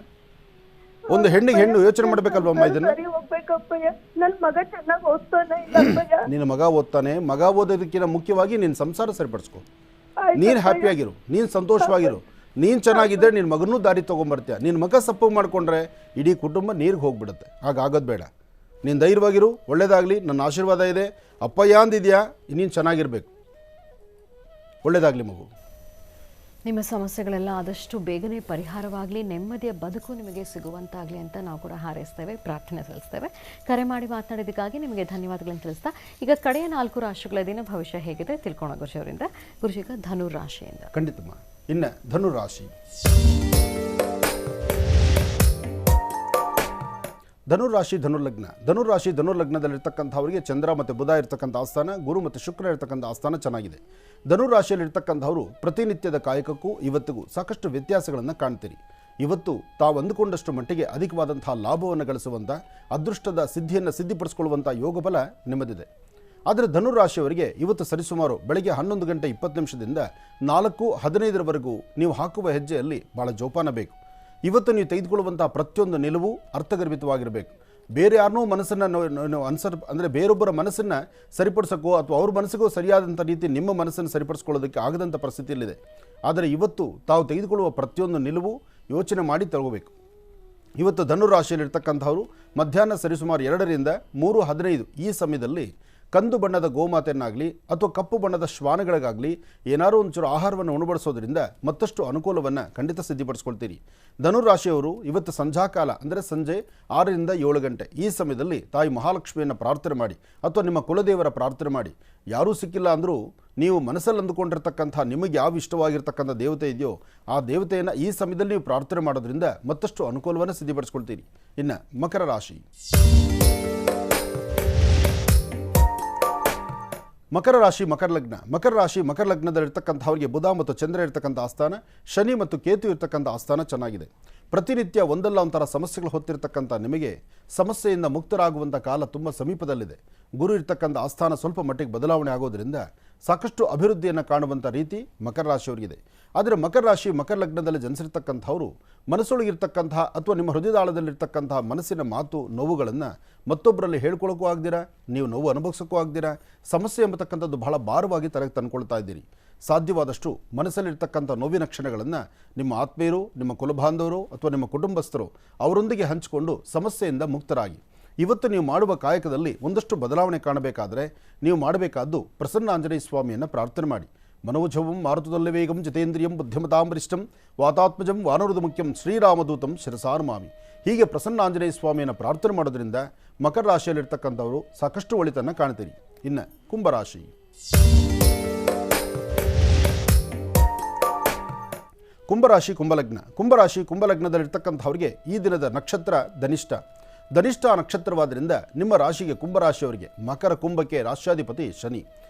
ಒಂದು ಹೆಣ್ಣಿಗೆ ಹೆಣ್ಣು ಯೋಚನೆ ಮಾಡಬೇಕಲ್ವಮ್ಮ ಇದನ್ನು. ನಿನ್ನ ಮಗ ಓದ್ತಾನೆ. ಮಗ ಓದೋದಕ್ಕಿಂತ ಮುಖ್ಯವಾಗಿ ನಿನ್ನ ಸಂಸಾರ ಸರಿಪಡಿಸ್ಕೊ. ನೀನು ಹ್ಯಾಪಿಯಾಗಿರು, ನೀನು ಸಂತೋಷವಾಗಿರು. ನೀನು ಚೆನ್ನಾಗಿದ್ದರೆ ನಿನ್ನ ಮಗನೂ ದಾರಿ ತೊಗೊಂಬರ್ತೀಯ. ನಿನ್ನ ಮಗ ಸಪ್ಪು ಮಾಡಿಕೊಂಡ್ರೆ ಇಡೀ ಕುಟುಂಬ ನೀರಿಗೆ ಹೋಗ್ಬಿಡುತ್ತೆ. ಹಾಗಾಗೋದು ಬೇಡ. ನೀನು ಧೈರ್ಯವಾಗಿರು, ಒಳ್ಳೆಯದಾಗಲಿ, ನನ್ನ ಆಶೀರ್ವಾದ ಇದೆ, ಅಪ್ಪಯ್ಯ ಅಂದಿದೆಯಾ, ಇನ್ನೇನು ಚೆನ್ನಾಗಿರಬೇಕು. ಒಳ್ಳೆಯದಾಗಲಿ ಮಗು. ನಿಮ್ಮ ಸಮಸ್ಯೆಗಳೆಲ್ಲ ಆದಷ್ಟು ಬೇಗನೆ ಪರಿಹಾರವಾಗಲಿ, ನೆಮ್ಮದಿಯ ಬದುಕು ನಿಮಗೆ ಸಿಗುವಂತಾಗಲಿ ಅಂತ ನಾವು ಕೂಡ ಹಾರೈಸ್ತೇವೆ, ಪ್ರಾರ್ಥನೆ ಸಲ್ಲಿಸ್ತೇವೆ. ಕರೆ ಮಾಡಿ ಮಾತನಾಡಿದ್ದಕ್ಕಾಗಿ ನಿಮಗೆ ಧನ್ಯವಾದಗಳನ್ನು ತಿಳಿಸ್ತಾ ಈಗ ಕಡೆಯ 4 ರಾಶಿಗಳ ದಿನ ಭವಿಷ್ಯ ಹೇಗಿದೆ ತಿಳ್ಕೊಳ್ಳೋಣ ಗುರುಜಿಯವರಿಂದ. ಗುರುಜಿಗ ಧನು ರಾಶಿಯಿಂದ. ಖಂಡಿತಮ್ಮ. ಇನ್ನು ಧನು ರಾಶಿ. ಧನುರಾಶಿ ಧನುರ್ಲಗ್ನ. ಧನುರಾಶಿ ಧನುರ್ಲಗ್ನದಲ್ಲಿರ್ತಕ್ಕಂಥವರಿಗೆ ಚಂದ್ರ ಮತ್ತು ಬುಧ ಇರ್ತಕ್ಕಂಥ ಆಸ್ಥಾನ, ಗುರು ಮತ್ತು ಶುಕ್ರ ಇರ್ತಕ್ಕಂಥ ಆಸ್ಥಾನ ಚೆನ್ನಾಗಿದೆ. ಧನುರಾಶಿಯಲ್ಲಿರ್ತಕ್ಕಂಥವರು ಪ್ರತಿನಿತ್ಯದ ಕಾಯಕಕ್ಕೂ ಇವತ್ತಿಗೂ ಸಾಕಷ್ಟು ವ್ಯತ್ಯಾಸಗಳನ್ನು ಕಾಣ್ತೀರಿ. ಇವತ್ತು ತಾವು ಅಂದುಕೊಂಡಷ್ಟು ಮಟ್ಟಿಗೆ ಅಧಿಕವಾದಂತಹ ಲಾಭವನ್ನು ಗಳಿಸುವಂಥ ಅದೃಷ್ಟದ ಸಿದ್ಧಿಯನ್ನು ಸಿದ್ಧಿಪಡಿಸಿಕೊಳ್ಳುವಂಥ ಯೋಗಬಲ ನಿಮ್ಮದಿದೆ. ಆದರೆ ಧನುರಾಶಿಯವರಿಗೆ ಇವತ್ತು ಸರಿಸುಮಾರು ಬೆಳಗ್ಗೆ 11 ಗಂಟೆ 20 ನಿಮಿಷದಿಂದ 4:15 ನೀವು ಹಾಕುವ ಹೆಜ್ಜೆಯಲ್ಲಿ ಭಾಳ ಜೋಪಾನ ಬೇಕು. ಇವತ್ತು ನೀವು ತೆಗೆದುಕೊಳ್ಳುವಂಥ ಪ್ರತಿಯೊಂದು ನಿಲುವು ಅರ್ಥಗರ್ಭಿತವಾಗಿರಬೇಕು. ಬೇರೆ ಯಾರನ್ನೂ ಮನಸ್ಸನ್ನು ಬೇರೊಬ್ಬರ ಮನಸ್ಸನ್ನು ಸರಿಪಡಿಸೋಕ್ಕೋ ಅಥವಾ ಅವ್ರ ಮನಸ್ಸಿಗೂ ಸರಿಯಾದಂಥ ರೀತಿ ನಿಮ್ಮ ಮನಸ್ಸನ್ನು ಸರಿಪಡಿಸ್ಕೊಳ್ಳೋದಕ್ಕೆ ಆಗದಂಥ ಪರಿಸ್ಥಿತಿಯಲ್ಲಿದೆ. ಆದರೆ ಇವತ್ತು ತಾವು ತೆಗೆದುಕೊಳ್ಳುವ ಪ್ರತಿಯೊಂದು ನಿಲುವು ಯೋಚನೆ ಮಾಡಿ ತಗೋಬೇಕು. ಇವತ್ತು ಧನುರಾಶಿಯಲ್ಲಿರ್ತಕ್ಕಂಥವರು ಮಧ್ಯಾಹ್ನ ಸರಿಸುಮಾರು 2ರಿಂದ 3:15 ಈ ಸಮಯದಲ್ಲಿ ಕಂದು ಬಣ್ಣದ ಗೋಮಾತೆಯನ್ನಾಗಲಿ ಅಥವಾ ಕಪ್ಪು ಬಣ್ಣದ ಶ್ವಾನಗಳಿಗಾಗಲಿ ಏನಾದರೂ ಒಂಚೂರು ಆಹಾರವನ್ನು ಉಣಬಡಿಸೋದ್ರಿಂದ ಮತ್ತಷ್ಟು ಅನುಕೂಲವನ್ನು ಖಂಡಿತ ಸಿದ್ಧಿಪಡಿಸ್ಕೊಳ್ತೀರಿ. ಧನುರಾಶಿಯವರು ಇವತ್ತು ಸಂಧ್ಯಾಕಾಲ ಅಂದರೆ ಸಂಜೆ 6ರಿಂದ 7 ಗಂಟೆ ಈ ಸಮಯದಲ್ಲಿ ತಾಯಿ ಮಹಾಲಕ್ಷ್ಮಿಯನ್ನು ಪ್ರಾರ್ಥನೆ ಮಾಡಿ ಅಥವಾ ನಿಮ್ಮ ಕುಲದೇವರ ಪ್ರಾರ್ಥನೆ ಮಾಡಿ. ಯಾರೂ ಸಿಕ್ಕಿಲ್ಲ ಅಂದರೂ ನೀವು ಮನಸ್ಸಲ್ಲಿ ಅಂದುಕೊಂಡಿರ್ತಕ್ಕಂಥ ನಿಮಗೆ ಯಾವ ಇಷ್ಟವಾಗಿರ್ತಕ್ಕಂಥ ದೇವತೆ ಇದೆಯೋ ಆ ದೇವತೆಯನ್ನು ಈ ಸಮಯದಲ್ಲಿ ನೀವು ಪ್ರಾರ್ಥನೆ ಮಾಡೋದ್ರಿಂದ ಮತ್ತಷ್ಟು ಅನುಕೂಲವನ್ನು ಸಿದ್ಧಿಪಡಿಸ್ಕೊಳ್ತೀರಿ. ಇನ್ನು ಮಕರ ರಾಶಿ. ಮಕರ ರಾಶಿ ಮಕರ ಲಗ್ನದಲ್ಲಿರ್ತಕ್ಕಂಥವ್ರಿಗೆ ಬುಧ ಮತ್ತು ಚಂದ್ರ ಇರ್ತಕ್ಕಂಥ ಆಸ್ಥಾನ, ಶನಿ ಮತ್ತು ಕೇತು ಇರ್ತಕ್ಕಂಥ ಆಸ್ಥಾನ ಚೆನ್ನಾಗಿದೆ. ಪ್ರತಿನಿತ್ಯ ಒಂದಲ್ಲ ಒಂಥರ ಸಮಸ್ಯೆಗಳು ಹೊತ್ತಿರ್ತಕ್ಕಂಥ ನಿಮಗೆ ಸಮಸ್ಯೆಯಿಂದ ಮುಕ್ತರಾಗುವಂಥ ಕಾಲ ತುಂಬ ಸಮೀಪದಲ್ಲಿದೆ. ಗುರು ಇರ್ತಕ್ಕಂಥ ಆಸ್ಥಾನ ಸ್ವಲ್ಪ ಮಟ್ಟಿಗೆ ಬದಲಾವಣೆ ಆಗೋದ್ರಿಂದ ಸಾಕಷ್ಟು ಅಭಿವೃದ್ಧಿಯನ್ನು ಕಾಣುವಂಥ ರೀತಿ ಮಕರ ರಾಶಿಯವರಿಗಿದೆ. ಆದರೆ ಮಕರ ಲಗ್ನದಲ್ಲಿ ಜನಿಸಿರ್ತಕ್ಕಂಥವರು ಮನಸ್ಸೊಳಗಿರ್ತಕ್ಕಂಥ ಅಥವಾ ನಿಮ್ಮ ಹೃದಯದಾಳದಲ್ಲಿರ್ತಕ್ಕಂಥ ಮನಸ್ಸಿನ ಮಾತು ನೋವುಗಳನ್ನು ಮತ್ತೊಬ್ಬರಲ್ಲಿ ಹೇಳ್ಕೊಳ್ಳೋಕ್ಕೂ ಆಗ್ದಿರಾ, ನೀವು ನೋವು ಅನುಭವಿಸೋಕ್ಕೂ ಆಗ್ದಿರಾ, ಸಮಸ್ಯೆ ಎಂಬತಕ್ಕಂಥದ್ದು ಬಹಳ ಭಾರವಾಗಿ ತರಗೆ ತಂದುಕೊಳ್ತಾ ಇದ್ದೀರಿ. ಸಾಧ್ಯವಾದಷ್ಟು ಮನಸ್ಸಲ್ಲಿರ್ತಕ್ಕಂಥ ನೋವಿನ ಕ್ಷಣಗಳನ್ನು ನಿಮ್ಮ ಆತ್ಮೀಯರು, ನಿಮ್ಮ ಕುಲಬಾಂಧವರು ಅಥವಾ ನಿಮ್ಮ ಕುಟುಂಬಸ್ಥರು ಅವರೊಂದಿಗೆ ಹಂಚಿಕೊಂಡು ಸಮಸ್ಯೆಯಿಂದ ಮುಕ್ತರಾಗಿ. ಇವತ್ತು ನೀವು ಮಾಡುವ ಕಾಯಕದಲ್ಲಿ ಒಂದಷ್ಟು ಬದಲಾವಣೆ ಕಾಣಬೇಕಾದರೆ ನೀವು ಮಾಡಬೇಕಾದ್ದು ಪ್ರಸನ್ನ ಆಂಜನೇಯ ಸ್ವಾಮಿಯನ್ನು ಪ್ರಾರ್ಥನೆ ಮಾಡಿ. ಮನೋಜವಂ ಮಾರುತದಲ್ಲಿ ವೇಗಂ ಜಿತೇಂದ್ರಿಯಂ ಬುದ್ಧಿಮತಾಂಬರಿಷ್ಟಂ ವಾತಾತ್ಮಜಂ ವಾನರುದ ಮುಖ್ಯಂ ಶ್ರೀರಾಮದೂತಂ ಶಿರಸಾರ್ಮಾಮಿ. ಹೀಗೆ ಪ್ರಸನ್ನ ಆಂಜನೇಯ ಸ್ವಾಮಿಯನ್ನು ಪ್ರಾರ್ಥನೆ ಮಾಡೋದ್ರಿಂದ ಮಕರ ರಾಶಿಯಲ್ಲಿರ್ತಕ್ಕಂಥವರು ಸಾಕಷ್ಟು ಒಳಿತನ್ನು ಕಾಣ್ತೀರಿ. ಇನ್ನು ಕುಂಭರಾಶಿ. ಕುಂಭಲಗ್ನದಲ್ಲಿರ್ತಕ್ಕಂಥವ್ರಿಗೆ ಈ ದಿನದ ನಕ್ಷತ್ರ ಧನಿಷ್ಠ ನಕ್ಷತ್ರವಾದ್ದರಿಂದ ನಿಮ್ಮ ರಾಶಿಗೆ ಕುಂಭರಾಶಿಯವರಿಗೆ ಮಕರ ಕುಂಭಕ್ಕೆ ರಾಶ್ಯಾಧಿಪತಿ ಶನಿ.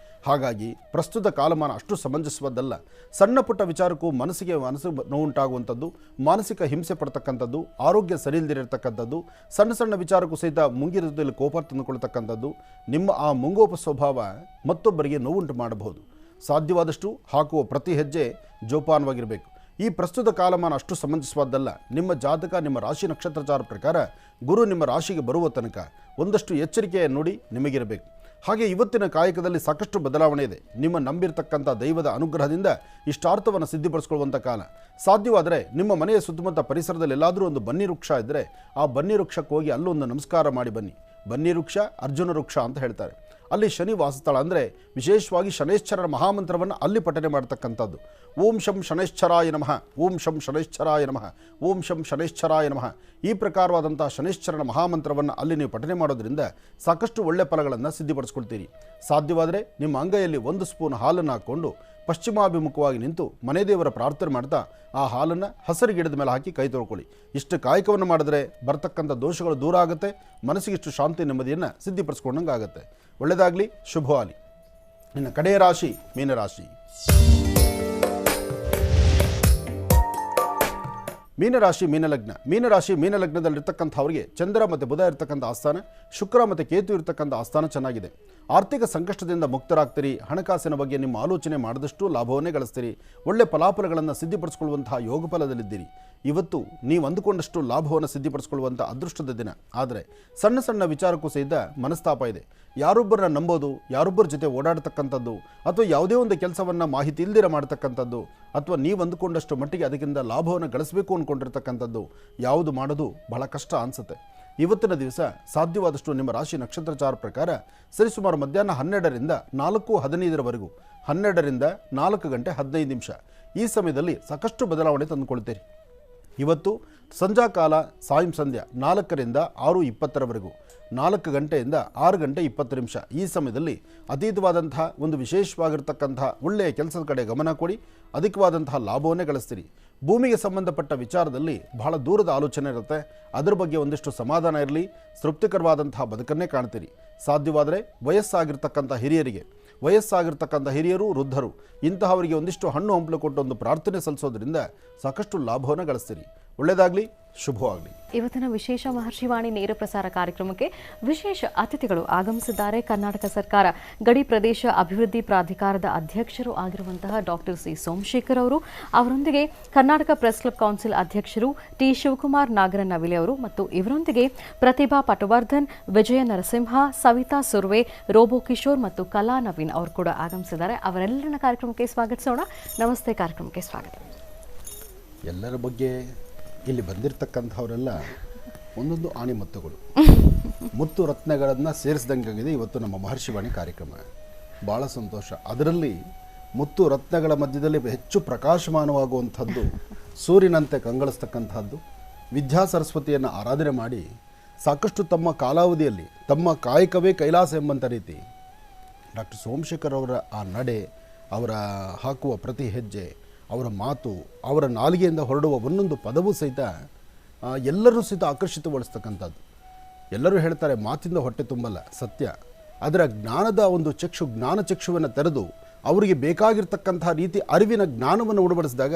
ಹಾಗಾಗಿ ಪ್ರಸ್ತುತ ಕಾಲಮಾನ ಅಷ್ಟು ಸಮಂಜಸವಾದಲ್ಲ. ಸಣ್ಣ ಪುಟ್ಟ ವಿಚಾರಕ್ಕೂ ಮನಸ್ಸು ನೋವುಂಟಾಗುವಂಥದ್ದು, ಮಾನಸಿಕ ಹಿಂಸೆ ಪಡ್ತಕ್ಕಂಥದ್ದು, ಆರೋಗ್ಯ ಸರಿಯಿಲ್ಲದಿರತಕ್ಕಂಥದ್ದು, ಸಣ್ಣ ವಿಚಾರಕ್ಕೂ ಸಹಿತ ಮುಂಗಿರದಲ್ಲಿ ಕೋಪ ತಂದುಕೊಳ್ತಕ್ಕಂಥದ್ದು, ನಿಮ್ಮ ಆ ಮುಂಗೋಪ ಸ್ವಭಾವ ಮತ್ತೊಬ್ಬರಿಗೆ ನೋವುಂಟು ಮಾಡಬಹುದು. ಸಾಧ್ಯವಾದಷ್ಟು ಹಾಕುವ ಪ್ರತಿ ಹೆಜ್ಜೆ ಜೋಪಾನವಾಗಿರಬೇಕು. ಈ ಪ್ರಸ್ತುತ ಕಾಲಮಾನ ಅಷ್ಟು ಸಮಂಜಸವಾದ್ದಲ್ಲ. ನಿಮ್ಮ ಜಾತಕ, ನಿಮ್ಮ ರಾಶಿ ನಕ್ಷತ್ರಚಾರ ಪ್ರಕಾರ ಗುರು ನಿಮ್ಮ ರಾಶಿಗೆ ಬರುವ ತನಕ ಒಂದಷ್ಟು ಎಚ್ಚರಿಕೆಯ ನುಡಿ ನಿಮಗಿರಬೇಕು. ಹಾಗೆ ಇವತ್ತಿನ ಕಾಯಕದಲ್ಲಿ ಸಾಕಷ್ಟು ಬದಲಾವಣೆ ಇದೆ. ನಿಮ್ಮ ನಂಬಿರ್ತಕ್ಕಂಥ ದೈವದ ಅನುಗ್ರಹದಿಂದ ಇಷ್ಟಾರ್ಥವನ್ನು ಸಿದ್ಧಿಪಡಿಸ್ಕೊಳ್ಳುವಂಥ ಕಾಲ. ಸಾಧ್ಯವಾದರೆ ನಿಮ್ಮ ಮನೆಯ ಸುತ್ತಮುತ್ತ ಪರಿಸರದಲ್ಲಿ ಎಲ್ಲಾದರೂ ಒಂದು ಬನ್ನಿ ವೃಕ್ಷ ಇದ್ದರೆ ಆ ಬನ್ನಿ ವೃಕ್ಷಕ್ಕೆ ಹೋಗಿ ಅಲ್ಲೊಂದು ನಮಸ್ಕಾರ ಮಾಡಿ ಬನ್ನಿ. ಬನ್ನಿ ವೃಕ್ಷ ಅರ್ಜುನ ವೃಕ್ಷ ಅಂತ ಹೇಳ್ತಾರೆ. ಅಲ್ಲಿ ಶನಿ ವಾಸಸ್ಥಳ ಅಂದರೆ ವಿಶೇಷವಾಗಿ ಶನೈಶ್ಚರರ ಮಹಾಮಂತ್ರವನ್ನು ಅಲ್ಲಿ ಪಠನೆ ಮಾಡ್ತಕ್ಕಂಥದ್ದು. ಓಂ ಶಂ ಶನೈಶ್ಚರಾಯ ನಮಃ, ಓಂ ಶಂ ಶನೈಶ್ಚರಾಯ ನಮಃ, ಓಂ ಶಂ ಶನೈಶ್ಚರಾಯ ನಮಃ. ಈ ಪ್ರಕಾರವಾದಂಥ ಶನೈಶ್ಚರನ ಮಹಾಮಂತ್ರವನ್ನು ಅಲ್ಲಿ ನೀವು ಪಠನೆ ಮಾಡೋದ್ರಿಂದ ಸಾಕಷ್ಟು ಒಳ್ಳೆ ಫಲಗಳನ್ನು ಸಿದ್ಧಿಪಡಿಸ್ಕೊಳ್ತೀರಿ. ಸಾಧ್ಯವಾದರೆ ನಿಮ್ಮ ಅಂಗೈಯಲ್ಲಿ 1 ಸ್ಪೂನ್ ಹಾಲನ್ನು ಹಾಕ್ಕೊಂಡು ಪಶ್ಚಿಮಾಭಿಮುಖವಾಗಿ ನಿಂತು ಮನೆ ದೇವರ ಪ್ರಾರ್ಥನೆ ಮಾಡ್ತಾ ಆ ಹಾಲನ್ನು ಹಸರು ಗಿಡದ ಮೇಲೆ ಹಾಕಿ ಕೈ ತೊಳ್ಕೊಳ್ಳಿ. ಇಷ್ಟು ಕಾಯಕವನ್ನು ಮಾಡಿದ್ರೆ ಬರ್ತಕ್ಕಂಥ ದೋಷಗಳು ದೂರ ಆಗುತ್ತೆ, ಮನಸ್ಸಿಗಿಷ್ಟು ಶಾಂತಿ ನೆಮ್ಮದಿಯನ್ನು ಸಿದ್ಧಿಪಡಿಸ್ಕೊಂಡಂಗೆ ಆಗುತ್ತೆ. ಒಳ್ಳೆಯದಾಗಲಿ, ಶುಭವಾಗಲಿ. ಇನ್ನು ಕಡೆಯ ರಾಶಿ ಮೀನರಾಶಿ. ಮೀನಲಗ್ನದಲ್ಲಿರ್ತಕ್ಕಂಥವ್ರಿಗೆ ಚಂದ್ರ ಮತ್ತು ಬುಧ ಇರ್ತಕ್ಕಂಥ ಆಸ್ಥಾನ, ಶುಕ್ರ ಮತ್ತು ಕೇತು ಇರ್ತಕ್ಕಂಥ ಆಸ್ಥಾನ ಚೆನ್ನಾಗಿದೆ. ಆರ್ಥಿಕ ಸಂಕಷ್ಟದಿಂದ ಮುಕ್ತರಾಗ್ತೀರಿ. ಹಣಕಾಸಿನ ಬಗ್ಗೆ ನಿಮ್ಮ ಆಲೋಚನೆ ಮಾಡಿದಷ್ಟು ಲಾಭವನ್ನೇ ಗಳಿಸ್ತೀರಿ. ಒಳ್ಳೆ ಫಲಾಫಲಗಳನ್ನು ಸಿದ್ಧಿಪಡಿಸ್ಕೊಳ್ಳುವಂತಹ ಯೋಗ ಫಲದಲ್ಲಿದ್ದೀರಿ. ಇವತ್ತು ನೀವು ಅಂದುಕೊಂಡಷ್ಟು ಲಾಭವನ್ನು ಸಿದ್ಧಿಪಡಿಸ್ಕೊಳ್ಳುವಂಥ ಅದೃಷ್ಟದ ದಿನ. ಆದರೆ ಸಣ್ಣ ವಿಚಾರಕ್ಕೂ ಸಹಿತ ಮನಸ್ತಾಪ ಇದೆ. ಯಾರೊಬ್ಬರನ್ನ ನಂಬೋದು, ಯಾರೊಬ್ಬರ ಜೊತೆ ಓಡಾಡ್ತಕ್ಕಂಥದ್ದು, ಅಥವಾ ಯಾವುದೇ ಒಂದು ಕೆಲಸವನ್ನು ಮಾಹಿತಿ ಇಲ್ದಿರ ಮಾಡ್ತಕ್ಕಂಥದ್ದು, ಅಥವಾ ನೀವು ಅಂದುಕೊಂಡಷ್ಟು ಮಟ್ಟಿಗೆ ಅದಕ್ಕಿಂತ ಲಾಭವನ್ನು ಗಳಿಸಬೇಕು ಅಂದ್ಕೊಂಡಿರ್ತಕ್ಕಂಥದ್ದು ಯಾವುದು ಮಾಡೋದು ಬಹಳ ಕಷ್ಟ ಅನಿಸುತ್ತೆ. ಇವತ್ತಿನ ದಿವಸ ಸಾಧ್ಯವಾದಷ್ಟು ನಿಮ್ಮ ರಾಶಿ ನಕ್ಷತ್ರಚಾರ ಪ್ರಕಾರ ಸರಿಸುಮಾರು ಮಧ್ಯಾಹ್ನ 12ರಿಂದ 4:15 12ರಿಂದ 4 ಗಂಟೆ 15 ನಿಮಿಷ ಈ ಸಮಯದಲ್ಲಿ ಸಾಕಷ್ಟು ಬದಲಾವಣೆ ತಂದುಕೊಳ್ತೀರಿ. ಇವತ್ತು ಸಂಜಾಕಾಲ ಸಂಧ್ಯಾ 4ರಿಂದ 6:20 4 ಗಂಟೆಯಿಂದ 6 ಗಂಟೆ 20 ನಿಮಿಷ ಈ ಸಮಯದಲ್ಲಿ ಅತೀತವಾದಂತಹ ಒಂದು ವಿಶೇಷವಾಗಿರ್ತಕ್ಕಂತಹ ಒಳ್ಳೆಯ ಕೆಲಸದ ಕಡೆ ಗಮನ ಕೊಡಿ, ಅಧಿಕವಾದಂತಹ ಲಾಭವನ್ನೇ ಗಳಿಸ್ತೀರಿ. ಭೂಮಿಗೆ ಸಂಬಂಧಪಟ್ಟ ವಿಚಾರದಲ್ಲಿ ಬಹಳ ದೂರದ ಆಲೋಚನೆ ಇರುತ್ತೆ, ಅದರ ಬಗ್ಗೆ ಒಂದಿಷ್ಟು ಸಮಾಧಾನ ಇರಲಿ, ತೃಪ್ತಿಕರವಾದಂತಹ ಬದುಕನ್ನೇ ಕಾಣ್ತೀರಿ. ಸಾಧ್ಯವಾದರೆ ವಯಸ್ಸಾಗಿರ್ತಕ್ಕಂಥ ಹಿರಿಯರು ವೃದ್ಧರು ಇಂತಹವರಿಗೆ ಒಂದಿಷ್ಟು ಹಣ್ಣು ಹಂಪಲು ಕೊಟ್ಟು ಒಂದು ಪ್ರಾರ್ಥನೆ ಸಲ್ಲಿಸೋದ್ರಿಂದ ಸಾಕಷ್ಟು ಲಾಭವನ್ನು ಗಳಿಸ್ತೀರಿ. ಒಳ್ಳೆಯದಾಗಲಿ, ಶುಭವಾಗಲಿ. ಇವತ್ತಿನ ವಿಶೇಷ ಮಹರ್ಷಿವಾಣಿ ನೇರ ಪ್ರಸಾರ ಕಾರ್ಯಕ್ರಮಕ್ಕೆ ವಿಶೇಷ ಅತಿಥಿಗಳು ಆಗಮಿಸಿದ್ದಾರೆ. ಕರ್ನಾಟಕ ಸರ್ಕಾರ ಗಡಿ ಪ್ರದೇಶ ಅಭಿವೃದ್ಧಿ ಪ್ರಾಧಿಕಾರದ ಅಧ್ಯಕ್ಷರು ಆಗಿರುವಂತಹ ಡಾಕ್ಟರ್ ಸಿ ಸೋಮಶೇಖರ್ ಅವರು, ಅವರೊಂದಿಗೆ ಕರ್ನಾಟಕ ಪ್ರೆಸ್ ಕ್ಲಬ್ ಕೌನ್ಸಿಲ್ ಅಧ್ಯಕ್ಷರು ಟಿ ಶಿವಕುಮಾರ್ ನಾಗರನವಿಲೆ ಅವರು ಮತ್ತು ಇವರೊಂದಿಗೆ ಪ್ರತಿಭಾ ಪಟವರ್ಧನ್, ವಿಜಯ ನರಸಿಂಹ, ಸವಿತಾ ಸುರ್ವೆ, ರೋಬೋ ಕಿಶೋರ್ ಮತ್ತು ಕಲಾ ನವೀನ್ ಅವರು ಕೂಡ ಆಗಮಿಸಿದ್ದಾರೆ. ಅವರೆಲ್ಲರನ್ನ ಕಾರ್ಯಕ್ರಮಕ್ಕೆ ಸ್ವಾಗತಿಸೋಣ. ನಮಸ್ತೆ, ಕಾರ್ಯಕ್ರಮಕ್ಕೆ ಸ್ವಾಗತ. ಎಲ್ಲರ ಬಗ್ಗೆ ಇಲ್ಲಿ ಬಂದಿರತಕ್ಕಂಥವರೆಲ್ಲ ಒಂದೊಂದು ಆಣಿಮುತ್ತುಗಳು, ಮುತ್ತು ರತ್ನಗಳನ್ನು ಸೇರಿಸಿದಂಗಾಗಿದೆ ಇವತ್ತು ನಮ್ಮ ಮಹರ್ಷಿವಾಣಿ ಕಾರ್ಯಕ್ರಮ. ಭಾಳ ಸಂತೋಷ. ಅದರಲ್ಲಿ ಮುತ್ತು ರತ್ನಗಳ ಮಧ್ಯದಲ್ಲಿ ಹೆಚ್ಚು ಪ್ರಕಾಶಮಾನವಾಗುವಂಥದ್ದು, ಸೂರ್ಯನಂತೆ ಕಂಗೊಳಿಸ್ತಕ್ಕಂಥದ್ದು, ವಿದ್ಯಾ ಸರಸ್ವತಿಯನ್ನು ಆರಾಧನೆ ಮಾಡಿ ಸಾಕಷ್ಟು ತಮ್ಮ ಕಾಲಾವಧಿಯಲ್ಲಿ ತಮ್ಮ ಕಾಯಕವೇ ಕೈಲಾಸ ಎಂಬಂಥ ರೀತಿ ಡಾಕ್ಟರ್ ಸೋಮಶೇಖರ್ ಅವರ ಆ ನಡೆ, ಅವರ ಹಾಕುವ ಪ್ರತಿ ಹೆಜ್ಜೆ, ಅವರ ಮಾತು, ಅವರ ನಾಲಿಗೆಯಿಂದ ಹೊರಡುವ ಒಂದೊಂದು ಪದವೂ ಸಹಿತ ಎಲ್ಲರೂ ಸಹಿತ ಆಕರ್ಷಿತಗೊಳಿಸ್ತಕ್ಕಂಥದ್ದು. ಎಲ್ಲರೂ ಹೇಳ್ತಾರೆ ಮಾತಿಂದ ಹೊಟ್ಟೆ ತುಂಬಲ್ಲ, ಸತ್ಯ. ಅದರ ಜ್ಞಾನದ ಒಂದು ಜ್ಞಾನಚಕ್ಷುವನ್ನು ತೆರೆದು ಅವರಿಗೆ ಬೇಕಾಗಿರ್ತಕ್ಕಂಥ ರೀತಿ ಅರಿವಿನ ಜ್ಞಾನವನ್ನು ಉಣಬಡಿಸಿದಾಗ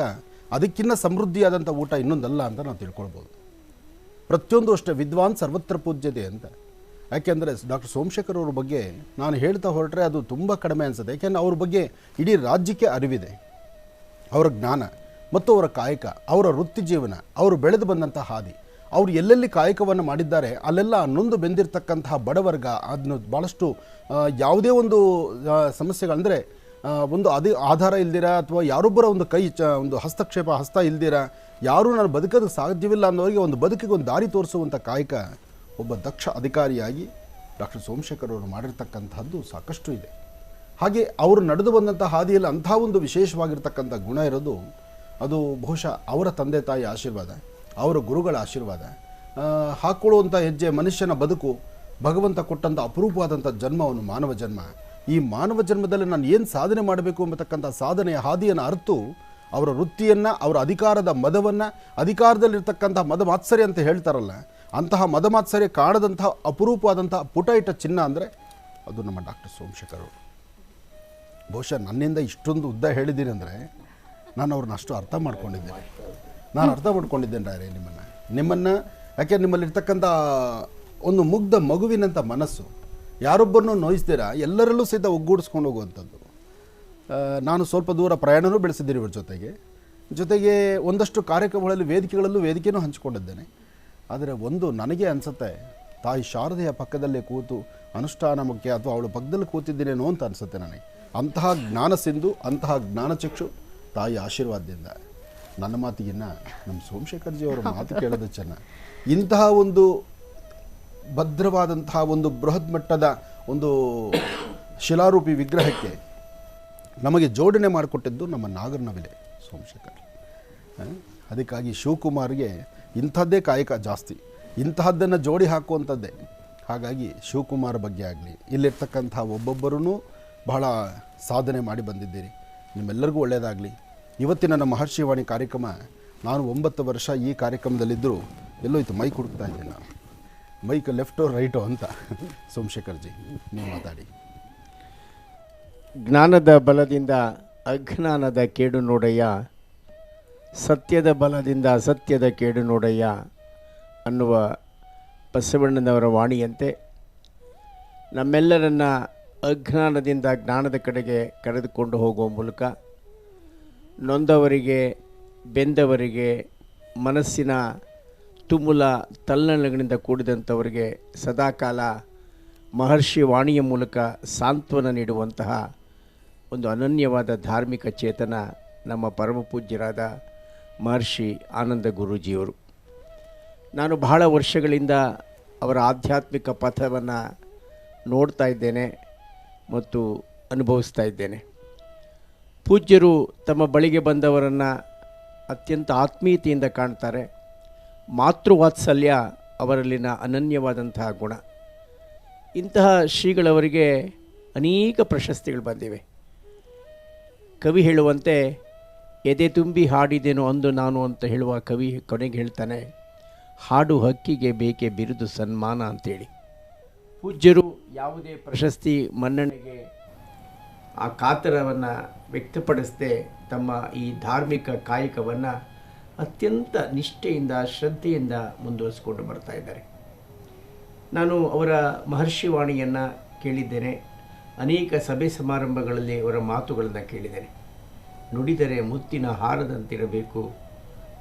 ಅದಕ್ಕಿಂತ ಸಮೃದ್ಧಿಯಾದಂಥ ಊಟ ಇನ್ನೊಂದಲ್ಲ ಅಂತ ನಾವು ತಿಳ್ಕೊಳ್ಬೋದು. ಪ್ರತಿಯೊಂದು ಅಷ್ಟೇ ವಿದ್ವಾನ್ ಸರ್ವತ್ರ ಪೂಜ್ಯತೆ ಅಂತ. ಯಾಕೆಂದರೆ ಡಾಕ್ಟರ್ ಸೋಮಶೇಖರ್ ಅವ್ರ ಬಗ್ಗೆ ನಾನು ಹೇಳ್ತಾ ಹೊರಟ್ರೆ ಅದು ತುಂಬ ಕಡಿಮೆ ಅನಿಸುತ್ತೆ. ಯಾಕೆಂದರೆ ಅವ್ರ ಬಗ್ಗೆ ಇಡೀ ರಾಜ್ಯಕ್ಕೆ ಅರಿವಿದೆ. ಅವರ ಜ್ಞಾನ ಮತ್ತು ಅವರ ಕಾಯಕ, ಅವರ ವೃತ್ತಿ ಜೀವನ, ಅವರು ಬೆಳೆದು ಬಂದಂಥ ಹಾದಿ, ಅವರು ಎಲ್ಲೆಲ್ಲಿ ಕಾಯಕವನ್ನು ಮಾಡಿದ್ದಾರೆ ಅಲ್ಲೆಲ್ಲ ನೊಂದು ಬೆಂದಿರ್ತಕ್ಕಂತಹ ಬಡವರ್ಗ ಅದನ್ನು ಭಾಳಷ್ಟು ಯಾವುದೇ ಒಂದು ಸಮಸ್ಯೆಗಳಂದರೆ ಒಂದು ಆಧಾರ ಇಲ್ದಿರ ಅಥವಾ ಯಾರೊಬ್ಬರ ಒಂದು ಒಂದು ಹಸ್ತ ಇಲ್ದಿರ ಯಾರೂ ನಾನು ಬದುಕೋದಕ್ಕೆ ಸಾಧ್ಯವಿಲ್ಲ ಅನ್ನೋರಿಗೆ ಒಂದು ಬದುಕಿಗೆ ಒಂದು ದಾರಿ ತೋರಿಸುವಂಥ ಕಾಯಕ ಒಬ್ಬ ದಕ್ಷ ಅಧಿಕಾರಿಯಾಗಿ ಡಾಕ್ಟರ್ ಸೋಮಶೇಖರ್ ಅವರು ಮಾಡಿರ್ತಕ್ಕಂಥದ್ದು ಸಾಕಷ್ಟು ಇದೆ. ಹಾಗೆ ಅವರು ನಡೆದು ಬಂದಂಥ ಹಾದಿಯಲ್ಲಿ ಅಂಥ ಒಂದು ವಿಶೇಷವಾಗಿರ್ತಕ್ಕಂಥ ಗುಣ ಇರೋದು ಅದು ಬಹುಶಃ ಅವರ ತಂದೆ ತಾಯಿ ಆಶೀರ್ವಾದ, ಅವರ ಗುರುಗಳ ಆಶೀರ್ವಾದ. ಹಾಕ್ಕೊಳ್ಳುವಂಥ ಹೆಜ್ಜೆ ಮನುಷ್ಯನ ಬದುಕು, ಭಗವಂತ ಕೊಟ್ಟಂಥ ಅಪರೂಪವಾದಂಥ ಜನ್ಮವನ್ನು ಮಾನವ ಜನ್ಮ. ಈ ಮಾನವ ಜನ್ಮದಲ್ಲಿ ನಾನು ಏನು ಸಾಧನೆ ಮಾಡಬೇಕು ಎಂಬತಕ್ಕಂಥ ಸಾಧನೆಯ ಹಾದಿಯನ್ನು ಅರಿತು ಅವರ ವೃತ್ತಿಯನ್ನು, ಅವರ ಅಧಿಕಾರದ ಮದವನ್ನು, ಅಧಿಕಾರದಲ್ಲಿರ್ತಕ್ಕಂಥ ಮದ ಮಾತ್ಸರ್ಯ ಅಂತ ಹೇಳ್ತಾರಲ್ಲ, ಅಂತಹ ಮದ ಮಾತ್ಸರ್ಯ ಕಾಣದಂಥ ಅಪರೂಪವಾದಂಥ ಪುಟ ಇಟ್ಟ ಚಿನ್ನ ಅಂದರೆ ಅದು ನಮ್ಮ ಡಾಕ್ಟರ್ ಸೋಮಶೇಖರ್ ಅವರು. ಬಹುಶಃ ನನ್ನಿಂದ ಇಷ್ಟೊಂದು ಉದ್ದ ಹೇಳಿದ್ದೀನಿ ಅಂದರೆ ನಾನು ಅವ್ರನ್ನ ಅಷ್ಟು ಅರ್ಥ ಮಾಡ್ಕೊಂಡಿದ್ದೇನೆ. ರಾಯರೇ ನಿಮ್ಮನ್ನು ಯಾಕೆ ನಿಮ್ಮಲ್ಲಿರ್ತಕ್ಕಂಥ ಒಂದು ಮುಗ್ಧ ಮಗುವಿನಂಥ ಮನಸ್ಸು, ಯಾರೊಬ್ಬರನ್ನೂ ನೋಯಿಸ್ತೀರಾ, ಎಲ್ಲರಲ್ಲೂ ಸಹಿತ ಒಗ್ಗೂಡಿಸ್ಕೊಂಡು ಹೋಗುವಂಥದ್ದು. ನಾನು ಸ್ವಲ್ಪ ದೂರ ಪ್ರಯಾಣವೂ ಬೆಳೆಸಿದ್ದೀನಿ ಇವ್ರ ಜೊತೆಗೆ ಒಂದಷ್ಟು ಕಾರ್ಯಕ್ರಮಗಳಲ್ಲಿ ವೇದಿಕೆಯನ್ನು ಹಂಚಿಕೊಂಡಿದ್ದೇನೆ. ಆದರೆ ಒಂದು ನನಗೆ ಅನಿಸುತ್ತೆ, ತಾಯಿ ಶಾರದೆಯ ಪಕ್ಕದಲ್ಲೇ ಕೂತು ಅನುಷ್ಠಾನ ಮುಖ್ಯ ಅಥವಾ ಅವಳ ಪಕ್ಕದಲ್ಲಿ ಕೂತಿದ್ದೀನೇನೋ ಅಂತ ಅನಿಸುತ್ತೆ ನನಗೆ. ಅಂತಹ ಜ್ಞಾನ ಸಿಂಧು, ಅಂತಹ ಜ್ಞಾನಚಕ್ಷು ತಾಯಿ ಆಶೀರ್ವಾದದಿಂದ. ನನ್ನ ಮಾತಿಗಿನ್ನ ನಮ್ಮ ಸೋಮಶೇಖರ್ಜಿಯವರ ಮಾತು ಕೇಳೋದು ಚೆನ್ನಾಗಿ. ಇಂತಹ ಒಂದು ಭದ್ರವಾದಂತಹ ಒಂದು ಬೃಹತ್ ಮಟ್ಟದ ಒಂದು ಶಿಲಾರೂಪಿ ವಿಗ್ರಹಕ್ಕೆ ನಮಗೆ ಜೋಡಣೆ ಮಾಡಿಕೊಟ್ಟಿದ್ದು ನಮ್ಮ ನಾಗರನವಿಲೆ ಸೋಮಶೇಖರ್. ಅದಕ್ಕಾಗಿ ಶಿವಕುಮಾರ್ಗೆ ಇಂಥದ್ದೇ ಕಾಯಕ ಜಾಸ್ತಿ, ಇಂತಹದ್ದನ್ನು ಜೋಡಿ ಹಾಕುವಂಥದ್ದೇ. ಹಾಗಾಗಿ ಶಿವಕುಮಾರ್ ಬಗ್ಗೆ ಆಗಲಿ, ಇಲ್ಲಿರ್ತಕ್ಕಂಥ ಒಬ್ಬೊಬ್ಬರೂ ಬಹಳ ಸಾಧನೆ ಮಾಡಿ ಬಂದಿದ್ದೀರಿ. ನಿಮ್ಮೆಲ್ಲರಿಗೂ ಒಳ್ಳೆಯದಾಗಲಿ. ಇವತ್ತಿನ ನಮ್ಮ ಮಹರ್ಷಿವಾಣಿ ಕಾರ್ಯಕ್ರಮ, ನಾನು 9 ವರ್ಷ ಈ ಕಾರ್ಯಕ್ರಮದಲ್ಲಿದ್ದರೂ ಎಲ್ಲೋಯ್ತು ಮೈಕ್ ಹುಡುಕ್ತಾ ಇದ್ದೀನಿ ನಾನು. ಮೈಕ್ ಲೆಫ್ಟೋ ರೈಟೋ ಅಂತ. ಸೋಮಶೇಖರ್ಜಿ ನೀವು ಮಾತಾಡಿ. ಜ್ಞಾನದ ಬಲದಿಂದ ಅಜ್ಞಾನದ ಕೇಡು ನೋಡಯ್ಯ, ಸತ್ಯದ ಬಲದಿಂದ ಅಸತ್ಯದ ಕೇಡು ನೋಡಯ್ಯ ಅನ್ನುವ ಬಸವಣ್ಣನವರ ವಾಣಿಯಂತೆ ನಮ್ಮೆಲ್ಲರನ್ನ ಅಜ್ಞಾನದಿಂದ ಜ್ಞಾನದ ಕಡೆಗೆ ಕರೆದುಕೊಂಡು ಹೋಗುವ ಮೂಲಕ ನೊಂದವರಿಗೆ, ಬೆಂದವರಿಗೆ, ಮನಸ್ಸಿನ ತುಮುಲ ತಲ್ಲಣಗಳಿಂದ ಕೂಡಿದಂಥವರಿಗೆ ಸದಾಕಾಲ ಮಹರ್ಷಿ ವಾಣಿಯ ಮೂಲಕ ಸಾಂತ್ವನ ನೀಡುವಂತಹ ಒಂದು ಅನನ್ಯವಾದ ಧಾರ್ಮಿಕ ಚೇತನ ನಮ್ಮ ಪರಮಪೂಜ್ಯರಾದ ಮಹರ್ಷಿ ಆನಂದ ಗುರೂಜಿಯವರು. ನಾನು ಬಹಳ ವರ್ಷಗಳಿಂದ ಅವರ ಆಧ್ಯಾತ್ಮಿಕ ಪಥವನ್ನು ನೋಡ್ತಾ ಇದ್ದೇನೆ ಮತ್ತು ಅನುಭವಿಸ್ತಾ ಇದ್ದೇನೆ. ಪೂಜ್ಯರು ತಮ್ಮ ಬಳಿಗೆ ಬಂದವರನ್ನು ಅತ್ಯಂತ ಆತ್ಮೀಯತೆಯಿಂದ ಕಾಣ್ತಾರೆ. ಮಾತೃವಾತ್ಸಲ್ಯ ಅವರಲ್ಲಿನ ಅನನ್ಯವಾದಂತಹ ಗುಣ. ಇಂತಹ ಶ್ರೀಗಳವರಿಗೆ ಅನೇಕ ಪ್ರಶಸ್ತಿಗಳು ಬಂದಿವೆ. ಕವಿ ಹೇಳುವಂತೆ ಎದೆ ತುಂಬಿ ಹಾಡಿದೆನು ಅಂದು ನಾನು ಅಂತ ಹೇಳುವ ಕವಿ ಕೊನೆಗೆ ಹೇಳ್ತಾನೆ, ಹಾಡು ಹಕ್ಕಿಗೆ ಬೇಕೆ ಬಿರುದು ಸನ್ಮಾನ ಅಂತೇಳಿ. ಪೂಜ್ಯರು ಯಾವುದೇ ಪ್ರಶಸ್ತಿ ಮನ್ನಣೆಗೆ ಆ ಕಾತರವನ್ನು ವ್ಯಕ್ತಪಡಿಸದೆ ತಮ್ಮ ಈ ಧಾರ್ಮಿಕ ಕಾಯಕವನ್ನು ಅತ್ಯಂತ ನಿಷ್ಠೆಯಿಂದ ಶ್ರದ್ಧೆಯಿಂದ ಮುಂದುವರಿಸಿಕೊಂಡು ಬರ್ತಾ ಇದ್ದಾರೆ. ನಾನು ಅವರ ಮಹರ್ಷಿವಾಣಿಯನ್ನು ಕೇಳಿದ್ದೇನೆ. ಅನೇಕ ಸಭೆ ಸಮಾರಂಭಗಳಲ್ಲಿ ಅವರ ಮಾತುಗಳನ್ನು ಕೇಳಿದ್ದೇನೆ. ನುಡಿದರೆ ಮುತ್ತಿನ ಹಾರದಂತಿರಬೇಕು,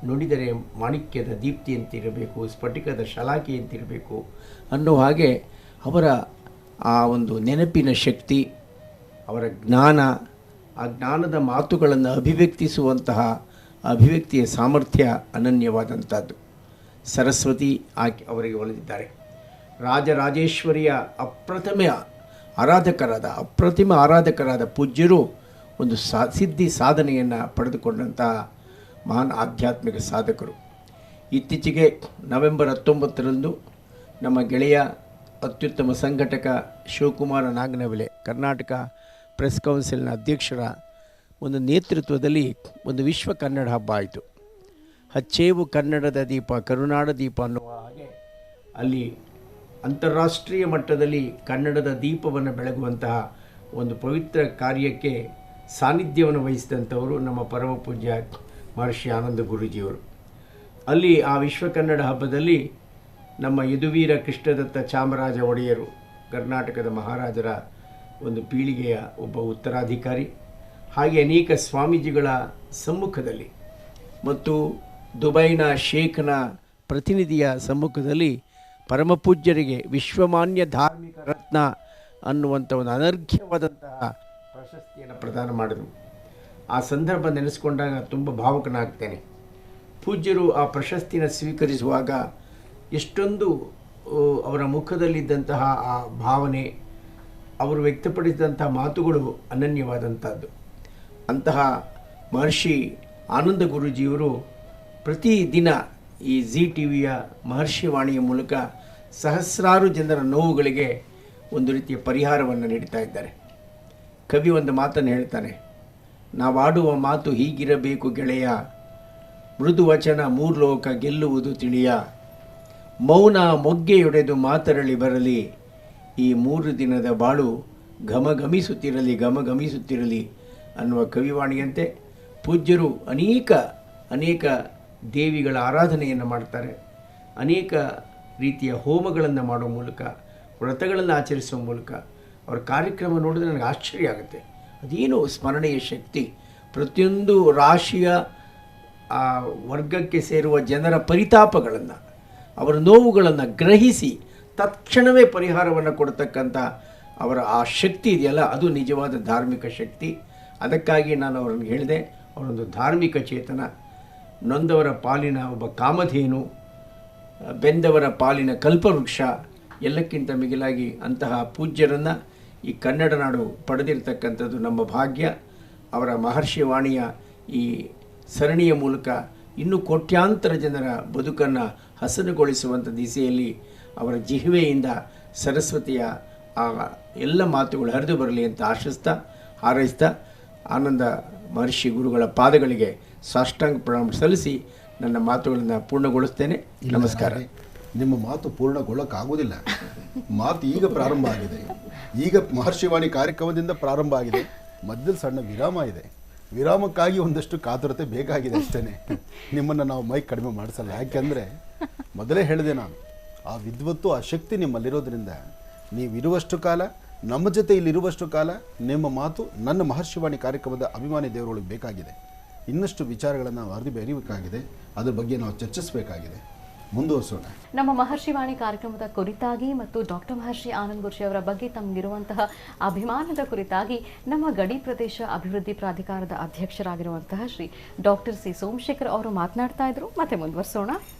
ನುಡಿದರೆ ಮಾಣಿಕ್ಯದ ದೀಪ್ತಿಯಂತಿರಬೇಕು, ಸ್ಫಟಿಕದ ಶಲಾಖೆಯಂತಿರಬೇಕು ಅನ್ನೋ ಹಾಗೆ ಅವರ ಆ ಒಂದು ನೆನಪಿನ ಶಕ್ತಿ, ಅವರ ಜ್ಞಾನ, ಆ ಜ್ಞಾನದ ಮಾತುಗಳನ್ನು ಅಭಿವ್ಯಕ್ತಿಸುವಂತಹ ಅಭಿವ್ಯಕ್ತಿಯ ಸಾಮರ್ಥ್ಯ ಅನನ್ಯವಾದಂಥದ್ದು. ಸರಸ್ವತಿ ಆಕೆ ಅವರಿಗೆ ಒಲಿದಿದ್ದಾರೆ. ರಾಜರಾಜೇಶ್ವರಿಯ ಅಪ್ರತಿಮ ಆರಾಧಕರಾದ ಪೂಜ್ಯರು ಒಂದು ಸಿದ್ಧಿ ಸಾಧನೆಯನ್ನು ಪಡೆದುಕೊಂಡಂತಹ ಮಹಾನ್ ಆಧ್ಯಾತ್ಮಿಕ ಸಾಧಕರು. ಇತ್ತೀಚೆಗೆ ನವೆಂಬರ್ 19ರಂದು ನಮ್ಮ ಗೆಳೆಯ ಅತ್ಯುತ್ತಮ ಸಂಘಟಕ ಶಿವಕುಮಾರ ನಾಗನವಿಲೆ, ಕರ್ನಾಟಕ ಪ್ರೆಸ್ ಕೌನ್ಸಿಲ್ನ ಅಧ್ಯಕ್ಷರ ಒಂದು ನೇತೃತ್ವದಲ್ಲಿ ಒಂದು ವಿಶ್ವ ಕನ್ನಡ ಹಬ್ಬ ಆಯಿತು. ಹಚ್ಚೇವು ಕನ್ನಡದ ದೀಪ ಕರುನಾಡ ದೀಪ ಅನ್ನುವ ಹಾಗೆ ಅಲ್ಲಿ ಅಂತಾರಾಷ್ಟ್ರೀಯ ಮಟ್ಟದಲ್ಲಿ ಕನ್ನಡದ ದೀಪವನ್ನು ಬೆಳಗುವಂತಹ ಒಂದು ಪವಿತ್ರ ಕಾರ್ಯಕ್ಕೆ ಸಾನ್ನಿಧ್ಯವನ್ನು ವಹಿಸಿದಂಥವರು ನಮ್ಮ ಪರಮ ಪೂಜ್ಯ ಮಹರ್ಷಿ ಆನಂದ ಗುರೂಜಿಯವರು. ಅಲ್ಲಿ ಆ ವಿಶ್ವ ಕನ್ನಡ ಹಬ್ಬದಲ್ಲಿ ನಮ್ಮ ಯದುವೀರ ಕೃಷ್ಣದತ್ತ ಚಾಮರಾಜ ಒಡೆಯರು, ಕರ್ನಾಟಕದ ಮಹಾರಾಜರ ಒಂದು ಪೀಳಿಗೆಯ ಒಬ್ಬ ಉತ್ತರಾಧಿಕಾರಿ, ಹಾಗೆ ಅನೇಕ ಸ್ವಾಮೀಜಿಗಳ ಸಮ್ಮುಖದಲ್ಲಿ ಮತ್ತು ದುಬೈನ ಶೇಖ್ನ ಪ್ರತಿನಿಧಿಯ ಸಮ್ಮುಖದಲ್ಲಿ ಪರಮಪೂಜ್ಯರಿಗೆ ವಿಶ್ವಮಾನ್ಯ ಧಾರ್ಮಿಕ ರತ್ನ ಅನ್ನುವಂಥ ಒಂದು ಅನರ್ಘ್ಯವಾದಂತಹ ಪ್ರಶಸ್ತಿಯನ್ನು ಪ್ರದಾನ ಮಾಡಿದರು. ಆ ಸಂದರ್ಭ ನೆನೆಸ್ಕೊಂಡಾಗ ತುಂಬ ಭಾವುಕನಾಗ್ತೇನೆ. ಪೂಜ್ಯರು ಆ ಪ್ರಶಸ್ತಿನ ಸ್ವೀಕರಿಸುವಾಗ ಎಷ್ಟೊಂದು ಅವರ ಮುಖದಲ್ಲಿದ್ದಂತಹ ಆ ಭಾವನೆ, ಅವರು ವ್ಯಕ್ತಪಡಿಸಿದಂಥ ಮಾತುಗಳು ಅನನ್ಯವಾದಂಥದ್ದು. ಅಂತಹ ಮಹರ್ಷಿ ಆನಂದ ಗುರೂಜಿಯವರು ಪ್ರತಿದಿನ ಈ ZTVಯ ಮಹರ್ಷಿವಾಣಿಯ ಮೂಲಕ ಸಹಸ್ರಾರು ಜನರ ನೋವುಗಳಿಗೆ ಒಂದು ರೀತಿಯ ಪರಿಹಾರವನ್ನು ನೀಡ್ತಾ ಇದ್ದಾರೆ. ಕವಿ ಒಂದು ಮಾತನ್ನು ಹೇಳ್ತಾನೆ, ನಾವಾಡುವ ಮಾತು ಹೀಗಿರಬೇಕು ಗೆಳೆಯ, ಮೃದು ವಚನ ಮೂರ್ಲೋಕ ಗೆಲ್ಲುವುದು ತಿಳಿಯ, ಮೌನ ಮೊಗ್ಗೆಯೊಡೆದು ಮಾತರಳಿ ಬರಲಿ, ಈ 3 ದಿನದ ಬಾಳು ಘಮಘಮಿಸುತ್ತಿರಲಿ ಅನ್ನುವ ಕವಿವಾಣಿಯಂತೆ ಪೂಜ್ಯರು ಅನೇಕ ದೇವಿಗಳ ಆರಾಧನೆಯನ್ನು ಮಾಡ್ತಾರೆ. ಅನೇಕ ರೀತಿಯ ಹೋಮಗಳನ್ನು ಮಾಡುವ ಮೂಲಕ, ವ್ರತಗಳನ್ನು ಆಚರಿಸುವ ಮೂಲಕ ಅವರ ಕಾರ್ಯಕ್ರಮ ನೋಡಿದ್ರೆ ನನಗೆ ಆಶ್ಚರ್ಯ ಆಗುತ್ತೆ. ಅದೇನು ಸ್ಮರಣೆಯ ಶಕ್ತಿ! ಪ್ರತಿಯೊಂದು ರಾಶಿಯ ವರ್ಗಕ್ಕೆ ಸೇರುವ ಜನರ ಪರಿತಾಪಗಳನ್ನು, ಅವರ ನೋವುಗಳನ್ನು ಗ್ರಹಿಸಿ ತಕ್ಷಣವೇ ಪರಿಹಾರವನ್ನು ಕೊಡ್ತಕ್ಕಂಥ ಅವರ ಆ ಶಕ್ತಿ ಇದೆಯಲ್ಲ, ಅದು ನಿಜವಾದ ಧಾರ್ಮಿಕ ಶಕ್ತಿ. ಅದಕ್ಕಾಗಿ ನಾನು ಅವರನ್ನು ಹೇಳಿದೆ, ಅವರೊಂದು ಧಾರ್ಮಿಕ ಚೇತನ, ನೊಂದವರ ಪಾಲಿನ ಒಬ್ಬ ಕಾಮಧೇನು, ಬೆಂದವರ ಪಾಲಿನ ಕಲ್ಪವೃಕ್ಷ. ಎಲ್ಲಕ್ಕಿಂತ ಮಿಗಿಲಾಗಿ ಅಂತಹ ಪೂಜ್ಯರನ್ನು ಈ ಕನ್ನಡ ನಾಡು ಪಡೆದಿರತಕ್ಕಂಥದ್ದು ನಮ್ಮ ಭಾಗ್ಯ. ಅವರ ಮಹರ್ಷಿವಾಣಿಯ ಈ ಸರಣಿಯ ಮೂಲಕ ಇನ್ನೂ ಕೋಟ್ಯಾಂತರ ಜನರ ಬದುಕನ್ನು ಹಸನುಗೊಳಿಸುವಂಥ ದಿಸೆಯಲ್ಲಿ ಅವರ ಜಿಹ್ವೆಯಿಂದ ಸರಸ್ವತಿಯ ಆ ಎಲ್ಲ ಮಾತುಗಳು ಹರಿದು ಬರಲಿ ಅಂತ ಆಶಿಸ್ತಾ ಹಾರೈಸ್ತಾ ಆನಂದ ಮಹರ್ಷಿ ಗುರುಗಳ ಪಾದಗಳಿಗೆ ಸಾಷ್ಟಾಂಗ ಪ್ರಣಾಮ ಸಲ್ಲಿಸಿ ನನ್ನ ಮಾತುಗಳನ್ನು ಪೂರ್ಣಗೊಳಿಸ್ತೇನೆ. ನಮಸ್ಕಾರ. ನಿಮ್ಮ ಮಾತು ಪೂರ್ಣಗೊಳ್ಳೋಕ್ಕಾಗೋದಿಲ್ಲ. ಮಾತು ಈಗ ಪ್ರಾರಂಭ ಆಗಿದೆ. ಈಗ ಮಹರ್ಷಿವಾಣಿ ಕಾರ್ಯಕ್ರಮದಿಂದ ಪ್ರಾರಂಭ ಆಗಿದೆ. ಮಧ್ಯದಲ್ಲಿ ಸಣ್ಣ ವಿರಾಮ ಇದೆ. ವಿರಾಮಕ್ಕಾಗಿ ಒಂದಷ್ಟು ಕಾತುರತೆ ಬೇಕಾಗಿದೆ ಅಷ್ಟೇ. ನಿಮ್ಮನ್ನು ನಾವು ಮೈಕ್ ಕಡಿಮೆ ಮಾಡಿಸಲ್ಲ. ಯಾಕೆಂದರೆ ಮೊದಲೇ ಹೇಳಿದೆ ನಾನು, ಆ ವಿದ್ವತ್ತು, ಆ ಶಕ್ತಿ ನಿಮ್ಮಲ್ಲಿರೋದ್ರಿಂದ ನೀವಿರುವಷ್ಟು ಕಾಲ, ನಮ್ಮ ಜೊತೆ ಇಲ್ಲಿರುವಷ್ಟು ಕಾಲ ನಿಮ್ಮ ಮಾತು ನನ್ನ ಮಹರ್ಷಿವಾಣಿ ಕಾರ್ಯಕ್ರಮದ ಅಭಿಮಾನಿ ದೇವರುಗಳಿಗೆ ಬೇಕಾಗಿದೆ. ಇನ್ನಷ್ಟು ವಿಚಾರಗಳನ್ನು ಅರಿದು ಬೆರೀಬೇಕಾಗಿದೆ. ಅದ್ರ ಬಗ್ಗೆ ನಾವು ಚರ್ಚಿಸಬೇಕಾಗಿದೆ. ಮುಂದುವರಿಸೋಣ. ನಮ್ಮ ಮಹರ್ಷಿವಾಣಿ ಕಾರ್ಯಕ್ರಮದ ಕುರಿತಾಗಿ ಮತ್ತು ಡಾಕ್ಟರ್ ಮಹರ್ಷಿ ಆನಂದ್ ಗುರೂಜಿ ಅವರ ಬಗ್ಗೆ ತಮಗಿರುವಂತಹ ಅಭಿಮಾನದ ಕುರಿತಾಗಿ ನಮ್ಮ ಗಡಿ ಪ್ರದೇಶ ಅಭಿವೃದ್ಧಿ ಪ್ರಾಧಿಕಾರದ ಅಧ್ಯಕ್ಷರಾಗಿರುವಂತಹ ಶ್ರೀ ಡಾಕ್ಟರ್ ಸಿ ಸೋಮಶೇಖರ್ ಅವರು ಮಾತನಾಡ್ತಾ ಇದ್ರು. ಮತ್ತೆ ಮುಂದುವರಿಸೋಣ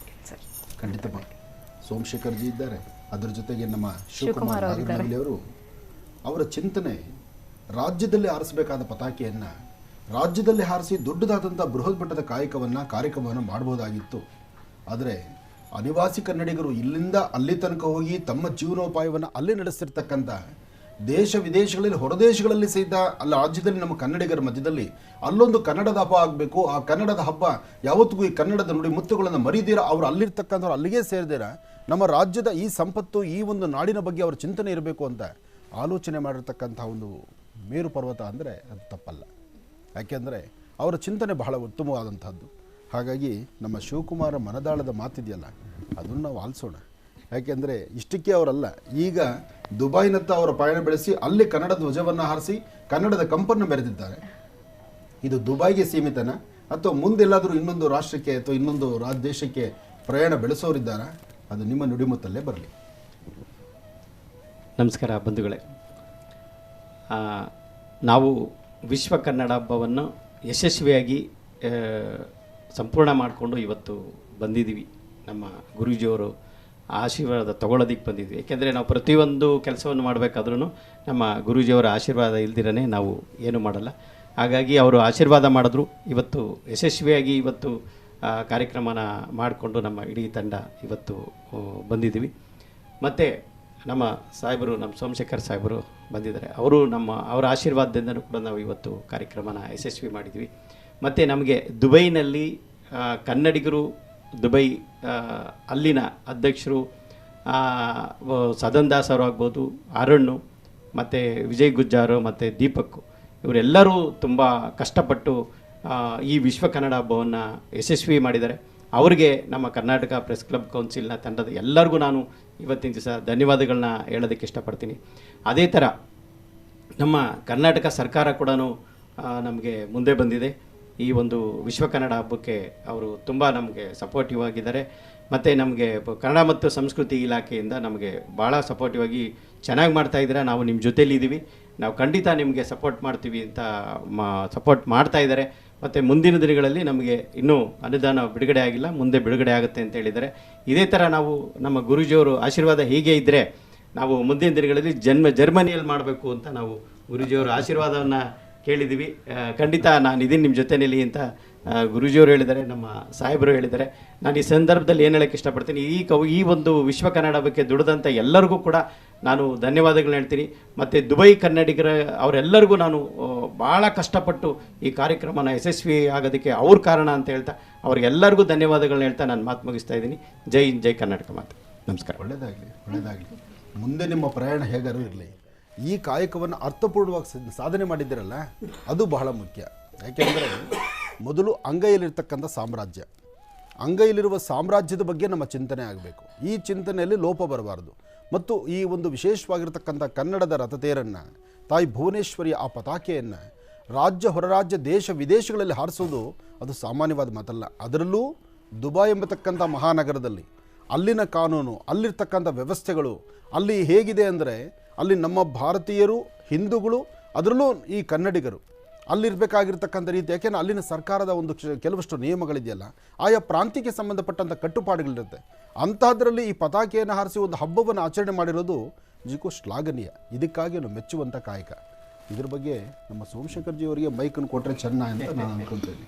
ಸರ್. ಖಂಡಿತ ಸೋಮಶೇಖರ್ ಜಿ ಇದ್ದಾರೆ. ಅದರ ಜೊತೆಗೆ ನಮ್ಮ ಶಿವಕುಮಾರ್ ನಾಗರನಹಳ್ಳಿಯವರು ಅವರ ಚಿಂತನೆ ರಾಜ್ಯದಲ್ಲಿ ಹಾರಿಸಬೇಕಾದ ಪತಾಕೆಯನ್ನು ರಾಜ್ಯದಲ್ಲಿ ಹಾರಿಸಿ ದೊಡ್ಡದಾದಂಥ ಬೃಹತ್ ಮಟ್ಟದ ಕಾರ್ಯಕ್ರಮವನ್ನು ಮಾಡ್ಬೋದಾಗಿತ್ತು. ಆದರೆ ಅನಿವಾಸಿ ಕನ್ನಡಿಗರು ಇಲ್ಲಿಂದ ಅಲ್ಲಿ ತನಕ ಹೋಗಿ ತಮ್ಮ ಜೀವನೋಪಾಯವನ್ನು ಅಲ್ಲಿ ನಡೆಸ್ತಿರ್ತಕ್ಕಂಥ ದೇಶ ವಿದೇಶಗಳಲ್ಲಿ ಹೊರದೇಶಗಳಲ್ಲಿ ಸಹಿತ ಅಲ್ಲಿ ರಾಜ್ಯದಲ್ಲಿ ನಮ್ಮ ಕನ್ನಡಿಗರ ಮಧ್ಯದಲ್ಲಿ ಅಲ್ಲೊಂದು ಕನ್ನಡದ ಹಬ್ಬ ಆಗಬೇಕು. ಆ ಕನ್ನಡದ ಹಬ್ಬ ಯಾವತ್ತಿಗೂ ಈ ಕನ್ನಡದ ನುಡಿ ಮುತ್ತುಗಳನ್ನು ಮರಿದೀರ ಅವರು ಅಲ್ಲಿರ್ತಕ್ಕಂಥವ್ರು ಅಲ್ಲಿಗೆ ಸೇರಿದಿರ ನಮ್ಮ ರಾಜ್ಯದ ಈ ಸಂಪತ್ತು ಈ ಒಂದು ನಾಡಿನ ಬಗ್ಗೆ ಅವರ ಚಿಂತನೆ ಇರಬೇಕು ಅಂತ ಆಲೋಚನೆ ಮಾಡಿರ್ತಕ್ಕಂಥ ಒಂದು ಮೇರು ಪರ್ವತ ಅಂದರೆ ಅದು ತಪ್ಪಲ್ಲ. ಯಾಕೆಂದರೆ ಅವರ ಚಿಂತನೆ ಬಹಳ ಉತ್ತಮವಾದಂಥದ್ದು. ಹಾಗಾಗಿ ನಮ್ಮ ಶಿವಕುಮಾರ ಮನದಾಳದ ಮಾತಿದೆಯಲ್ಲ ಅದನ್ನು ನಾವು ಆಲಿಸೋಣ. ಯಾಕೆಂದರೆ ಇಷ್ಟಕ್ಕೆ ಅವರಲ್ಲ, ಈಗ ದುಬೈನತ್ತ ಅವರ ಪಯಣ ಬೆಳೆಸಿ ಅಲ್ಲಿ ಕನ್ನಡ ಧ್ವಜವನ್ನು ಹಾರಿಸಿ ಕನ್ನಡದ ಕಂಪನ್ನು ಮೆರೆದಿದ್ದಾರೆ. ಇದು ದುಬೈಗೆ ಸೀಮಿತನ ಅಥವಾ ಮುಂದೆಲ್ಲಾದರೂ ಇನ್ನೊಂದು ರಾಷ್ಟ್ರಕ್ಕೆ ಅಥವಾ ಇನ್ನೊಂದು ದೇಶಕ್ಕೆ ಪ್ರಯಾಣ ಬೆಳೆಸೋರಿದ್ದಾರಾ? ಅದು ನಿಮ್ಮ ನುಡಿಮುತ್ತಲ್ಲೇ ಬರಲಿ. ನಮಸ್ಕಾರ ಬಂಧುಗಳೇ. ನಾವು ವಿಶ್ವ ಕನ್ನಡ ಹಬ್ಬವನ್ನು ಯಶಸ್ವಿಯಾಗಿ ಸಂಪೂರ್ಣ ಮಾಡಿಕೊಂಡು ಇವತ್ತು ಬಂದಿದ್ದೀವಿ. ನಮ್ಮ ಗುರೂಜಿಯವರು ಆಶೀರ್ವಾದ ತಗೊಳ್ಳೋದಕ್ಕೆ ಬಂದಿದ್ವಿ. ಏಕೆಂದರೆ ನಾವು ಪ್ರತಿಯೊಂದು ಕೆಲಸವನ್ನು ಮಾಡಬೇಕಾದ್ರೂ ನಮ್ಮ ಗುರೂಜಿಯವರ ಆಶೀರ್ವಾದ ಇಲ್ದಿರೇ ನಾವು ಏನು ಮಾಡಲ್ಲ. ಹಾಗಾಗಿ ಅವರು ಆಶೀರ್ವಾದ ಮಾಡಿದ್ರು. ಇವತ್ತು ಯಶಸ್ವಿಯಾಗಿ ಇವತ್ತು ಕಾರ್ಯಕ್ರಮನ ಮಾಡಿಕೊಂಡು ನಮ್ಮ ಇಡೀ ತಂಡ ಇವತ್ತು ಬಂದಿದ್ದೀವಿ. ಮತ್ತು ನಮ್ಮ ಸಾಹೇಬರು, ನಮ್ಮ ಸೋಮಶೇಖರ್ ಸಾಹೇಬರು ಬಂದಿದ್ದಾರೆ. ಅವರ ಆಶೀರ್ವಾದದಿಂದನೂ ಕೂಡ ನಾವು ಇವತ್ತು ಕಾರ್ಯಕ್ರಮನ ಯಶಸ್ವಿ ಮಾಡಿದ್ವಿ. ಮತ್ತು ನಮಗೆ ದುಬೈನಲ್ಲಿ ಕನ್ನಡಿಗರು, ದುಬೈ ಅಲ್ಲಿನ ಅಧ್ಯಕ್ಷರು ಸದನ್ ದಾಸ್ ಅವರು ಆಗ್ಬೋದು, ಅರುಣ್ ಮತ್ತು ವಿಜಯ್ ಗುಜ್ಜಾರು ಮತ್ತು ದೀಪಕ್, ಇವರೆಲ್ಲರೂ ತುಂಬ ಕಷ್ಟಪಟ್ಟು ಈ ವಿಶ್ವ ಕನ್ನಡ ಹಬ್ಬವನ್ನು ಯಶಸ್ವಿ ಮಾಡಿದ್ದಾರೆ. ಅವರಿಗೆ ನಮ್ಮ ಕರ್ನಾಟಕ ಪ್ರೆಸ್ ಕ್ಲಬ್ ಕೌನ್ಸಿಲ್ನ ತಂಡದ ಎಲ್ಲರಿಗೂ ನಾನು ಇವತ್ತಿನ ದಿವಸ ಧನ್ಯವಾದಗಳನ್ನ ಹೇಳೋದಕ್ಕೆ ಇಷ್ಟಪಡ್ತೀನಿ. ಅದೇ ಥರ ನಮ್ಮ ಕರ್ನಾಟಕ ಸರ್ಕಾರ ಕೂಡ ನಮಗೆ ಮುಂದೆ ಬಂದಿದೆ. ಈ ಒಂದು ವಿಶ್ವ ಕನ್ನಡ ಹಬ್ಬಕ್ಕೆ ಅವರು ತುಂಬ ನಮಗೆ ಸಪೋರ್ಟಿವ್ ಆಗಿದ್ದಾರೆ. ಮತ್ತು ನಮಗೆ ಕನ್ನಡ ಮತ್ತು ಸಂಸ್ಕೃತಿ ಇಲಾಖೆಯಿಂದ ನಮಗೆ ಭಾಳ ಸಪೋರ್ಟಿವ್ ಆಗಿ ಚೆನ್ನಾಗಿ ಮಾಡ್ತಾಯಿದ್ದಾರೆ. ನಾವು ನಿಮ್ಮ ಜೊತೆಲಿದ್ದೀವಿ, ನಾವು ಖಂಡಿತ ನಿಮಗೆ ಸಪೋರ್ಟ್ ಮಾಡ್ತೀವಿ ಅಂತ ಸಪೋರ್ಟ್ ಮಾಡ್ತಾಯಿದ್ದಾರೆ. ಮತ್ತು ಮುಂದಿನ ದಿನಗಳಲ್ಲಿ ನಮಗೆ ಇನ್ನೂ ಅನುದಾನ ಬಿಡುಗಡೆ ಆಗಿಲ್ಲ, ಮುಂದೆ ಬಿಡುಗಡೆ ಆಗುತ್ತೆ ಅಂತ ಹೇಳಿದ್ದಾರೆ. ಇದೇ ಥರ ನಾವು ನಮ್ಮ ಗುರೂಜಿಯವರು ಆಶೀರ್ವಾದ ಹೀಗೆ ಇದ್ದರೆ ನಾವು ಮುಂದಿನ ದಿನಗಳಲ್ಲಿ ಜರ್ಮನಿಯಲ್ಲಿ ಮಾಡಬೇಕು ಅಂತ ನಾವು ಗುರೂಜಿಯವರ ಆಶೀರ್ವಾದವನ್ನು ಕೇಳಿದ್ದೀವಿ. ಖಂಡಿತ ನಾನು ಇದೀನಿ ನಿಮ್ಮ ಜೊತೆಯಲ್ಲಿ ಅಂತ ಗುರೂಜಿಯವರು ಹೇಳಿದ್ದಾರೆ, ನಮ್ಮ ಸಾಹೇಬರು ಹೇಳಿದ್ದಾರೆ. ನಾನು ಈ ಸಂದರ್ಭದಲ್ಲಿ ಏನು ಹೇಳೋಕ್ಕೆ ಇಷ್ಟಪಡ್ತೀನಿ, ಈ ಒಂದು ವಿಶ್ವ ಕನ್ನಡ ಹಬ್ಬಕ್ಕೆ ದುಡಿದಂಥ ಎಲ್ಲರಿಗೂ ಕೂಡ ನಾನು ಧನ್ಯವಾದಗಳನ್ನ ಹೇಳ್ತೀನಿ. ಮತ್ತು ದುಬೈ ಕನ್ನಡಿಗರ ಅವರೆಲ್ಲರಿಗೂ ನಾನು ಭಾಳ ಕಷ್ಟಪಟ್ಟು ಈ ಕಾರ್ಯಕ್ರಮನ ಯಶಸ್ವಿ ಆಗೋದಕ್ಕೆ ಅವ್ರ ಕಾರಣ ಅಂತ ಹೇಳ್ತಾ ಅವ್ರಿಗೆಲ್ಲರಿಗೂ ಧನ್ಯವಾದಗಳನ್ನ ಹೇಳ್ತಾ ನಾನು ಮಾತು ಮುಗಿಸ್ತಾ ಇದ್ದೀನಿ. ಜೈ ಹಿಂದ್, ಜೈ ಕರ್ನಾಟಕ ಮಾತು. ನಮಸ್ಕಾರ. ಒಳ್ಳೆಯದಾಗಲಿ. ಮುಂದೆ ನಿಮ್ಮ ಪ್ರಯಾಣ ಹೇಗಾರು ಇರಲಿ. ಈ ಕಾಯಕವನ್ನು ಅರ್ಥಪೂರ್ಣವಾಗಿ ಸಾಧನೆ ಮಾಡಿದ್ದೀರಲ್ಲ ಅದು ಬಹಳ ಮುಖ್ಯ. ಯಾಕೆಂದರೆ ಮೊದಲು ಅಂಗೈಯಲ್ಲಿರ್ತಕ್ಕಂಥ ಸಾಮ್ರಾಜ್ಯ, ಅಂಗೈಯಲ್ಲಿರುವ ಸಾಮ್ರಾಜ್ಯದ ಬಗ್ಗೆ ನಮ್ಮ ಚಿಂತನೆ ಆಗಬೇಕು. ಈ ಚಿಂತನೆಯಲ್ಲಿ ಲೋಪ ಬರಬಾರ್ದು. ಮತ್ತು ಈ ಒಂದು ವಿಶೇಷವಾಗಿರ್ತಕ್ಕಂಥ ಕನ್ನಡದ ರಥತೇರನ್ನು, ತಾಯಿ ಭುವನೇಶ್ವರಿಯ ಆ ಪತಾಕೆಯನ್ನು ರಾಜ್ಯ ಹೊರರಾಜ್ಯ ದೇಶ ವಿದೇಶಗಳಲ್ಲಿ ಹಾರಿಸೋದು ಅದು ಸಾಮಾನ್ಯವಾದ ಮಾತಲ್ಲ. ಅದರಲ್ಲೂ ದುಬೈ ಎಂಬತಕ್ಕಂಥ ಮಹಾನಗರದಲ್ಲಿ ಅಲ್ಲಿನ ಕಾನೂನು, ಅಲ್ಲಿರ್ತಕ್ಕಂಥ ವ್ಯವಸ್ಥೆಗಳು ಅಲ್ಲಿ ಹೇಗಿದೆ ಅಂದರೆ ಅಲ್ಲಿ ನಮ್ಮ ಭಾರತೀಯರು, ಹಿಂದೂಗಳು, ಅದರಲ್ಲೂ ಈ ಕನ್ನಡಿಗರು ಅಲ್ಲಿರಬೇಕಾಗಿರ್ತಕ್ಕಂಥ ರೀತಿ. ಯಾಕೆಂದರೆ ಅಲ್ಲಿನ ಸರ್ಕಾರದ ಒಂದು ಕೆಲವಷ್ಟು ನಿಯಮಗಳಿದೆಯಲ್ಲ, ಆಯಾ ಪ್ರಾಂತ್ಯಕ್ಕೆ ಸಂಬಂಧಪಟ್ಟಂಥ ಕಟ್ಟುಪಾಡುಗಳಿರುತ್ತೆ. ಅಂತಹದ್ರಲ್ಲಿ ಈ ಪತಾಕೆಯನ್ನು ಹಾರಿಸಿ ಒಂದು ಹಬ್ಬವನ್ನು ಆಚರಣೆ ಮಾಡಿರೋದು ನಿಜಕ್ಕೂ ಶ್ಲಾಘನೀಯ. ಇದಕ್ಕಾಗಿ ನಾವು ಮೆಚ್ಚುವಂಥ ಕಾಯಕ. ಇದ್ರ ಬಗ್ಗೆ ನಮ್ಮ ಸೋಮಶೇಖರ್ಜಿಯವರಿಗೆ ಮೈಕನ್ನು ಕೊಟ್ಟರೆ ಚೆನ್ನ ಅಂತ ನಾನು ಅಂದ್ಕೊಳ್ತೇನೆ.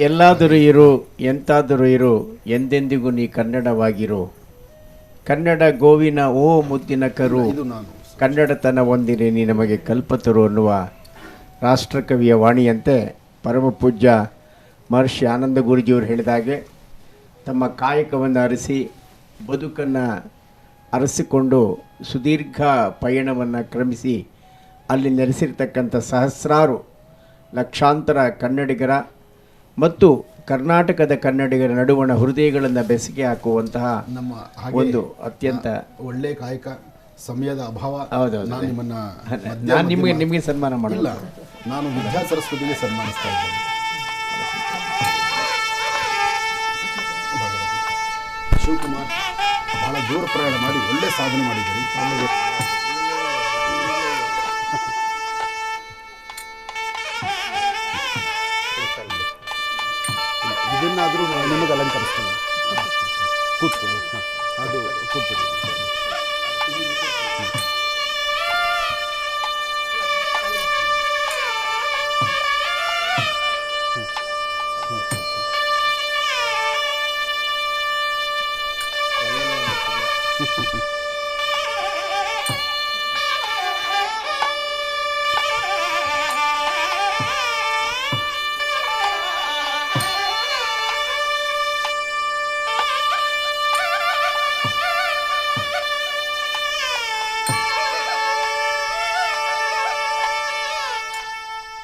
ಎಲ್ಲಾದರೂ ಇರು, ಎಂತಾದರೂ ಇರು, ಎಂದೆಂದಿಗೂ ನೀ ಕನ್ನಡವಾಗಿರು. ಕನ್ನಡ ಗೋವಿನ ಓ ಮುದ್ದಿನ ಕರು, ಕನ್ನಡತನ ಹೊಂದಿರಿ ನೀ ನಮಗೆ ಕಲ್ಪತರು ಅನ್ನುವ ರಾಷ್ಟ್ರಕವಿಯ ವಾಣಿಯಂತೆ ಪರಮ ಪೂಜ್ಯ ಮಹರ್ಷಿ ಆನಂದ ಗುರೂಜಿಯವರು ಹೇಳಿದಾಗೆ ತಮ್ಮ ಕಾಯಕವನ್ನು ಅರಸಿ ಬದುಕನ್ನು ಅರಸಿಕೊಂಡು ಸುದೀರ್ಘ ಪಯಣವನ್ನು ಕ್ರಮಿಸಿ ಅಲ್ಲಿ ನೆಲೆಸಿರ್ತಕ್ಕಂಥ ಸಹಸ್ರಾರು ಲಕ್ಷಾಂತರ ಕನ್ನಡಿಗರ ಮತ್ತು ಕರ್ನಾಟಕದ ಕನ್ನಡಿಗರ ನಡುವಣ ಹೃದಯಗಳನ್ನು ಬೆಸಗೆ ಹಾಕುವಂತಹ ನಮ್ಮ ಒಂದು ಅತ್ಯಂತ ಒಳ್ಳೆಯ ಕಾಯಕ. ಸಮಯದ ಅಭಾವ, ನಾನು ನಿಮಗೆ ಸನ್ಮಾನ ಮಾಡಿಲ್ಲ, ನಾನು ವಿದ್ಯಾ ಸರಸ್ವತಿಗೆ ಸನ್ಮಾನಿಸ್ತಾ ಇದ್ದೇನೆ. ಶಿವಕುಮಾರ್ ಬಹಳ ದೂರ ಪ್ರಯಾಣ ಮಾಡಿ ಒಳ್ಳೆ ಸಾಧನೆ ಮಾಡಿದ್ದೀರಿ.